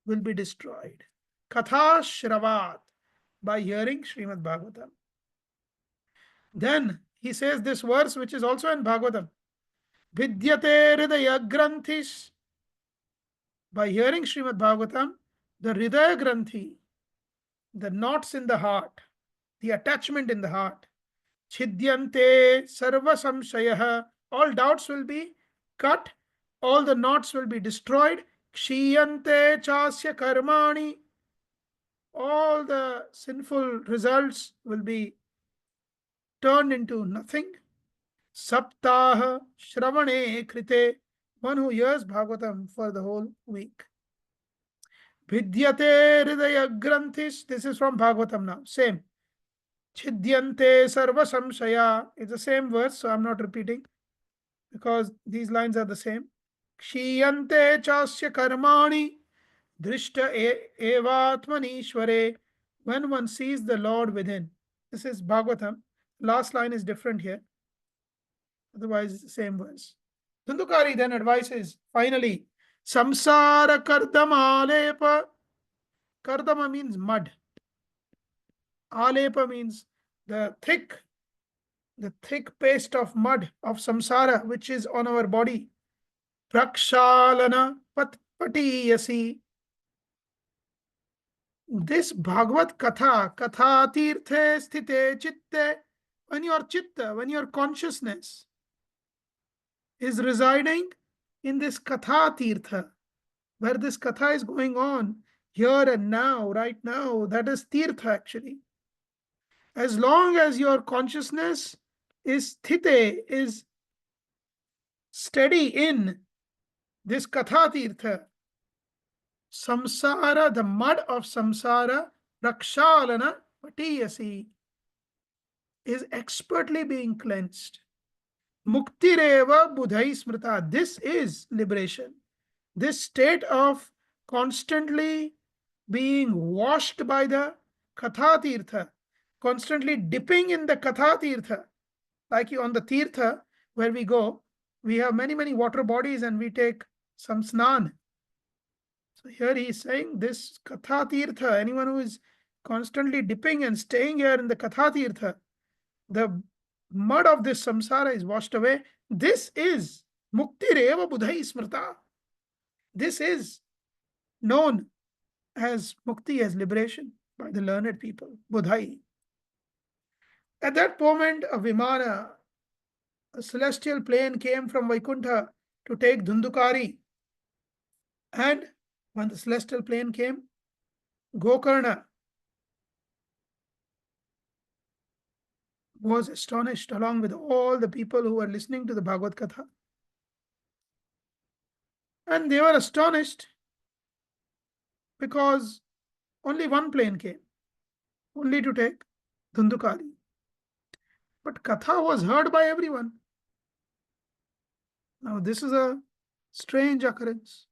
will be destroyed. Katha Shravat, by hearing Srimad Bhagavatam. Then he says this verse, which is also in Bhagavatam. Vidyate Hridaya Granthis. By hearing Srimad Bhagavatam, the Hridaya Granthi, the knots in the heart, the attachment in the heart, Chidyante Sarva Samshayah, all doubts will be cut, all the knots will be destroyed. Kshiyante Chasya Karmani, all the sinful results will be turned into nothing. Saptaha Shravane Krite, one who hears Bhagavatam for the whole week. Vidyate Hridaya Granthis, this is from Bhagavatam now, same. Chidyante Sarva Samshaya, it's the same verse, so I'm not repeating because these lines are the same. Kshiyante Chasya Karmani, Drishta Evatmanishware, when one sees the Lord within. This is Bhagavatam. Last line is different here. Otherwise, it's the same verse. Dhundukari then advises, finally, Samsara Kardama Alepa. Kardama means mud. Alepa means the thick paste of mud of samsara, which is on our body. Prakshalana patiyasi. This Bhagavad Katha, Katha Tirthe Sthite Chitte, when your consciousness is residing in this Katha Tirtha, where this Katha is going on here and now, right now, that is Tirtha actually. As long as your consciousness is sthite, is steady in this Katha Tirtha, samsara, the mud of samsara, rakshalana patiyasi, is expertly being cleansed. Muktireva budhai smrita, this is liberation. This state of constantly being washed by the Katha Tirtha, constantly dipping in the Katha Tirtha, like on the Tirtha where we go, we have many water bodies and we take some snan. So here he is saying this Katha Tirtha, anyone who is constantly dipping and staying here in the Katha Tirtha, the mud of this samsara is washed away. This is Muktireva Budhai Smrta. This is known as Mukti, as liberation by the learned people, Budhai. At that moment, a Vimana, a celestial plane, came from Vaikuntha to take Dhundukari. And when the celestial plane came, Gokarna was astonished along with all the people who were listening to the Bhagavad Katha. And they were astonished because only one plane came, only to take Dhundukari. But Katha was heard by everyone. Now this is a strange occurrence.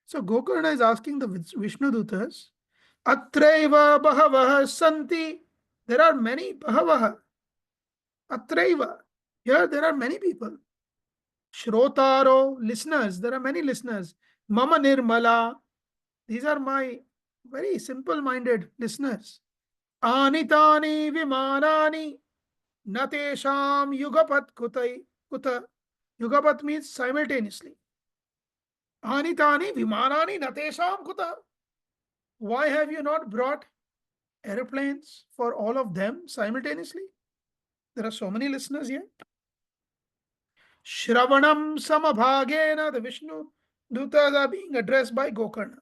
So Gokarna is asking the Vishnu Dutas, Atraiva Bahavaha Santi. There are many Bahavaha. Atraiva. Here there are many people. Shrotaro, listeners. There are many listeners. Mama Nirmala. These are my very simple-minded listeners. Anitani Vimanani. Natesham Yugapat Kuta. Yugapat means simultaneously. Anitani Vimanani Natesham Kuta. Why have you not brought airplanes for all of them simultaneously? There are so many listeners here. Shravanam Samabhagena, the Vishnu Dutas are being addressed by Gokarna.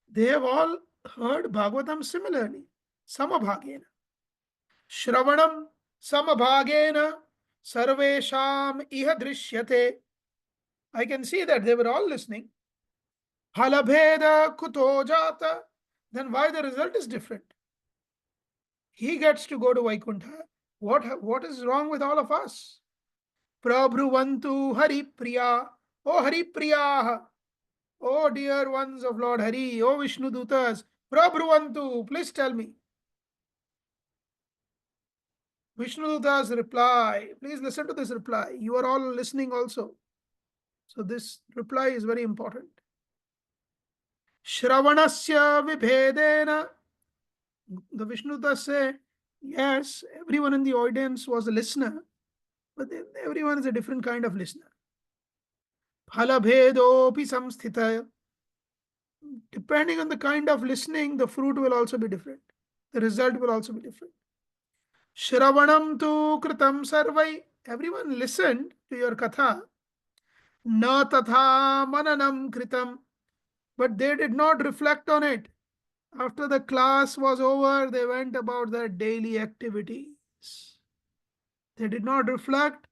They have all heard Bhagavatam similarly. Samabhagena. Shravanam Samabhagena Sarvesham Iha Drishyate. I can see that they were all listening. Halabheda Kuto Jata. Then why the result is different? He gets to go to Vaikuntha. What is wrong with all of us? Prabhuvantu Hari Priya. Oh Hari Priya. Oh dear ones of Lord Hari. Oh Vishnu Dutas. Prabhuvantu. Please tell me. Vishnu Dutas reply. Please listen to this reply. You are all listening also. So this reply is very important. Shravanasya vibhedena. The Vishnudas say, yes, everyone in the audience was a listener, but then everyone is a different kind of listener. Phalabhedopi samsthita. Depending on the kind of listening, the fruit will also be different. The result will also be different. Shravanam tu kritam sarvai. Everyone listened to your katha. Na tatha mananam kritam. But they did not reflect on it. After the class was over, they went about their daily activities. They did not reflect,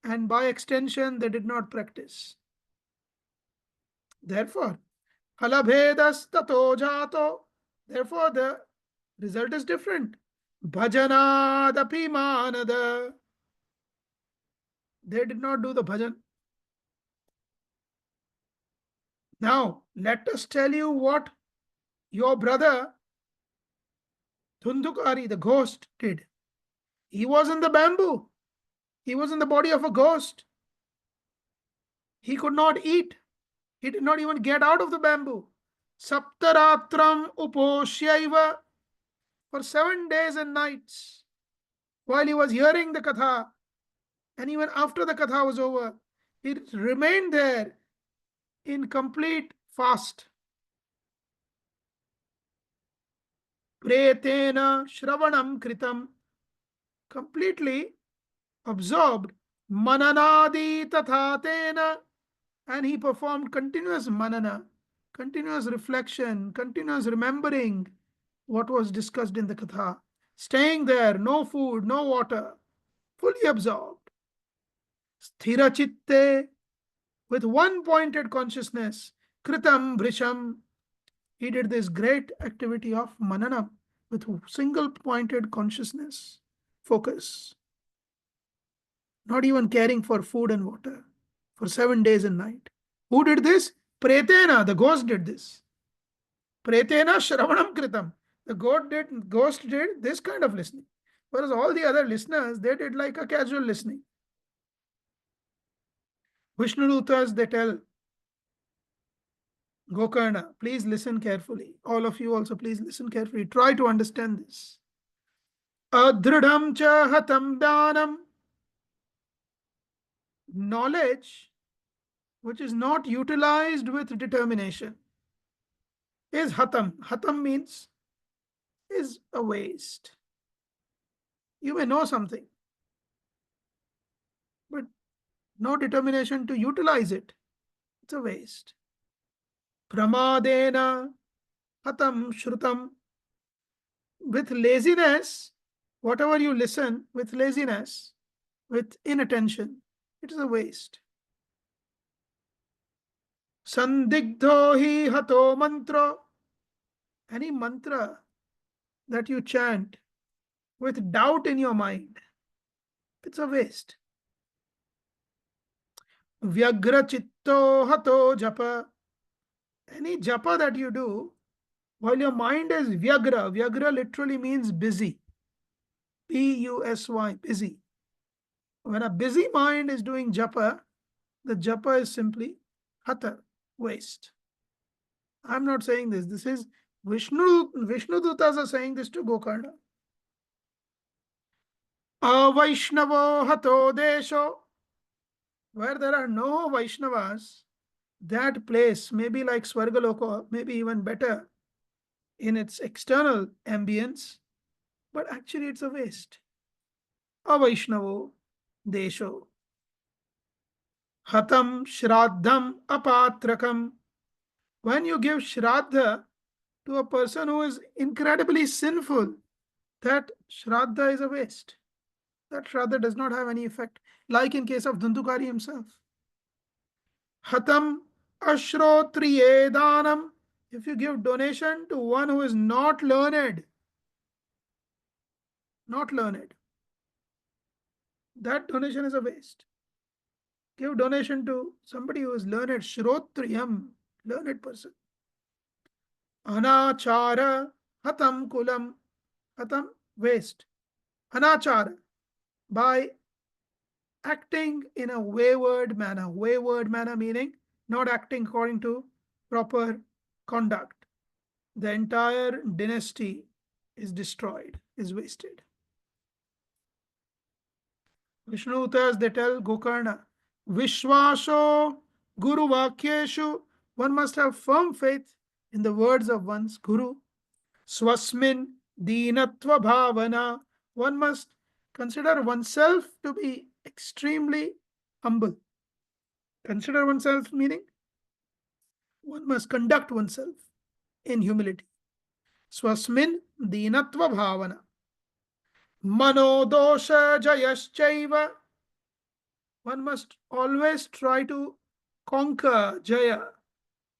and by extension, they did not practice. Therefore, phalabhedas tato jato. Therefore, the result is different. Bhajanadapi manada. They did not do the bhajan. Now, let us tell you what your brother Dhundhukari, the ghost, did. He was in the bamboo. He was in the body of a ghost. He could not eat. He did not even get out of the bamboo. Saptaratram uposhyaiva. For 7 days and nights, while he was hearing the katha, and even after the katha was over, he remained there in complete fast. Pretena shravanam kritam. Completely absorbed. Mananadi tathatena. And he performed continuous manana, continuous reflection, continuous remembering what was discussed in the katha. Staying there, no food, no water, fully absorbed. Sthira chitte, with one pointed consciousness. Kritam vrisham, he did this great activity of manana with single pointed consciousness, focus, not even caring for food and water for 7 days and night. Who did this? Pretena, the ghost did this. Pretena shravanam kritam. The ghost did this kind of listening. Whereas all the other listeners, they did like a casual listening. Vishnudutas, they tell Gokarna, please listen carefully. All of you also, please listen carefully. Try to understand this. Adridham cha hatam dhanam. Knowledge which is not utilized with determination is hatam. Hatam means is a waste. You may know something, but no determination to utilize it. It's a waste. Pramadena hatam shrutam. With laziness, whatever you listen with laziness, with inattention, it is a waste. Sandigdho hi hato mantra. Any mantra that you chant with doubt in your mind, it's a waste. Vyagra chitto hato japa. Any japa that you do while your mind is vyagra. Vyagra literally means busy. Busy, busy. When a busy mind is doing japa, the japa is simply hata, waste. I'm not saying this. This is Vishnu Dutas are saying this to Gokarna. Avaishnavo hato desho. Where there are no Vaishnavas, that place may be like Swargaloka, maybe even better in its external ambience, but actually it's a waste. Avaishnavo desho. Hatam shraddham apatrakam. When you give shraddha to a person who is incredibly sinful, that shraddha is a waste. That shraddha does not have any effect, like in case of Dhundhukari himself. Hatam ashrotriye danam. If you give donation to one who is not learned, that donation is a waste. Give donation to somebody who is learned, shrotriyam, learned person. Anachara hatam kulam. Hatam, waste. Anachara, by acting in a wayward manner. Wayward manner meaning not acting according to proper conduct. The entire dynasty is destroyed, is wasted. Vishnutas, they tell Gokarna, Vishwaso Guru Vakyeshu, one must have firm faith in the words of one's Guru. Swasmin Deenatva Bhavana, one must consider oneself to be extremely humble. Consider oneself meaning one must conduct oneself in humility. Swasmin Deenatva Bhavana. Manodosha Jayaschaiva, one must always try to conquer Jaya.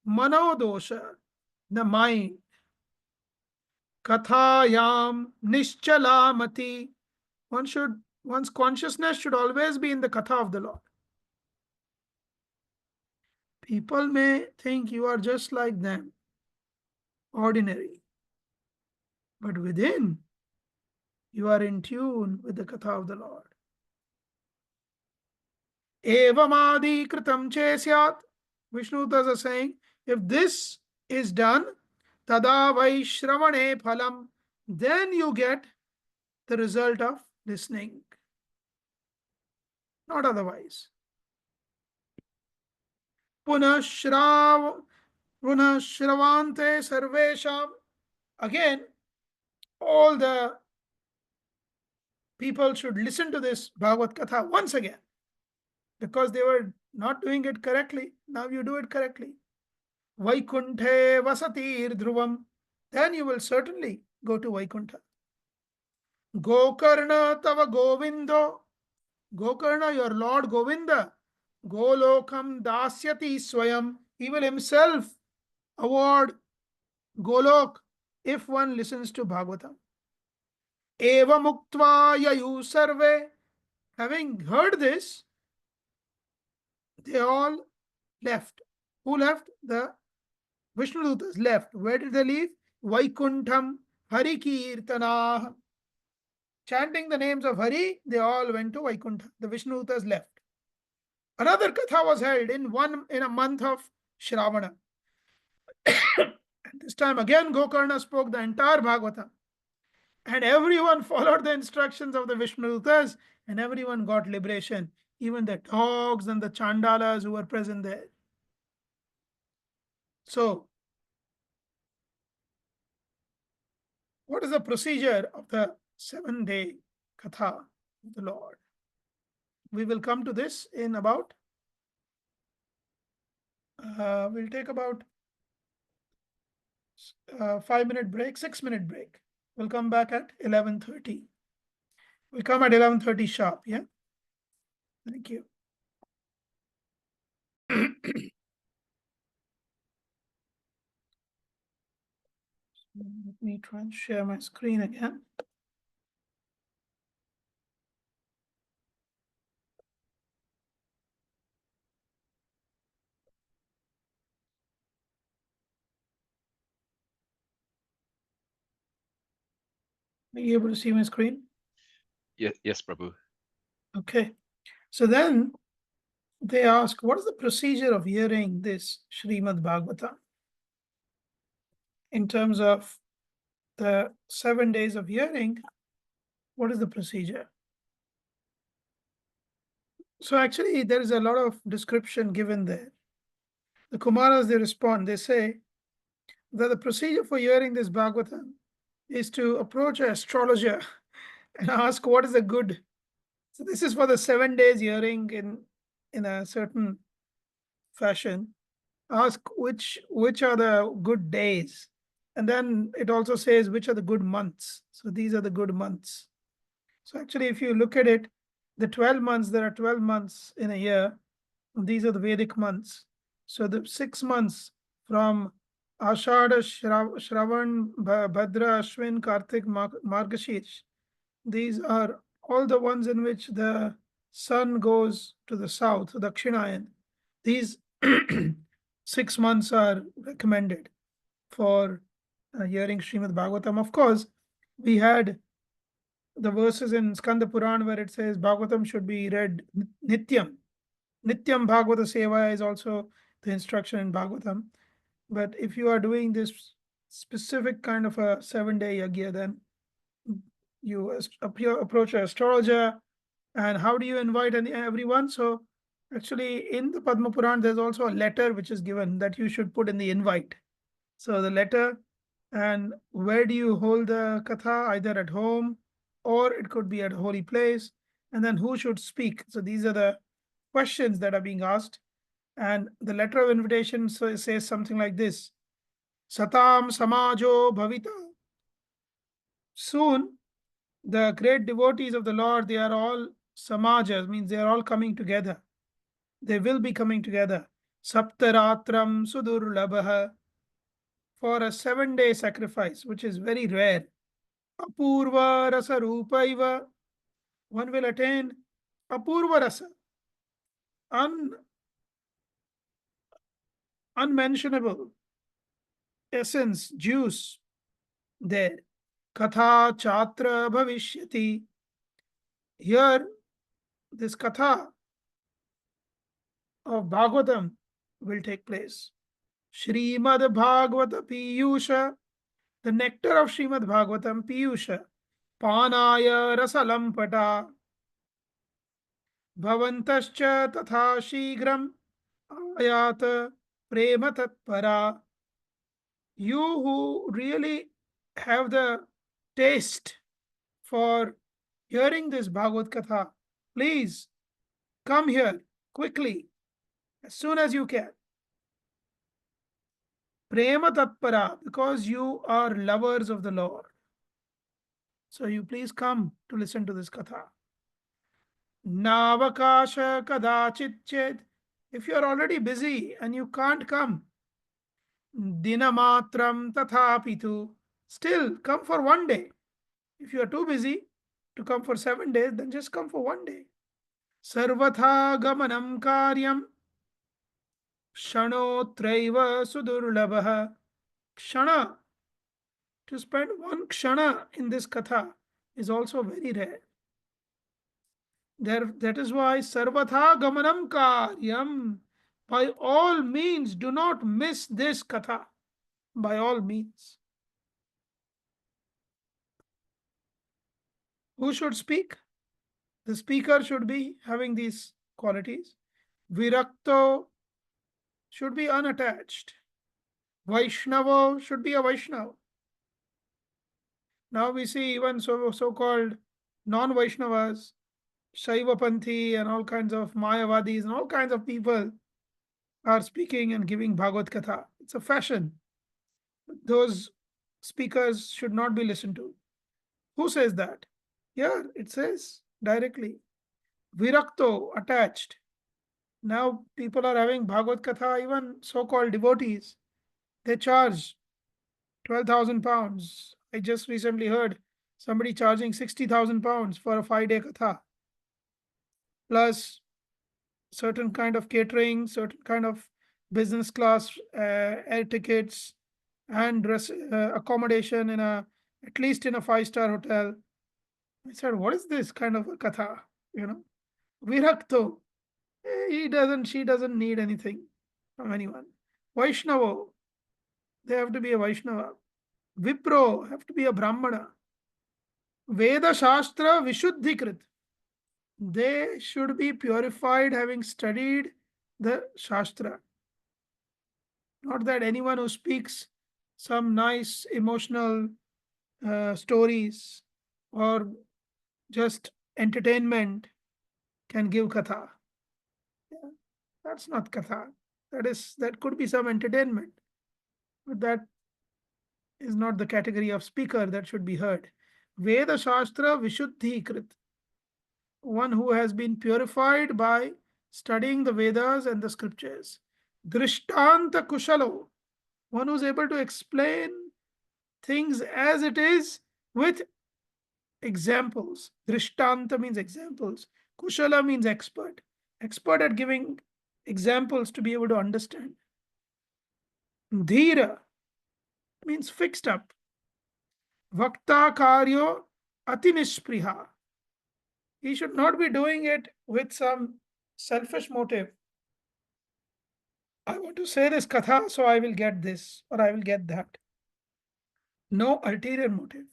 Manodosha, the mind. Kathayam Nishchalamati, one's consciousness should always be in the Katha of the Lord. People may think you are just like them, ordinary. But within, you are in tune with the Katha of the Lord. Evamadi kritam chesyat, Vishnutas are saying, if this is done, tada vaishravane phalam, then you get the result of listening. Not otherwise. Punashravante sarvesham. Again, all the people should listen to this Bhagavad Katha once again, because they were not doing it correctly. Now you do it correctly. Vaikunthe vasatir dhruvam. Then you will certainly go to Vaikuntha. Gokarna tava govindo. Gokarna, your Lord Govinda. Golokam dasyati swayam. He will himself award Golok if one listens to Bhagavatam. Eva muktva yayu sarve. Having heard this, they all left. Who left? The Vishnudutas left. Where did they leave? Vaikuntham Hari Kirtanah. Chanting the names of Hari, they all went to Vaikuntha. The Vishnudutas left. Another katha was held in a month of Shravana. And this time again Gokarna spoke the entire Bhagavatam. And everyone followed the instructions of the Vishnudutas, and everyone got liberation. Even the dogs and the Chandalas who were present there. So, what is the procedure of the 7-day katha of the Lord? We will come to this in about, we'll take about 5-minute break, 6-minute break. We'll come back at 11:30. We'll come at 11:30 sharp, yeah? Thank you. Let me try and share my screen again. Are you able to see my screen? Yes, Prabhu. Okay. So then they ask, what is the procedure of hearing this Srimad Bhagavatam? In terms of the 7 days of hearing, what is the procedure? So actually, there is a lot of description given there. The Kumaras, they respond, they say that the procedure for hearing this Bhagavatam is to approach an astrologer and ask what is a good. So this is for the 7 days hearing in a certain fashion. Ask which are the good days. And then it also says which are the good months. So these are the good months. So actually, if you look at it, the 12 months, there are 12 months in a year. These are the Vedic months. So the 6 months from Ashada, Shravan, Bhadra, Ashwin, Kartik, Margashirish. These are all the ones in which the sun goes to the south, Dakshinayan. These 6 months are recommended for hearing Srimad Bhagavatam. Of course, we had the verses in Skanda Puran where it says Bhagavatam should be read Nityam. Nityam Bhagavata Seva is also the instruction in Bhagavatam. But if you are doing this specific kind of a 7-day yagya, then you approach an astrologer. And how do you invite everyone? So actually in the Padma Puran, there's also a letter which is given that you should put in the invite. So the letter, and where do you hold the katha? Either at home or it could be at a holy place. And then who should speak? So these are the questions that are being asked. And the letter of invitation says something like this: Satam Samajo Bhavita. Soon, the great devotees of the Lord, they are all samajas, means they are all coming together. They will be coming together. Saptaratram Sudurlabha, for a 7-day sacrifice, which is very rare. Apurva Rasa Rupaiva, one will attain Apurva Rasa, unmentionable essence, juice there. Katha Chatra Bhavishyati. Here, this Katha of Bhagavatam will take place. Srimad Bhagavata Piyusha, the nectar of Srimad Bhagavatam Piyusha, Panaya Rasalampata, Bhavantascha Tatha Shigram Ayat Prema Tatpara. You who really have the taste for hearing this Bhagavad Katha, please come here quickly, as soon as you can. Prema Tatpara, because you are lovers of the Lord. So you please come to listen to this Katha. Navakasha Kadachit Chet. If you are already busy and you can't come, Dinamatram Tathapitu. Still, come for 1 day. If you are too busy to come for 7 days, then just come for 1 day. Sarvatha Gamanam Karyam Shanotraiva Sudurlabha. Kshana, to spend 1 kshana in this katha is also very rare. That is why Sarvatha Gamanam Karyam. By all means, do not miss this katha. By all means. Who should speak? The speaker should be having these qualities. Virakto should be unattached. Vaishnava should be a Vaishnava. Now we see even so-called non-Vaishnavas, Shaivapanthi and all kinds of Mayavadis and all kinds of people are speaking and giving Bhagavad Katha. It's a fashion. Those speakers should not be listened to. Who says that? Here it says directly. Virakto, attached. Now people are having Bhagavad Katha, even so-called devotees. They charge 12,000 pounds. I just recently heard somebody charging 60,000 pounds for a 5-day Katha. Plus certain kind of catering, certain kind of business class air tickets, and accommodation in at least in a 5-star hotel. I said, what is this kind of a katha? Virakto. She doesn't need anything from anyone. Vaishnava. They have to be a Vaishnava. Vipro have to be a Brahmana. Veda Shastra Vishuddhikrit. They should be purified having studied the Shastra. Not that anyone who speaks some nice emotional stories or just entertainment can give katha. Yeah, that's not katha. That could be some entertainment, but that is not the category of speaker that should be heard. Veda Shastra Vishuddhi Krit. One who has been purified by studying the Vedas and the scriptures. Drishtanta Kushalo. One who is able to explain things as it is with examples. Drishtanta means examples. Kushala means expert. Expert at giving examples to be able to understand. Dhira means fixed up. Vakta Karyo ati nispriha. He should not be doing it with some selfish motive. I want to say this katha, so I will get this or I will get that. No ulterior motive.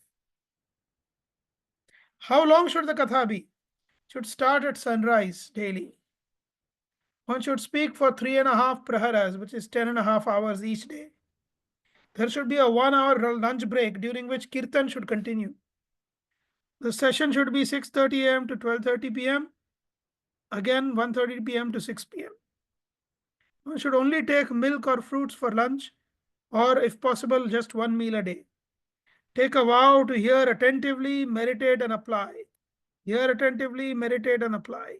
How long should the katha be? Should start at sunrise daily. One should speak for 3.5 praharas, which is 10.5 hours each day. There should be a 1 hour lunch break during which kirtan should continue. The session should be 6:30 a.m. to 12:30 p.m. Again 1:30 p.m. to 6 p.m. One should only take milk or fruits for lunch, or if possible, just one meal a day. Take a vow to hear attentively, meditate and apply. Hear attentively, meditate and apply.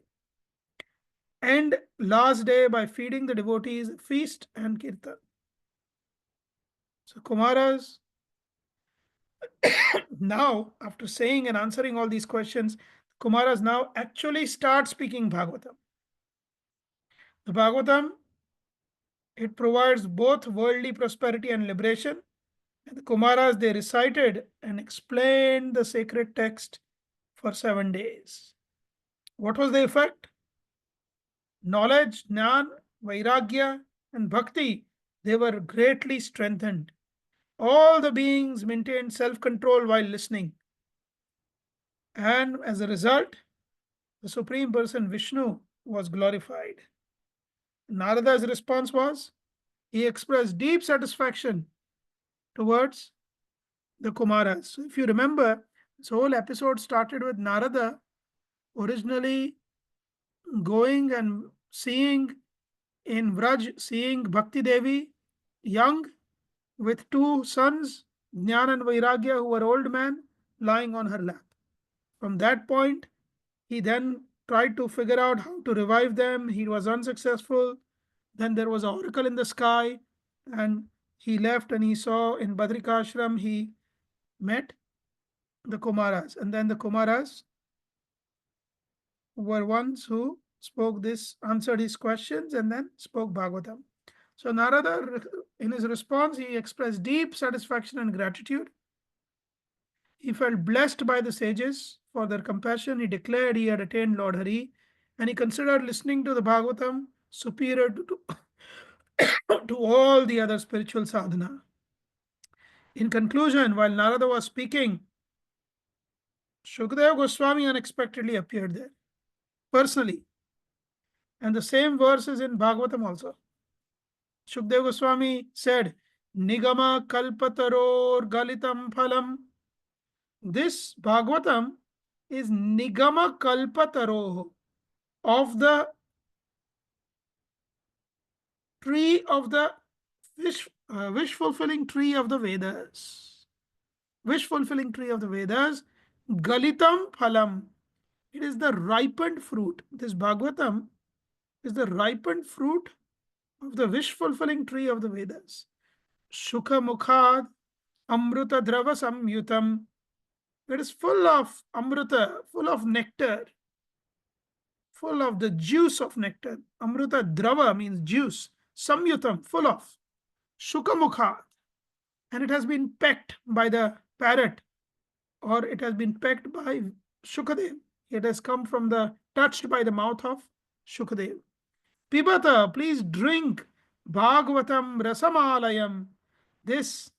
End last day by feeding the devotees feast and kirtan. So Kumaras, now after saying and answering all these questions, Kumaras now actually start speaking Bhagavatam. The Bhagavatam, it provides both worldly prosperity and liberation. And the Kumaras, they recited and explained the sacred text for 7 days. What was the effect? Knowledge, Jnana, Vairagya, and Bhakti, they were greatly strengthened. All the beings maintained self-control while listening. And as a result, the Supreme Person Vishnu was glorified. Narada's response was, he expressed deep satisfaction towards the Kumaras. So if you remember, this whole episode started with Narada originally going and seeing in Vraj, seeing Bhakti Devi young with 2 sons, Jnana and Vairagya, who were old men, lying on her lap. From that point, he then tried to figure out how to revive them. He was unsuccessful. Then there was an oracle in the sky, and he left and he saw in Badrikashram, he met the Kumaras. And then the Kumaras were ones who spoke this, answered his questions, and then spoke Bhagavatam. So Narada, in his response, he expressed deep satisfaction and gratitude. He felt blessed by the sages for their compassion. He declared he had attained Lord Hari, and he considered listening to the Bhagavatam superior to all the other spiritual sadhana. In conclusion, while Narada was speaking, Shukadeva Goswami unexpectedly appeared there, personally. And the same verse is in Bhagavatam also. Shukadeva Goswami said, Nigama kalpataror galitam phalam. This Bhagavatam is Nigama kalpataroh, of the tree of the wish fulfilling tree of the Vedas. Wish fulfilling tree of the Vedas, Galitam phalam. It is the ripened fruit. This Bhagavatam is the ripened fruit of the wish fulfilling tree of the Vedas. Shukha mukhad amruta drava samyutam. It is full of amruta, full of nectar, full of the juice of nectar. Amruta drava means juice. Samyutam, full of. Shukha mukhad. And it has been pecked by the parrot, or it has been pecked by Shukadev. It has come from the, touched by the mouth of Shukadev. Pibata, please drink Bhagavatam Rasamalayam. This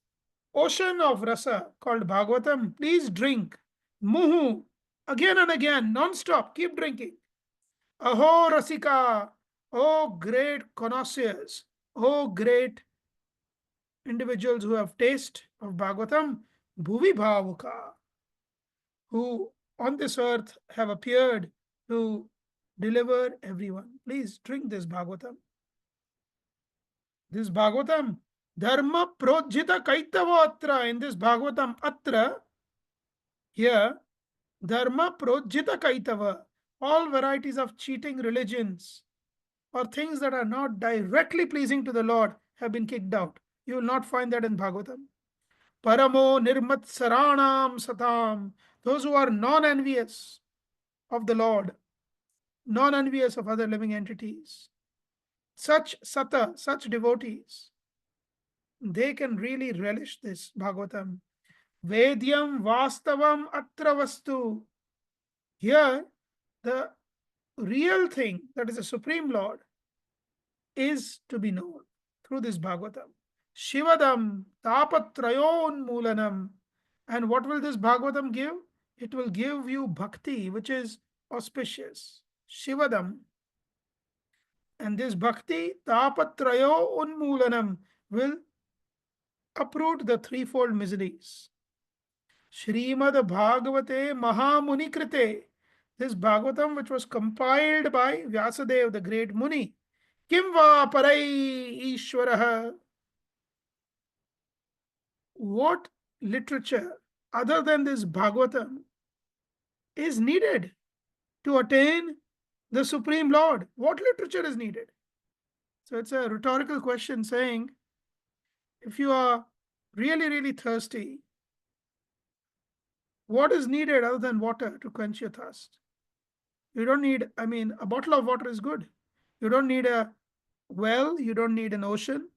ocean of rasa called Bhagavatam, please drink. Muhu, again and again, non-stop, keep drinking. Aho Rasika, oh great connoisseurs, oh great individuals who have taste of Bhagavatam, Bhuvi Bhavuka, who on this earth have appeared to deliver everyone. Please drink this Bhagavatam. This Bhagavatam, Dharma Projita Kaitava Atra, in this Bhagavatam Atra, here, Dharma Projita Kaitava, all varieties of cheating religions or things that are not directly pleasing to the Lord have been kicked out. You will not find that in Bhagavatam. Paramo Nirmatsaranam Satam, those who are non-envious of the Lord, non-envious of other living entities. Such sata, such devotees, they can really relish this Bhagavatam. Vedyam Vastavam Atra Vastu. Here, the real thing, that is the Supreme Lord, is to be known through this Bhagavatam. Shivadam Tapatrayon Mulanam. And what will this Bhagavatam give? It will give you bhakti, which is auspicious. Shivadam. And this bhakti, Tapatrayo Unmulanam, will uproot the threefold miseries. Srimad Bhagavate Mahamuni Krite. This Bhagavatam, which was compiled by Vyasadeva, the great Muni. Kim va parai Ishwaraha. What literature other than this Bhagavatam is needed to attain the Supreme Lord? What literature is needed? So it's a rhetorical question saying, if you are really, really thirsty, what is needed other than water to quench your thirst? You don't need, a bottle of water is good. You don't need a well, you don't need an ocean.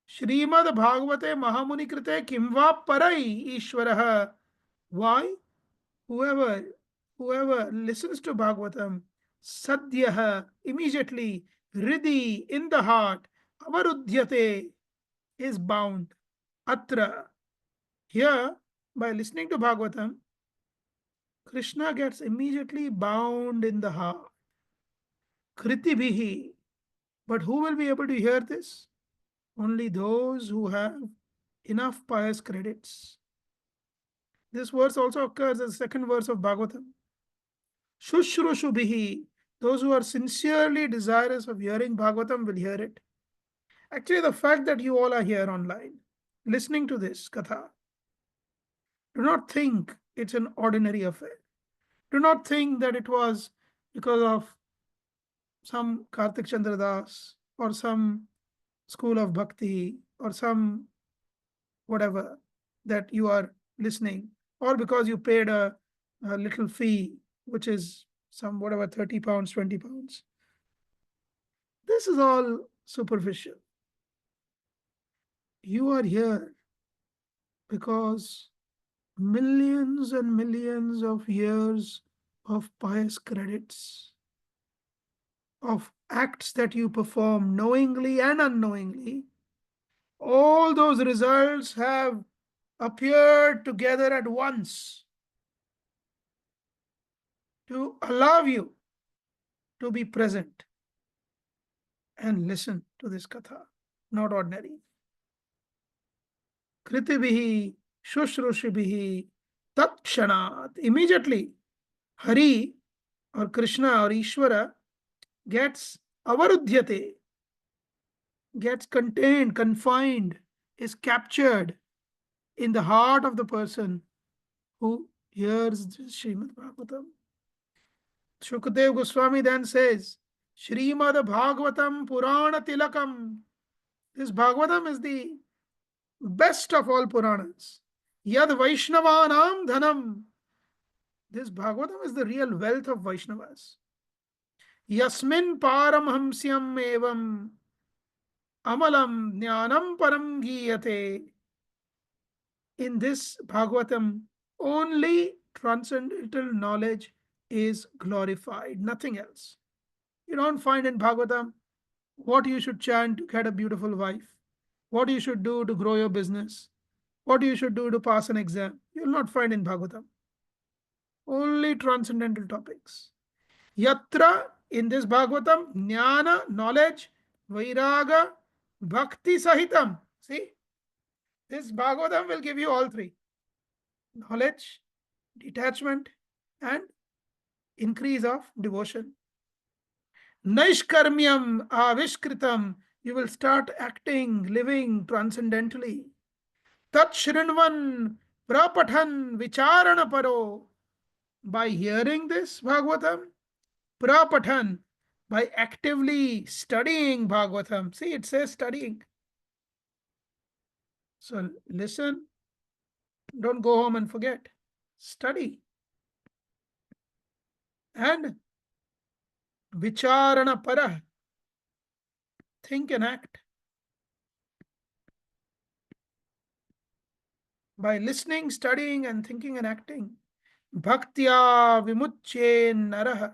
Srimad Bhagavate Mahamuni Krite Kimva Parai Ishwaraha. Why? Whoever listens to Bhagavatam, Sadhyaha, immediately, Hridi, in the heart, Avarudhyate, is bound. Atra. Here, by listening to Bhagavatam, Krishna gets immediately bound in the heart. Kritibhihi. But who will be able to hear this? Only those who have enough pious credits. This verse also occurs as the second verse of Bhagavatam. Shushrushubihi. Those who are sincerely desirous of hearing Bhagavatam will hear it. Actually, the fact that you all are here online, listening to this katha, do not think it's an ordinary affair. Do not think that it was because of some Kartik Chandra Das or some school of bhakti or some whatever that you are listening, or because you paid a little fee, which is some whatever 30 pounds, 20 pounds. This is all superficial. You are here because millions and millions of years of pious credits, of acts that you perform knowingly and unknowingly, all those results have appeared together at once to allow you to be present and listen to this katha. Not ordinary. Kritibihi, Shushrushibihi, Tatshanat. Immediately, Hari or Krishna or Ishvara gets avarudhyate, gets contained, confined, is captured in the heart of the person who hears Srimad Bhagavatam. Shukadev Goswami then says, Srimad Bhagavatam Purana Tilakam. This Bhagavatam is the best of all Puranas. Yad Vaishnavanam Dhanam. This Bhagavatam is the real wealth of Vaishnavas. Yasmin Paramhamsyam Evam Amalam Jnanam Param Giyate. In this Bhagavatam, only transcendental knowledge is glorified, nothing else. You don't find in Bhagavatam what you should chant to get a beautiful wife, what you should do to grow your business, what you should do to pass an exam. You will not find in Bhagavatam. Only transcendental topics. Yatra, in this Bhagavatam, Jnana, knowledge, Vairaga, Bhakti Sahitam. See, this Bhagavatam will give you all three: knowledge, detachment, and increase of devotion. Naishkarmyam avishkritam. You will start acting, living transcendentally. Tat shrinvan prapathan vicharana paro. By hearing this Bhagavatam, prapathan, by actively studying Bhagavatam. See, it says studying. So listen, don't go home and forget. Study. And vicharana para, think and act. by listening, studying, and thinking and acting. Bhaktya vimucchen naraha.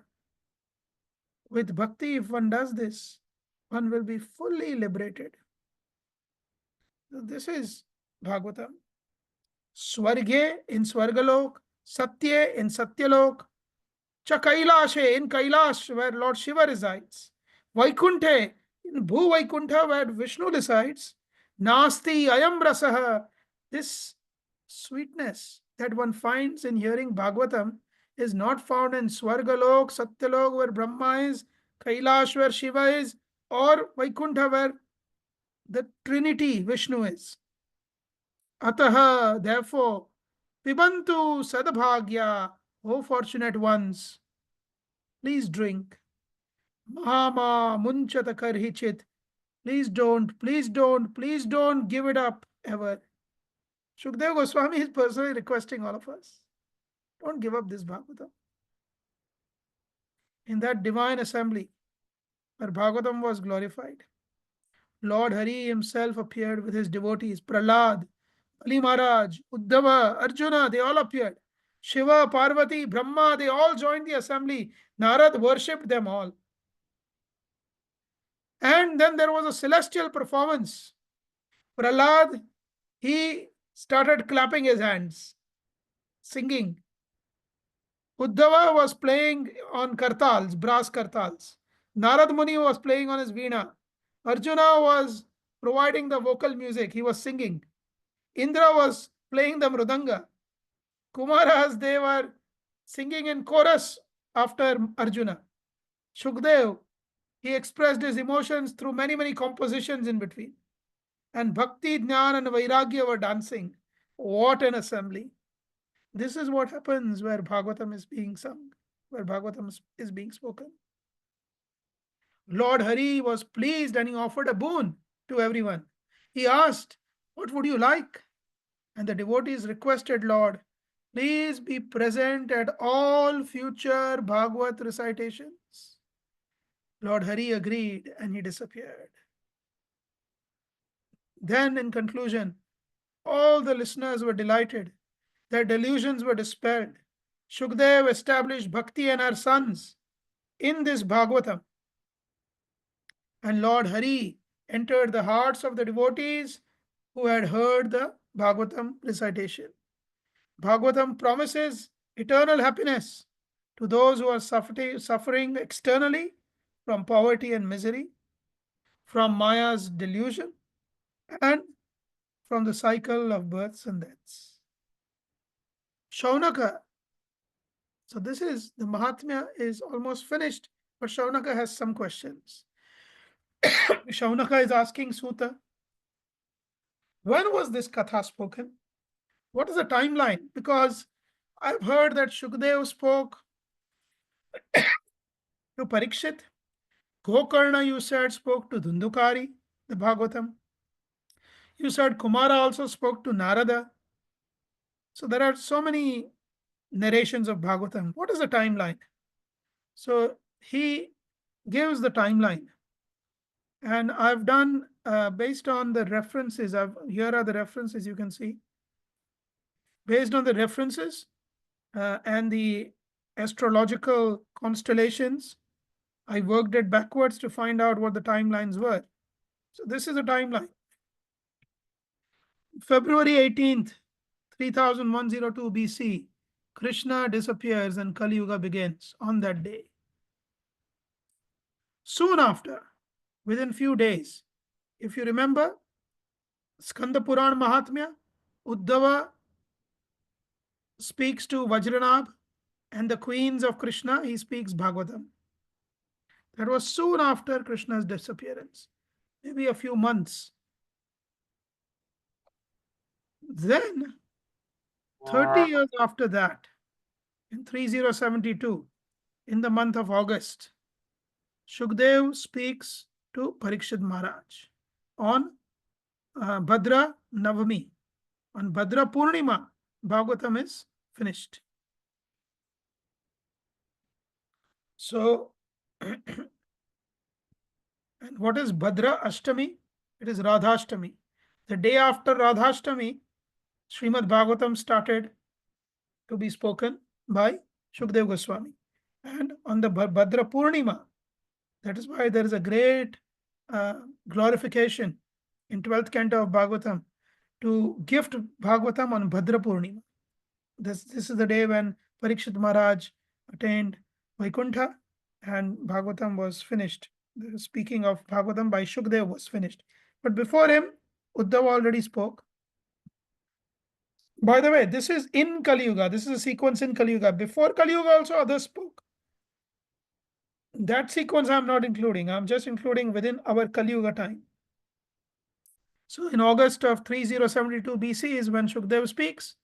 With bhakti, if one does this, one will be fully liberated. This is Bhagavatam. Swarge in Swargalok, Satye in Satyalok, Cha Kailashe in Kailash, where Lord Shiva resides, Vaikunthe in Bhu Vaikuntha, where Vishnu resides, Nasti Ayam Rasaha. This sweetness that one finds in hearing Bhagavatam is not found in Swargalok, Satyalok, where Brahma is, Kailash, where Shiva is, or Vaikuntha, where the Trinity, Vishnu is. Ataha, therefore, Pibantu Sadbhagya, O fortunate ones, please drink. Mahama Munchata Karhichit, please don't give it up ever. Shukdev Goswami is personally requesting all of us. Don't give up this Bhagavatam. In that divine assembly where Bhagavatam was glorified, Lord Hari himself appeared with his devotees, Prahlad, Ali Maharaj, Uddhava, Arjuna, they all appeared. Shiva, Parvati, Brahma, they all joined the assembly. Narad worshipped them all. And then there was a celestial performance. Prahlad, he started clapping his hands, singing. Uddhava was playing on kartals, brass kartals. Narad Muni was playing on his veena. Arjuna was providing the vocal music. He was singing. Indra was playing the mridanga. Kumaras, they were singing in chorus after Arjuna. Shukdev, he expressed his emotions through many, many compositions in between. And Bhakti, Jnana, and Vairagya were dancing. What an assembly. This is what happens where Bhagavatam is being sung, where Bhagavatam is being spoken. Lord Hari was pleased and he offered a boon to everyone. He asked, what would you like? And the devotees requested, Lord, please be present at all future Bhagavat recitations. Lord Hari agreed and he disappeared. Then, in conclusion, all the listeners were delighted. Their delusions were dispelled. Shukdev established Bhakti and her sons in this Bhagavatam. And Lord Hari entered the hearts of the devotees who had heard the Bhagavatam recitation. Bhagavatam promises eternal happiness to those who are suffering externally from poverty and misery, from Maya's delusion, and from the cycle of births and deaths. Shaunaka. So this is, the Mahatmya is almost finished, but Shaunaka has some questions. Shaunaka is asking Suta, when was this Katha spoken? What is the timeline? Because I've heard that Shukdev spoke to Parikshit. Gokarna, you said, spoke to Dhundukari, the Bhagavatam. You said Kumara also spoke to Narada. So there are so many narrations of Bhagavatam. What is the timeline? So he gives the timeline. And I've done, based on the references, here are the references you can see. Based on the references and the astrological constellations, I worked it backwards to find out what the timelines were. So this is a timeline. February 18th, 3102 BC, Krishna disappears and Kali Yuga begins on that day. Soon after, within few days, if you remember, Skanda Puran Mahatmya, Uddhava speaks to Vajranabh and the queens of Krishna, he speaks Bhagavatam. That was soon after Krishna's disappearance, maybe a few months. Then, 30 years after that, in 3072, in the month of August, Shukdev speaks to Parikshit Maharaj on Bhadra Navami. On Bhadra Purnima, Bhagavatam is finished. So, and what is Bhadra Ashtami? It is Radhashtami. The day after Radhashtami, Srimad Bhagavatam started to be spoken by Shukdev Goswami. And on the Bhadra Purnima, that is why there is a great glorification in 12th canto of Bhagavatam to gift Bhagavatam on Bhadra Purnima. This is the day when Parikshit Maharaj attained Vaikuntha and Bhagavatam was finished. The speaking of Bhagavatam by Shukdev was finished. But before him, Uddhava already spoke. By the way, this is in Kali Yuga. This is a sequence in Kali Yuga. Before Kali Yuga also others spoke. That sequence I'm not including. I'm just including within our Kali Yuga time. So in August of 3072 BC is when Shukdev speaks.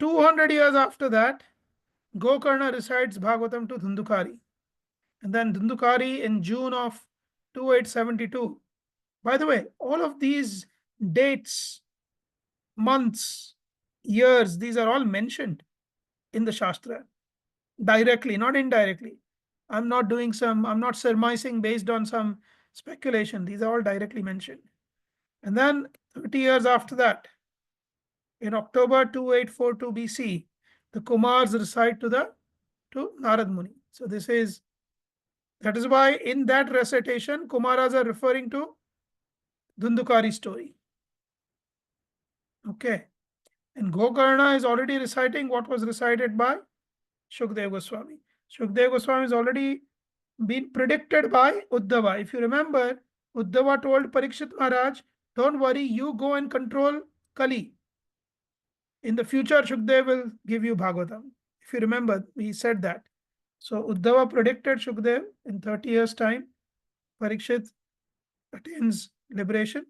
200 years after that, Gokarna recites Bhagavatam to Dhundukari. And then Dhundukari in June of 2872. By the way, all of these dates, months, years, these are all mentioned in the Shastra. Directly, not indirectly. I'm not surmising based on some speculation. These are all directly mentioned. And then 30 years after that, in October 2842 BC, the Kumars recite to Narad Muni. So that is why in that recitation, Kumaras are referring to Dhundukari story. Okay. And Gokarna is already reciting what was recited by Shukdev Goswami. Shukdev Goswami has already been predicted by Uddhava. If you remember, Uddhava told Parikshit Maharaj, don't worry, you go and control Kali. In the future, Shukdev will give you Bhagavatam. If you remember, he said that. So Uddhava predicted Shukdev in 30 years' time, Parikshit attains liberation.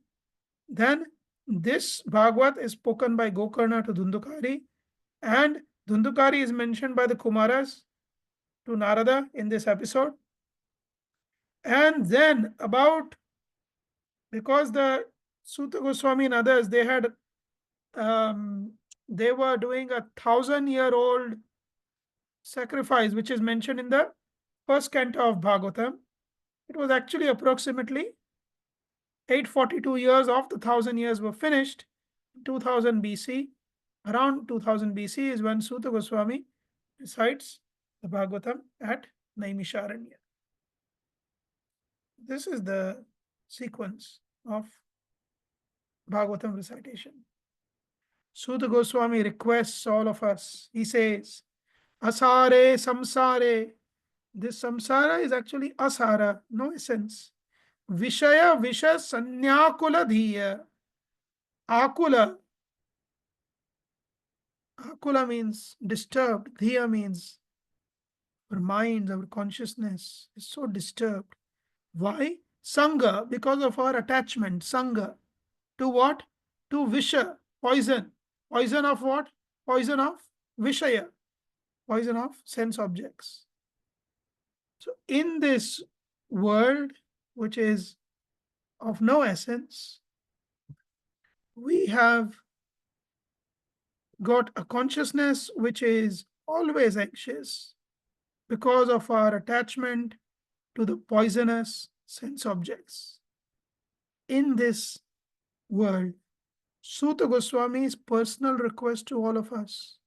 Then this Bhagavat is spoken by Gokarna to Dhundukari, and Dhundukari is mentioned by the Kumaras to Narada in this episode. And then because the Suta Goswami and others, they were doing 1,000-year-old sacrifice, which is mentioned in the first canto of Bhagavatam. It was actually approximately 842 years of the 1,000 years were finished. 2000 BC, around 2000 BC is when Suta Goswami recites the Bhagavatam at Naimisharanya. This is the sequence of Bhagavatam recitation. Suta Goswami requests all of us. He says, Asare samsare. This samsara is actually asara, no essence. Vishaya visha sanyakula dhiya. Akula. Akula means disturbed. Dhiya means our minds, our consciousness is so disturbed. Why? Sangha, because of our attachment. Sangha. To what? To visha, poison. Poison of what? Poison of vishaya. Poison of sense objects. So in this world, which is of no essence, we have got a consciousness which is always anxious because of our attachment to the poisonous sense objects. In this world, Suta Goswami's personal request to all of us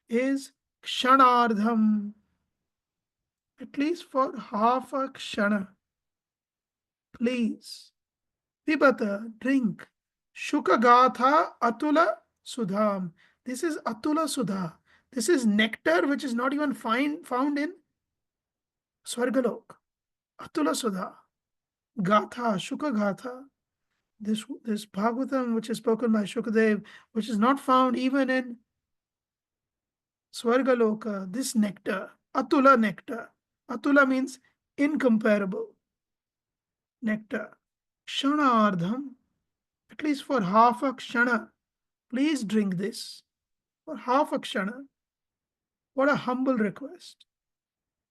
is Kshanardham, at least for half a Kshana. Please, Pibata, drink. Shukagatha Atula Sudham. This is Atula Sudha. This is nectar which is not even found in Swargalok. Atula Sudha. Gatha, Shukagatha. This Bhagavatam which is spoken by Shukadev, which is not found even in Swargaloka. This nectar, Atula nectar. Atula means incomparable nectar. Kshanardham, at least for half a Kshana. Please drink this for half a Kshana. What a humble request.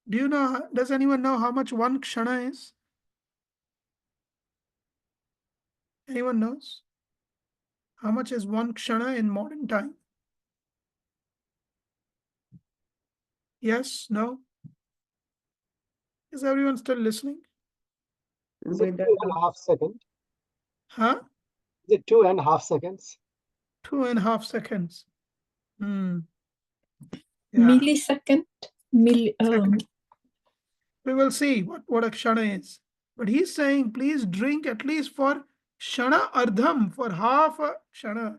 Does anyone know how much one Kshana is? Anyone knows? How much is one Kshana in modern time? Yes? No? Is everyone still listening? Is it 2.5 seconds? Huh? Is it 2.5 seconds? 2.5 seconds. Yeah. Millisecond. Second. We will see what a kshana is. But he's saying, please drink at least for kshana ardham, for half a kshana.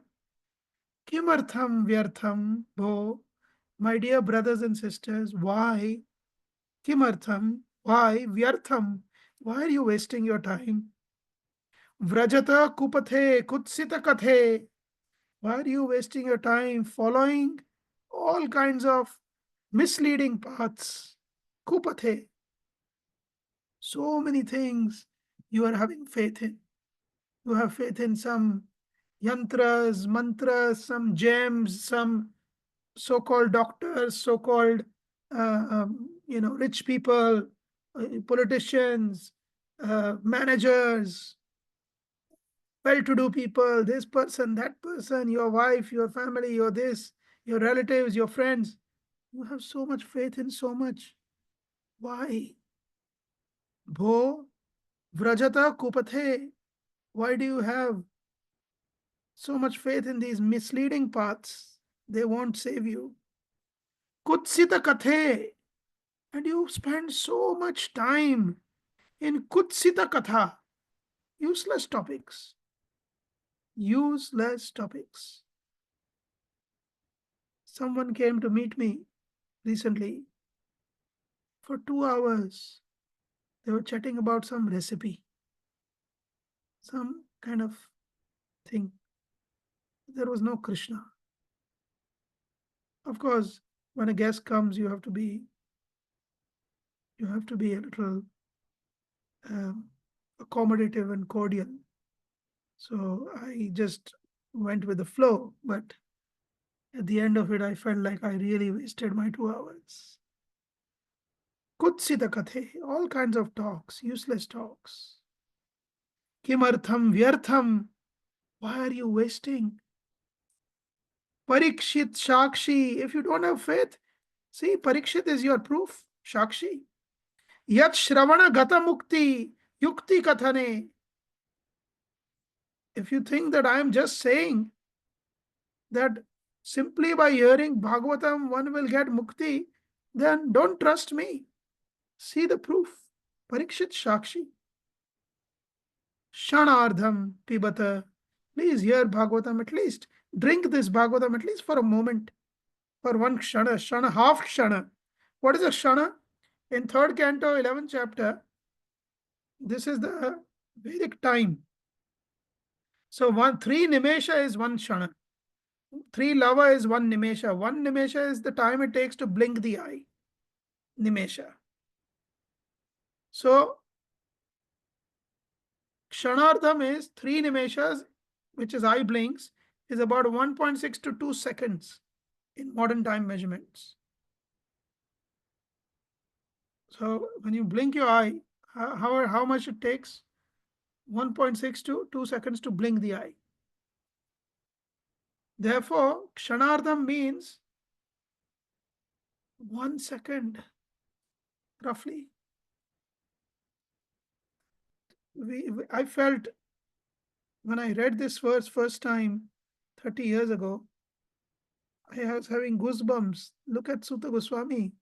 Kimartham vyartham bho. My dear brothers and sisters, why? Kimartham, why? Vyartham, why are you wasting your time? Vrajata kupathe kutsita kathe. Why are you wasting your time following all kinds of misleading paths? Kupathe. So many things you are having faith in. You have faith in some yantras, mantras, some gems, some so-called doctors, so-called rich people, politicians, managers, well-to-do people, this person, that person, your wife, your family, your this, your relatives, your friends. You have so much faith in so much. Why? Bho vrajata kupathe. Why do you have so much faith in these misleading paths? They won't save you. Kutsita kathe. And you spend so much time in kutsita katha. Useless topics. Useless topics. Someone came to meet me recently for 2 hours. They were chatting about some recipe, some kind of thing. There was no Krishna. Of course, when a guest comes, you have to be a little accommodative and cordial. So I just went with the flow, but at the end of it, I felt like I really wasted my 2 hours. Kutsita kathe, all kinds of talks, useless talks. Kimartham vyartham, why are you wasting? Parikshit Shakshi, if you don't have faith, see, Parikshit is your proof, Shakshi. Yat Shravana Gata Mukti, Yukti Kathane. If you think that I am just saying that simply by hearing Bhagavatam one will get mukti, then don't trust me. See the proof. Parikshit Shakshi. Shanardham Pibata. Please hear Bhagavatam at least. Drink this Bhagavatam at least for a moment. For one kshana, half kshana. What is a kshana? In 3rd canto, 11th chapter, this is the Vedic time. So 3 nimesha is 1 kshana. 3 lava is 1 nimesha. 1 nimesha is the time it takes to blink the eye. Nimesha. So kshanardham is 3 nimeshas, which is eye blinks, is about 1.6 to 2 seconds in modern time measurements. So when you blink your eye, how much it takes? 1.6 to 2 seconds to blink the eye. Therefore, kshanardham means 1 second, roughly. I felt when I read this verse first time 30 years ago, I was having goosebumps. Look at Sutta Goswami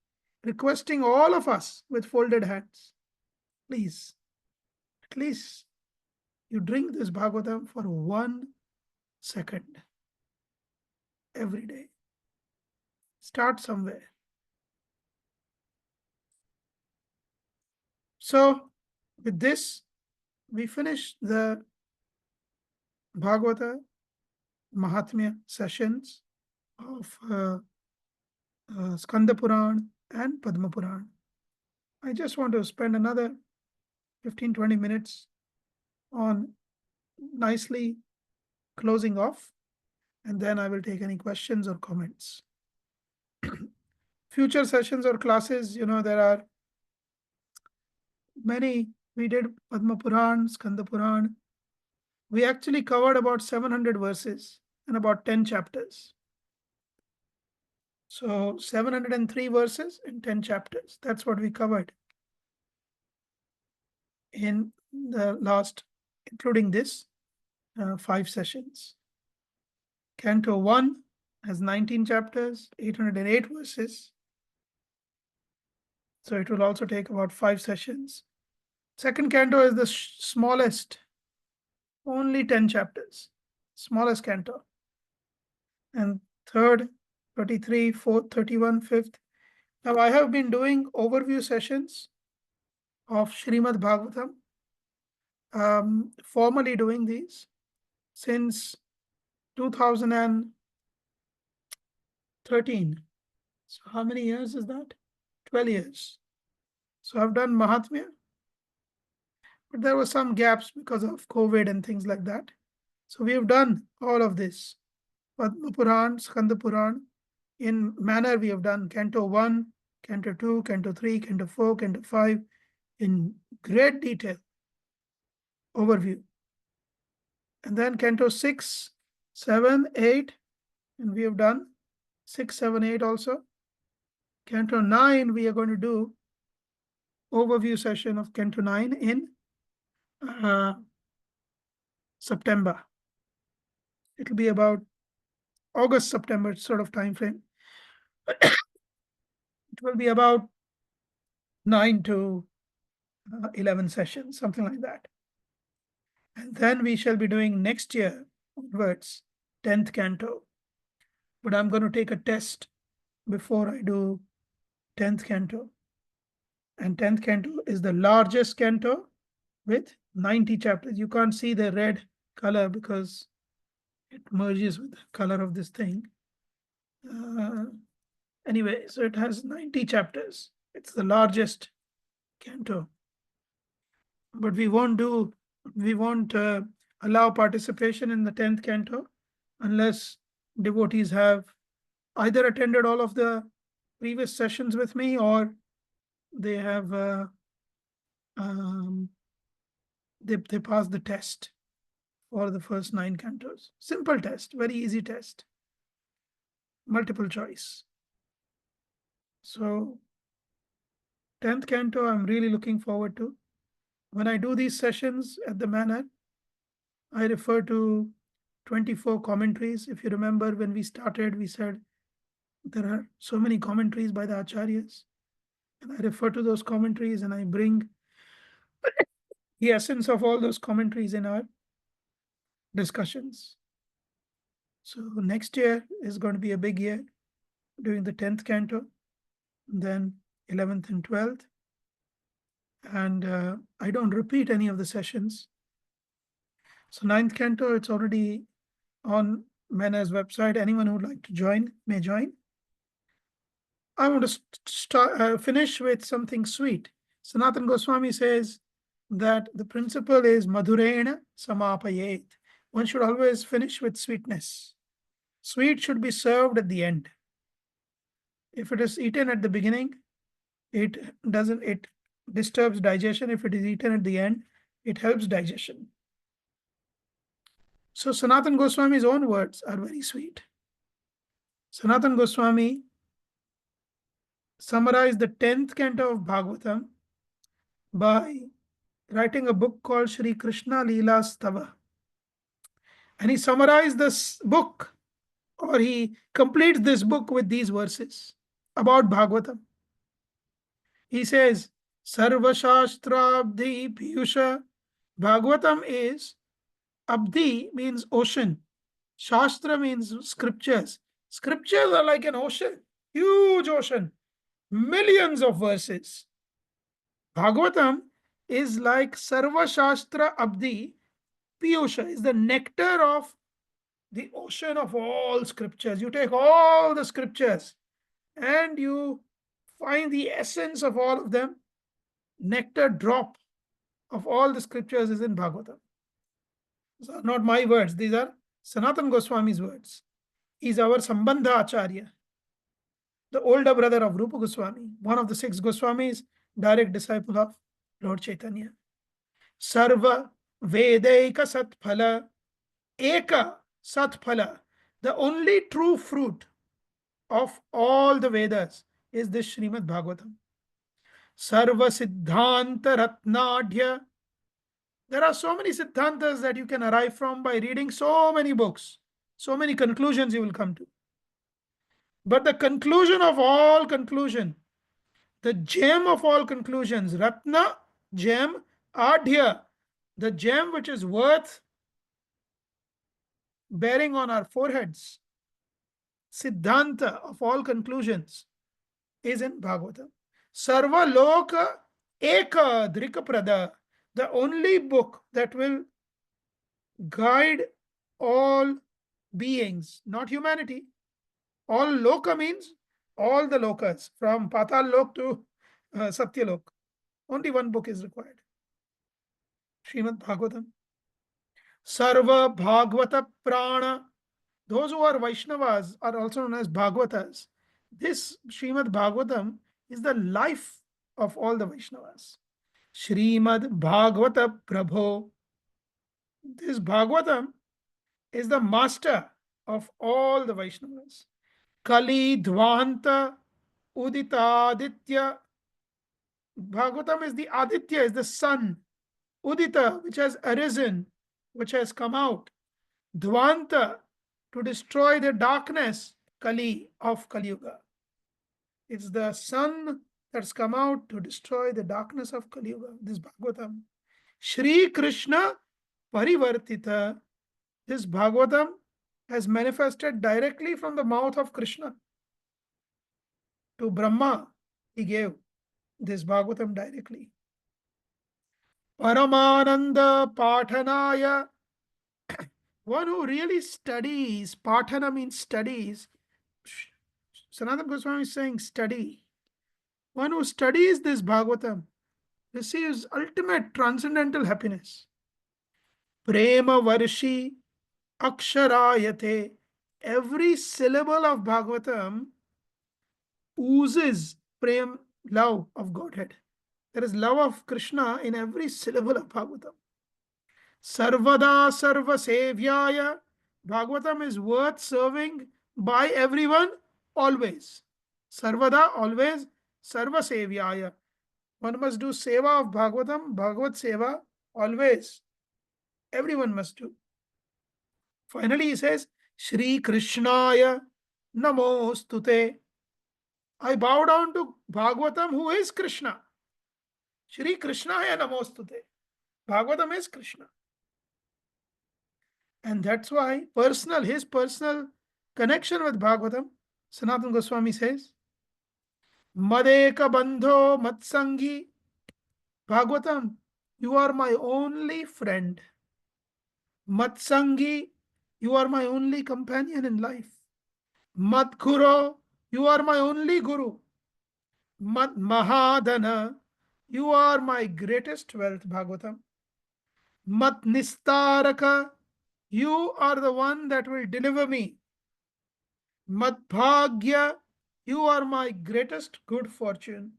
requesting all of us with folded hands. Please, at least you drink this Bhagavatam for 1 second every day. Start somewhere. So, with this, we finish the Bhagavata Mahatmya sessions of Skanda Puran and Padma Puran. I just want to spend another 15-20 minutes on nicely closing off, and then I will take any questions or comments. Future sessions or classes, there are many. We did Padma Puran, Skanda Puran. We actually covered about 700 verses and about 10 chapters. So 703 verses and 10 chapters. That's what we covered in the last, including this, 5 sessions. Canto 1 has 19 chapters, 808 verses. So it will also take about 5 sessions. Second canto is the smallest, only 10 chapters, smallest canto. And third, 33, fourth, 31, fifth. Now I have been doing overview sessions of Srimad Bhagavatam, formally doing these since 2013. So how many years is that? 12 years. So I've done Mahatmya, but there were some gaps because of COVID and things like that. So we have done all of this. Padma Puran, Skanda Puran, in manner we have done Canto 1, Canto 2, Canto 3, Canto 4, Canto 5, in great detail, overview. And then Canto 6, 7, 8, and we have done 6, 7, 8 also. Canto 9, we are going to do overview session of Canto 9 in September. It'll be about August, September sort of time frame. It will be about 9 to 11 sessions, something like that. And then we shall be doing next year onwards, 10th canto. But I'm going to take a test before I do 10th canto. And 10th canto is the largest canto with 90 chapters. You can't see the red color because it merges with the color of this thing. Anyway, so it has 90 chapters. It's the largest canto. But we won't allow participation in the 10th canto unless devotees have either attended all of the previous sessions with me or they have they passed the test for the first 9 cantos. Simple test, very easy test, multiple choice. So 10th canto, I'm really looking forward to. When I do these sessions at the manor, I refer to 24 commentaries. If you remember when we started, we said there are so many commentaries by the acharyas. And I refer to those commentaries and I bring the essence of all those commentaries in our discussions. So next year is going to be a big year, doing the 10th canto, then 11th and 12th. And I don't repeat any of the sessions. So 9th canto, it's already on Mena's website. Anyone who would like to join may join. I want to finish with something sweet. Sanatana Goswami says that the principle is madhurena samapayet. One should always finish with sweetness. Sweet should be served at the end. If it is eaten at the beginning, it disturbs digestion. If it is eaten at the end, it helps digestion. So Sanatana Goswami's own words are very sweet. Sanatana Goswami summarized the 10th canto of Bhagavatam by writing a book called Shri Krishna Leela Stava. And he summarized this book, or he completes this book with these verses about Bhagavatam. He says, Sarva Shastra Abdi Piyusha. Bhagavatam is, Abdi means ocean. Shastra means scriptures. Scriptures are like an ocean, huge ocean, millions of verses. Bhagavatam is like Sarva Shastra Abdi Piyusha, is the nectar of the ocean of all scriptures. You take all the scriptures and you find the essence of all of them. Nectar drop of all the scriptures is in Bhagavatam. These are not my words. These are Sanatana Goswami's words. He is our Sambandha Acharya, the older brother of Rupa Goswami, one of the 6 Goswamis, direct disciple of Lord Chaitanya. Sarva Vedaika Satphala, Eka Satphala, the only true fruit of all the Vedas is this Srimad Bhagavatam. Sarva Siddhanta Ratnadhya. There are so many Siddhantas that you can arrive from by reading so many books. So many conclusions you will come to. But the conclusion of all conclusion, the gem of all conclusions, Ratna, gem, Adhya, the gem which is worth bearing on our foreheads, Siddhanta of all conclusions, is in Bhagavatam. Sarva Loka Eka Drikaprada, the only book that will guide all beings, not humanity. All loka means all the lokas, from Patal Lok to Satya Lok. Only one book is required. Srimad Bhagavatam. Sarva Bhagavata Prana. Those who are Vaishnavas are also known as Bhagavatas. This Srimad Bhagavatam is the life of all the Vaishnavas. Srimad Bhagavata Prabho. This Bhagavatam is the master of all the Vaishnavas. Kali Dvanta Udita. Bhagavatam is the Aditya, is the sun. Udita, which has arisen, which has come out. Dvanta, to destroy the darkness, Kali, of Kali Yuga. It's the sun that's come out to destroy the darkness of Kali Yuga. This Bhagavatam. Shri Krishna Parivartita. This Bhagavatam has manifested directly from the mouth of Krishna. To Brahma, he gave this Bhagavatam directly. Paramananda Pathanaya. One who really studies, Pathana means studies. Sanatana Goswami is saying study. One who studies this Bhagavatam receives ultimate transcendental happiness. Prema Varshi Aksharayate. Every syllable of Bhagavatam oozes prem, love of Godhead. There is love of Krishna in every syllable of Bhagavatam. Sarvada Sarva Sevyaya. Bhagavatam is worth serving by everyone always. Sarvada, always. Sarva Sevyaya. One must do seva of Bhagavatam, Bhagavat Seva, always. Everyone must do. Finally, he says, Shri Krishnaya Namostute. I bow down to Bhagavatam, who is Krishna. Shri Krishnaya Namostute. Bhagavatam is Krishna. And that's why his personal connection with Bhagavatam, Sanatana Goswami says, Madeka Bandho Matsangi. Bhagavatam, you are my only friend. Matsangi, you are my only companion in life. Madguru, you are my only guru. Mad Mahadana, you are my greatest wealth, Bhagavatam. Mat Nistaraka, you are the one that will deliver me. Madbhagya, you are my greatest good fortune.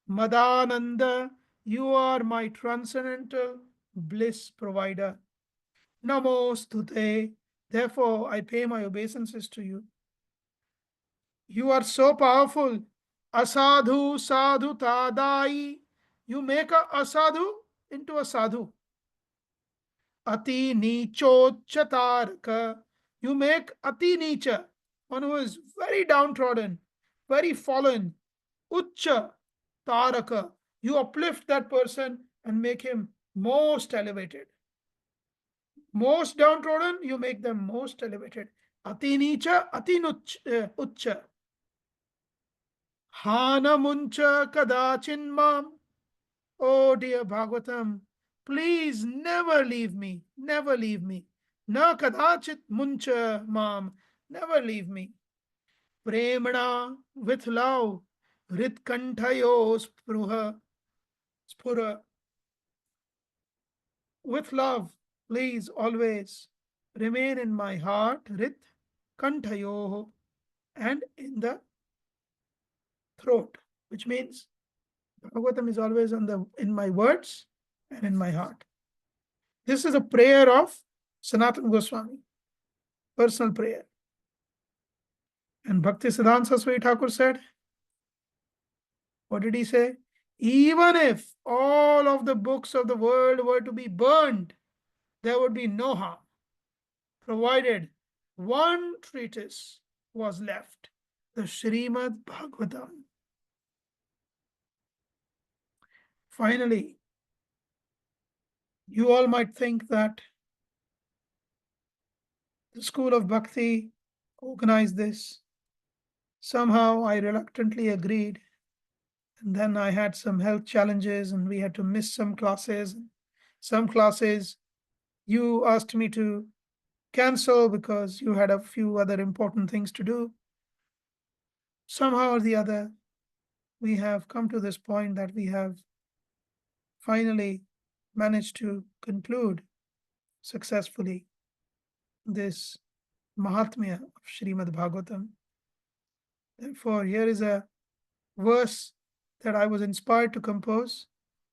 Madananda, you are my transcendental bliss provider. Namostute, therefore I pay my obeisances to you. You are so powerful. Asadhu sadhu tadai. You make a asadhu into a sadhu. Ati nichochatarka. You make ati nicha, one who is very downtrodden, very fallen. Ucha taraka. You uplift that person and make him most elevated. Most downtrodden, you make them most elevated. Ati nicha, ati ucha. Hana muncha kadachin mam. Oh dear Bhagavatam, please never leave me, never leave me. Na kadachit muncha mam, never leave me. Premana, with love, ritkantayo spura. With love, please always remain in my heart, rit kantayo, and in the throat, which means Bhagavatam is always in my words and in my heart. This is a prayer of Sanatana Goswami, personal prayer. And Bhakti Siddhanta Saraswati Thakur said, what did he say? Even if all of the books of the world were to be burned, there would be no harm, provided one treatise was left, the Srimad Bhagavatam. Finally, you all might think that the school of Bhakti organized this. Somehow I reluctantly agreed. And then I had some health challenges and we had to miss some classes. Some classes you asked me to cancel because you had a few other important things to do. Somehow or the other, we have come to this point that we have finally managed to conclude successfully this Mahatmya of Srimad Bhagavatam. Therefore, here is a verse that I was inspired to compose.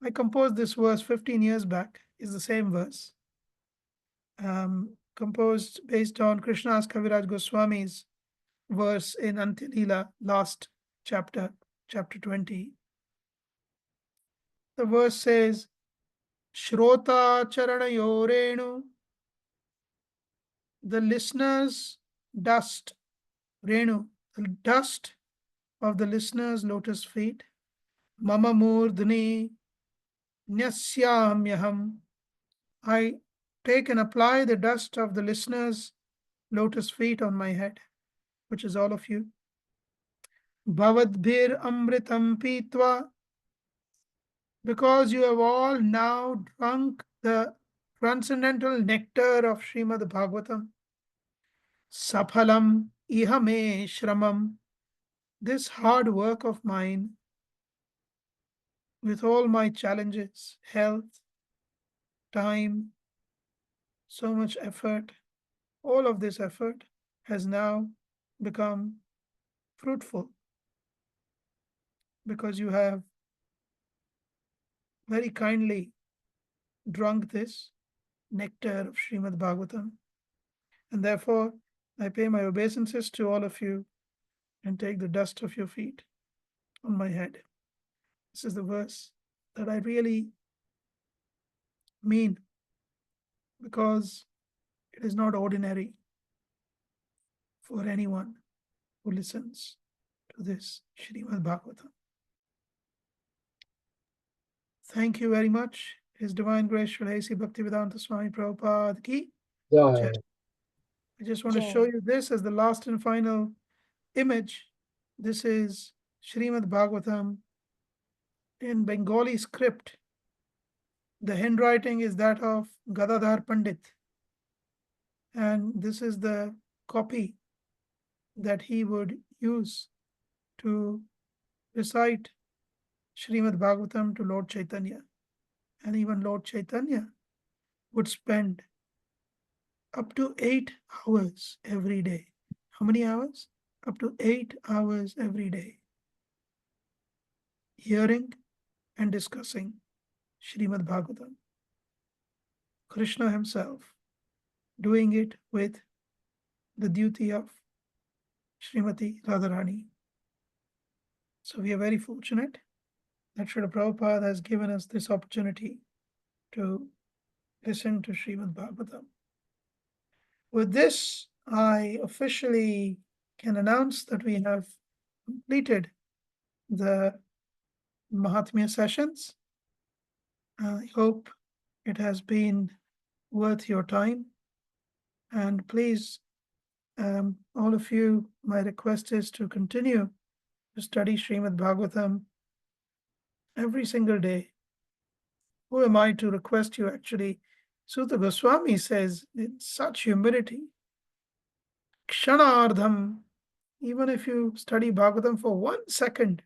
I composed this verse 15 years back, is the same verse. Composed based on Krishnadas Kaviraj Goswami's verse in Antilila, last chapter, chapter 20. The verse says, Shrota Charanayorenu, the listener's dust, Renu, the dust of the listener's lotus feet, Mama Murdhni Nyasyamyaham, I take and apply the dust of the listener's lotus feet on my head, which is all of you. Bhavadbhir amritam pitva, because you have all now drunk the transcendental nectar of Srimad Bhagavatam. Saphalam ihame shramam, this hard work of mine, with all my challenges, health, time, so much effort, all of this effort has now become fruitful because you have very kindly drunk this nectar of Srimad Bhagavatam. And therefore, I pay my obeisances to all of you and take the dust of your feet on my head. This is the verse that I really mean, because it is not ordinary for anyone who listens to this Srimad Bhagavatam. Thank you very much. His Divine Grace Srila A.C. Bhaktivedanta Swami Prabhupada ki jai. I just want to show you this as the last and final image. This is Srimad Bhagavatam in Bengali script. The handwriting is that of Gadadhar Pandit. And this is the copy that he would use to recite Srimad Bhagavatam to Lord Chaitanya. And even Lord Chaitanya would spend up to 8 hours every day. How many hours? Up to 8 hours every day, hearing and discussing Srimad Bhagavatam. Krishna himself doing it with the duty of Srimati Radharani. So we are very fortunate that Srila Prabhupada has given us this opportunity to listen to Srimad Bhagavatam. With this, I officially can announce that we have completed the Mahatmya sessions. I hope it has been worth your time. And please, all of you, my request is to continue to study Srimad Bhagavatam every single day. Who am I to request you actually? Sutta Goswami says in such humility, Kshanardham, even if you study Bhagavatam for 1 second.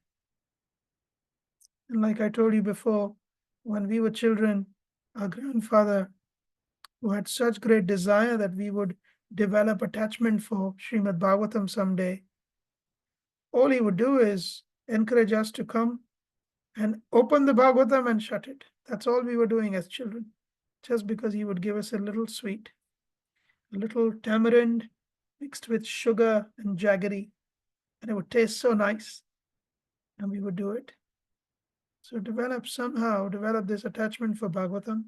And like I told you before, when we were children, our grandfather, who had such great desire that we would develop attachment for Srimad Bhagavatam someday, all he would do is encourage us to come and open the Bhagavatam and shut it. That's all we were doing as children, just because he would give us a little sweet, a little tamarind mixed with sugar and jaggery, and it would taste so nice, and we would do it. So develop this attachment for Bhagavatam.